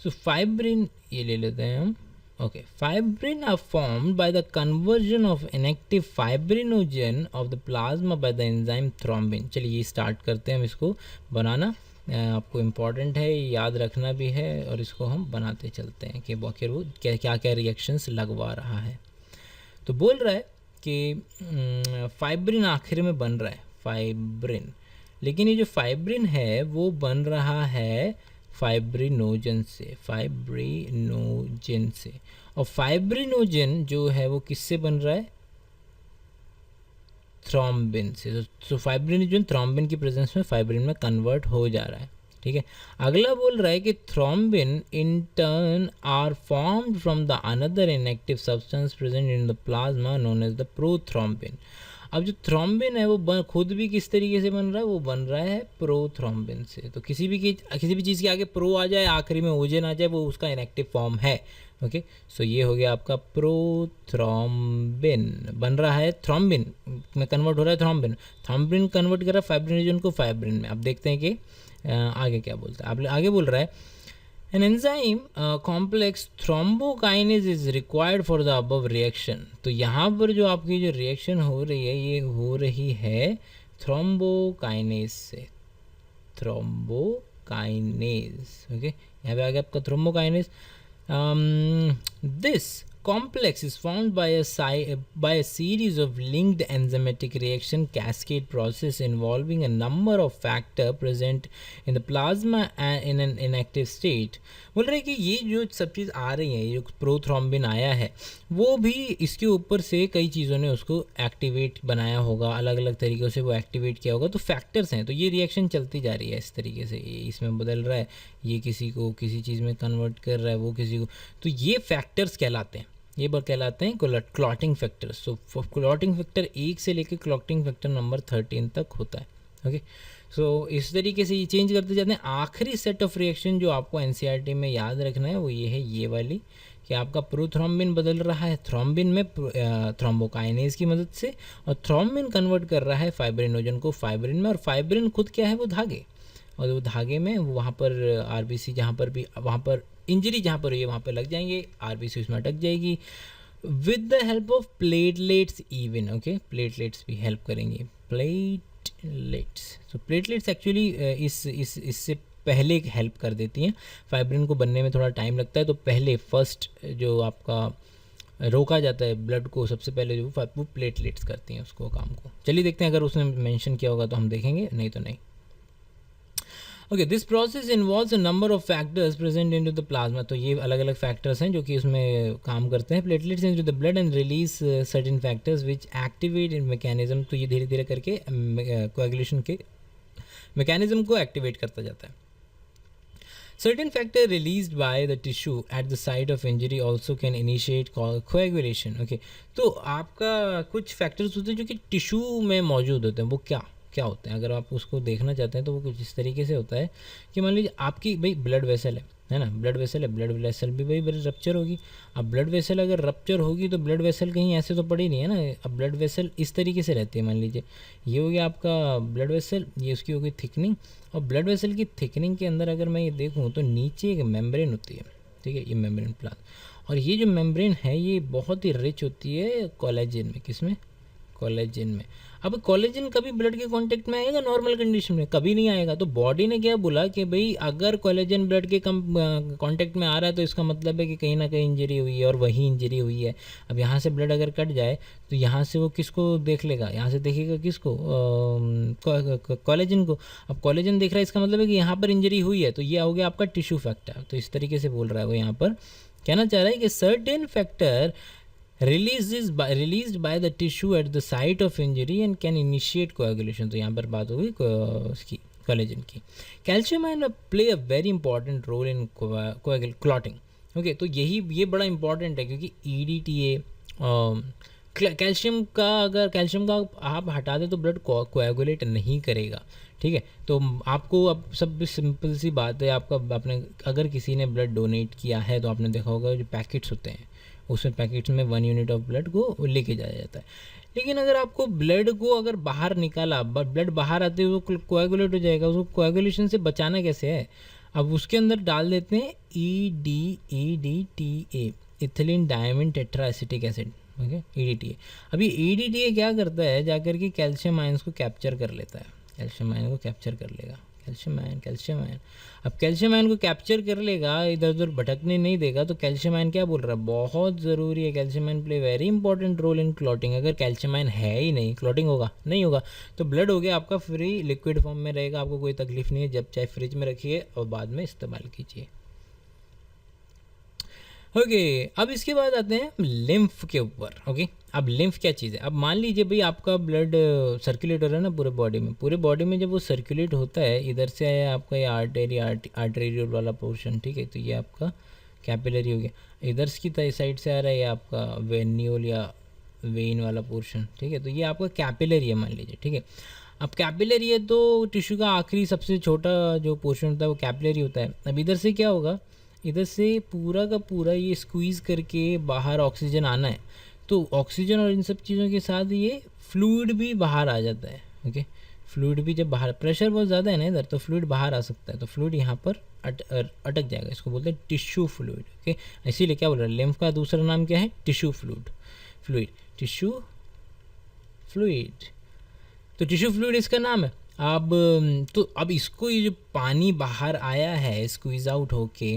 सो फाइब्रिन ये ले लेते हैं हम. Okay, fibrin are formed by the conversion of inactive fibrinogen of the plasma by the enzyme thrombin. चलिए ये स्टार्ट करते हैं हम इसको बनाना. आपको इम्पॉर्टेंट है, याद रखना भी है, और इसको हम बनाते चलते हैं कि आखिर वो क्या क्या क्या रिएक्शंस लगवा रहा है. तो बोल रहा है कि फाइब्रिन आखिर में बन रहा है, फाइब्रिन. लेकिन ये जो फाइब्रिन है वो बन रहा है फाइब्रिनोजन से, फाइब्रिनोजन से. और फाइब्रिनोजन जो है वो किससे बन रहा है, थ्रोम्बिन से. तो फाइब्रिनोजन थ्रोम्बिन की प्रेजेंस में फाइब्रिन में कन्वर्ट हो जा रहा है. ठीक है, अगला बोल रहा है कि thrombin in turn are formed from the another inactive substance present in the plasma known as the prothrombin. अब जो थ्रोम्बिन है वो खुद भी किस तरीके से बन रहा है, वो बन रहा है प्रोथ्रोम्बिन से. तो किसी भी चीज़ के आगे प्रो आ जाए, आखिरी में ओजन आ जाए, वो उसका इनएक्टिव फॉर्म है. ओके, सो ये हो गया आपका प्रोथ्रोम्बिन. बन रहा है थ्रोम्बिन में कन्वर्ट हो रहा है थ्रोम्बिन. थ्रोम्बिन कन्वर्ट कर रहा है फाइब्रिनोजन को फाइब्रिन में. अब देखते हैं कि आगे क्या बोलता है. आगे बोल रहा है An enzyme complex thrombokinase is required for the above reaction. तो यहाँ पर जो आपकी जो रिएक्शन हो रही है, ये हो रही है थ्रोम्बोकाइनेज से. थ्रोम्बोकाइनेज. ओके, यहाँ पे आ गया आपका thrombokinase. This complex is formed by a series of linked enzymatic reaction cascade process involving a number of factors present in the plasma and in an inactive state. बोल रहे हैं कि ये जो सब चीज़ आ रही है, ये जो प्रोथ्रोम्बिन आया है, वो भी इसके ऊपर से कई चीज़ों ने उसको एक्टिवेट बनाया होगा, अलग अलग तरीक़ों से वो एक्टिवेट किया होगा. तो फैक्टर्स हैं, तो ये रिएक्शन चलती जा रही है इस तरीके से. ये इसमें बदल रहा है, ये किसी को किसी चीज़ में कन्वर्ट कर रहा है, वो किसी को. तो ये फैक्टर्स कहलाते हैं, ये बार कहलाते हैं क्लॉटिंग फैक्टर्स. सो क्लॉटिंग फैक्टर 1 से लेकर क्लॉटिंग फैक्टर नंबर 13 तक होता है. ओके, सो इस तरीके से ये चेंज करते जाते हैं. आखिरी सेट ऑफ रिएक्शन जो आपको एनसीईआरटी में याद रखना है वो ये है, ये वाली, कि आपका प्रोथ्रोम्बिन बदल रहा है थ्रोम्बिन में थ्रोम्बोकाइनेज की मदद से, और थ्रोम्बिन कन्वर्ट कर रहा है फाइब्रिनोजन को फाइब्रिन में. और फाइब्रिन खुद क्या है, वो धागे, और वो धागे में वहाँ पर आरबीसी जहाँ पर भी, वहाँ पर इंजरी जहाँ पर हुई है वहाँ पर लग जाएंगे, आरबीसी उसमें अटक जाएगी with the help of platelets even. Okay, platelets भी हेल्प करेंगे, प्लेटलेट्स. तो प्लेटलेट्स एक्चुअली इससे पहले हेल्प कर देती हैं। फाइब्रिन को बनने में थोड़ा टाइम लगता है, तो पहले फर्स्ट जो आपका रोका जाता है ब्लड को, सबसे पहले जो वो प्लेटलेट्स करती हैं उसको काम को। चलिए देखते हैं, अगर उसने मेंशन किया होगा तो हम देखेंगे, नहीं तो नहीं। Okay, this process involves a number of factors present into the plasma. तो ये अलग अलग फैक्टर्स हैं जो कि उसमें काम करते हैं। Platelets into the blood and release certain factors which activate in mechanism. तो ये धीरे धीरे करके कोएगुलेशन के मैकेनिज्म को एक्टिवेट करता जाता है। Certain factor released by the tissue at the site of injury also can initiate coagulation. Okay, तो आपका कुछ फैक्टर्स होते हैं जो कि टिश्यू में मौजूद होते हैं। वो क्या क्या होते हैं, अगर आप उसको देखना चाहते हैं तो वो कुछ इस तरीके से होता है कि मान लीजिए आपकी भाई ब्लड वेसल है ना, ब्लड वेसल है, ब्लड वेसल भी भाई बड़ी रप्चर होगी। अब ब्लड वेसल अगर रप्चर होगी तो ब्लड वेसल कहीं ऐसे तो पड़ी नहीं है ना। अब ब्लड वेसल इस तरीके से रहती है, मान लीजिए ये हो गया आपका ब्लड वेसल, ये उसकी हो गई थिकनिंग। और ब्लड वेसल की थिकनिंग के अंदर अगर मैं ये देखूँ तो नीचे एक मेम्ब्रेन होती है, ठीक है, ये मेम्ब्रेन प्लाज। और ये जो मेम्ब्रेन है ये बहुत ही रिच होती है कोलेजन में। किसमें? कोलेजन में। अब कोलेजन कभी ब्लड के कांटेक्ट में आएगा नॉर्मल कंडीशन में? कभी नहीं आएगा। तो बॉडी ने क्या बोला कि भाई अगर कोलेजन ब्लड के कम कांटेक्ट में आ रहा है तो इसका मतलब है कि कहीं ना कहीं इंजरी हुई है, और वही इंजरी हुई है। अब यहाँ से ब्लड अगर कट जाए तो यहाँ से वो किसको देख लेगा? यहाँ से देखेगा किसको? कोलेजन को। अब कोलेजन देख रहा है, इसका मतलब है कि यहाँ पर इंजरी हुई है। तो ये हो गया आपका टिश्यू फैक्टर। तो इस तरीके से बोल रहा है वो, यहाँ पर कहना चाह रहा है कि certain factor released by the tissue at the site of injury and can initiate coagulation। तो यहाँ पर बात होगी उसकी कोलेजन की। Calcium ion play a very important role in clotting. Okay, तो ये बड़ा इंपॉर्टेंट है क्योंकि EDTA कैल्शियम का आप हटा दें तो ब्लड कोएगुलेट नहीं करेगा, ठीक है। तो आपको अब सब सिंपल सी बात है, आपने अगर किसी ने ब्लड डोनेट किया है तो आपने देखा होगा जो पैकेट्स होते हैं उसमें पैकेट्स में 1 यूनिट ऑफ ब्लड को लेके जाया जाता है। लेकिन अगर आपको ब्लड को अगर बाहर निकाला, ब्लड बाहर आते हुए वो कोएगुलेट हो जाएगा, उसको कोएगुलेशन से बचाना कैसे है? अब उसके अंदर डाल देते हैं EDTA, ethylene diamine tetraacetic acid. Okay, EDTA। अब ये EDTA क्या करता है, जाकर के कैल्शियम आयंस को कैप्चर कर लेता है। कैल्शियम आयन को कैप्चर कर लेगा, कैल्शियम आयन। अब कैल्शियम आयन को कैप्चर कर लेगा, इधर उधर भटकने नहीं देगा। तो कैल्शियम आयन क्या बोल रहा है? बहुत ज़रूरी है। Calcium ion play very important role in clotting. अगर कैल्शियम आयन है ही नहीं, क्लॉटिंग होगा नहीं होगा। तो ब्लड हो गया आपका फ्री, लिक्विड फॉर्म में रहेगा, आपको कोई तकलीफ नहीं है। जब चाहे फ्रिज में रखिए और बाद में इस्तेमाल कीजिए। ओके, अब इसके बाद आते हैं लिम्फ के ऊपर। ओके, अब लिम्फ क्या चीज़ है? अब मान लीजिए भाई आपका ब्लड सर्कुलेट हो रहा है ना पूरे बॉडी में जब वो सर्कुलेट होता है, इधर से आया आपका ये आर्टेरियल वाला पोर्शन, ठीक है। तो ये आपका कैपिलरी हो गया। इधर की साइड से आ रहा है ये आपका वेन्यूल या वेन वाला पोर्शन, ठीक है। तो ये आपका कैपिलरी है मान लीजिए, ठीक है। अब कैपिलरी है तो टिश्यू का आखिरी सबसे छोटा जो पोर्शन होता है वो कैपिलरी होता है। अब इधर से क्या होगा, इधर से पूरा का पूरा ये स्क्वीज़ करके बाहर ऑक्सीजन आना है। तो ऑक्सीजन और इन सब चीज़ों के साथ ये फ्लूइड भी बाहर आ जाता है। ओके, फ्लूइड भी जब बाहर, प्रेशर बहुत ज़्यादा है ना इधर, तो फ्लूइड बाहर आ सकता है। तो फ्लूइड यहाँ पर अटक जाएगा, इसको बोलते हैं टिश्यू फ्लूइड। ओके, इसीलिए क्या बोल रहा है, लिम्फ का दूसरा नाम क्या है? Tissue tissue fluid. तो टिश्यू फ्लूइड इसका नाम है। अब इसको ये जो पानी बाहर आया है स्क्वीज आउट होके,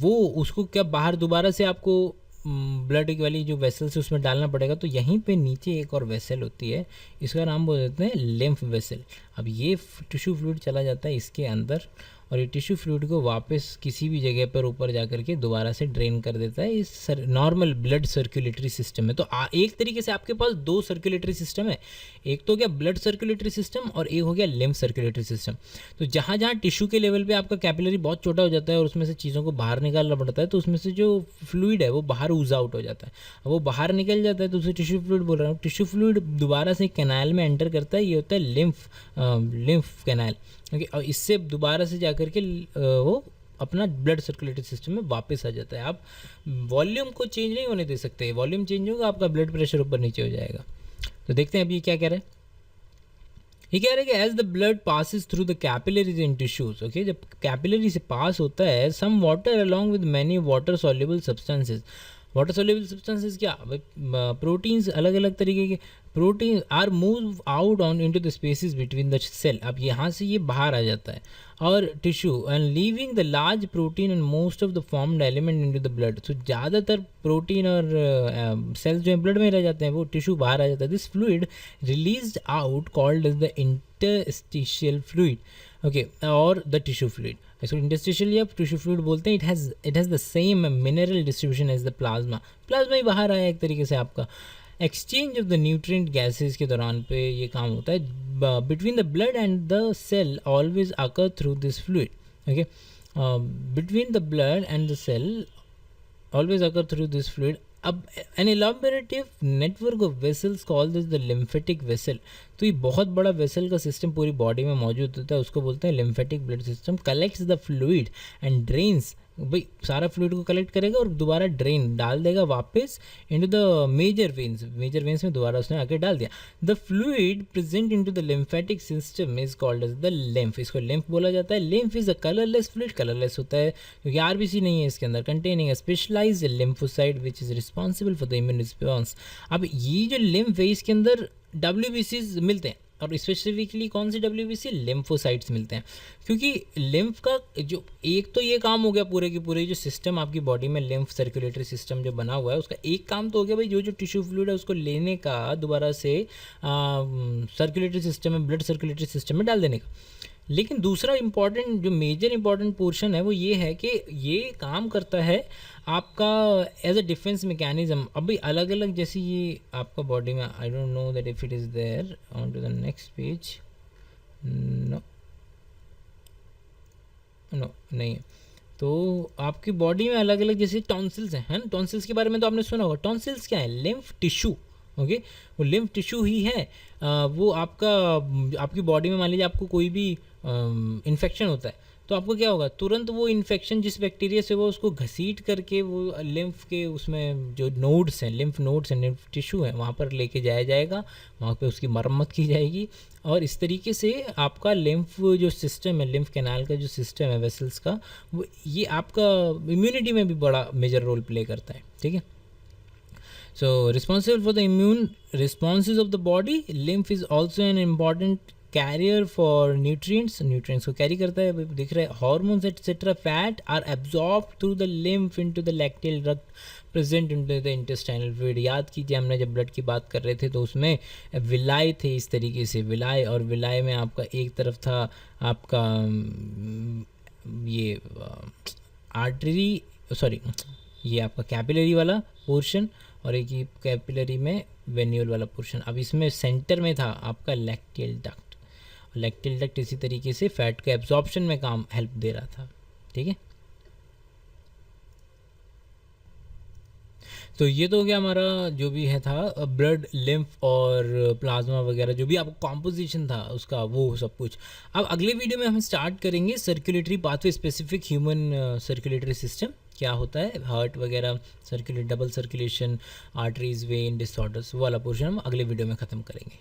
वो उसको क्या बाहर दोबारा से आपको ब्लड वाली जो वेसल से उसमें डालना पड़ेगा। तो यहीं पे नीचे एक और वेसल होती है, इसका नाम बोल देते हैं लिम्फ वेसल। अब ये टिश्यू फ्लूइड चला जाता है इसके अंदर, और ये टिश्यू फ्लूइड को वापस किसी भी जगह पर ऊपर जा कर के दोबारा से ड्रेन कर देता है इस नॉर्मल ब्लड सर्कुलेटरी सिस्टम में। तो एक तरीके से आपके पास 2 सर्कुलेटरी सिस्टम है, एक तो हो गया ब्लड सर्कुलेटरी सिस्टम और एक हो गया लिम्फ सर्कुलेटरी सिस्टम। तो जहाँ जहाँ टिश्यू के लेवल पे आपका कैपिलरी बहुत छोटा हो जाता है और उसमें से चीज़ों को बाहर निकालना पड़ता है, तो उसमें से जो फ्लूइड है वो बाहर ऊज आउट हो जाता है। अब वो बाहर निकल जाता है तो उसे टिश्यू फ्लूइड बोल रहा हूँ। टिश्यू फ्लूइड दोबारा से कैनाल में एंटर करता है, ये होता है लिम्फ कैनाल। ओके, और इससे दोबारा से जाकर के वो अपना ब्लड सर्कुलेटरी सिस्टम में वापस आ जाता है। आप वॉल्यूम को चेंज नहीं होने दे सकते, वॉल्यूम चेंज होगा आपका ब्लड प्रेशर ऊपर नीचे हो जाएगा। तो देखते हैं अभी क्या कह रहा है। ये कह रहा है कि as the blood passes through the capillaries in tissues. Okay, जब कैपिलरी से पास होता है, some water along with many water soluble substances. Water soluble substances क्या भाई, प्रोटीन्स अलग अलग तरीके के protein are move out on into the spaces between the cell. अब यहाँ से ये बाहर आ जाता है और tissue and leaving the large protein and most of the formed element into the blood. तो ज़्यादातर प्रोटीन और सेल्स जो है ब्लड में रह जाते हैं, वो टिश्यू बाहर आ जाता है। This fluid released out called as the interstitial fluid, okay, और द टिश्यू फ्लूइड। इसको इंटरस्टिशियल या टिश्यू फ्लूइड बोलते हैं। It has the same mineral distribution as the plasma. Plasma ही बाहर आया एक तरीके से आपका। Exchange of the nutrient gases के दौरान पे ये काम होता है। Between the blood and the cell always occur through this fluid, okay, between the blood and the cell always occur through this fluid. अब an elaborative network of vessels called as the lymphatic vessel। तो ये बहुत बड़ा vessel का system पूरी body में मौजूद होता है, उसको बोलते हैं lymphatic blood system. Collects the fluid and drains, भाई सारा फ्लूइड को कलेक्ट करेगा और दोबारा ड्रेन डाल देगा वापस इनटू द मेजर वेन्स में दोबारा उसने आके डाल दिया। The fluid present into the lymphatic system is called as the lymph. इसको लिम्फ बोला जाता है। Lymph is a colourless fluid, colourless होता है क्योंकि आरबीसी नहीं है इसके अंदर, containing a specialised lymphocyte which is responsible for the immune response. अब ये जो लिम्फ है इसके अंदर WBCs मिलते हैं, और स्पेसिफिकली कौन से WBC, लिम्फोसाइट्स मिलते हैं। क्योंकि लिम्फ का जो एक तो ये काम हो गया, पूरे की पूरे जो सिस्टम आपकी बॉडी में लिम्फ सर्कुलेटरी सिस्टम जो बना हुआ है उसका एक काम तो हो गया भाई, जो टिश्यू फ्लूइड है उसको लेने का दोबारा से सर्कुलेटरी सिस्टम में, ब्लड सर्कुलेटरी सिस्टम में डाल देने का। लेकिन दूसरा इंपॉर्टेंट जो मेजर इंपॉर्टेंट पोर्शन है वो ये है कि ये काम करता है आपका एज अ डिफेंस मैकेनिज्म। अभी अलग अलग जैसे ये आपका बॉडी में, I don't know that if it is there on to the next page, no no नहीं। तो आपकी बॉडी में अलग अलग जैसे टॉन्सिल्स हैं, है ना। टॉन्सिल्स के बारे में तो आपने सुना होगा। टॉन्सिल्स क्या है, लिम्फ टिश्यू, ओके, वो लिम्फ टिश्यू ही है। वो आपकी बॉडी में मान लीजिए आपको कोई भी इन्फेक्शन होता है तो आपको क्या होगा, तुरंत वो इन्फेक्शन जिस बैक्टीरिया से वो उसको घसीट करके वो लिम्फ के उसमें जो नोड्स हैं, लिम्फ नोड्स हैं, लिम्फ टिश्यू है, वहाँ पर लेके जाया जाएगा, वहाँ पे उसकी मरम्मत की जाएगी। और इस तरीके से आपका लिम्फ जो सिस्टम है, लिम्फ कैनाल का जो सिस्टम है वेसल्स का, वो ये आपका इम्यूनिटी में भी बड़ा मेजर रोल प्ले करता है, ठीक है। So responsible for the immune responses of the body, lymph is also an important carrier for nutrients को carry करता है, दिख रहा है। hormones etc fat are absorbed through the lymph into the lacteal duct present into the intestinal fluid। याद कीजिए हमने जब ब्लड की बात कर रहे थे तो उसमें विलाय थे, इस तरीके से विलाय, और विलाय में आपका एक तरफ था आपका ये आर्टरी, सॉरी ये आपका कैपिलरी वाला पोर्शन, और एक ही कैपिलरी में वेन्यूल वाला पोर्शन। अब इसमें सेंटर में था आपका लैक्टियल डक्ट। लैक्टियल डक्ट इसी तरीके से फैट के एब्जॉर्प्शन में काम हेल्प दे रहा था, ठीक है। तो ये तो हो गया हमारा जो भी है था ब्लड, लिम्फ और प्लाज्मा वगैरह, जो भी आपको कॉम्पोजिशन था उसका, वो सब कुछ। अब अगले वीडियो में हम स्टार्ट करेंगे circulatory pathway specific human circulatory system क्या होता है, हार्ट वगैरह, circulate, double circulation, arteries, when disorders, वो वाला पोर्शन हम अगले वीडियो में ख़त्म करेंगे।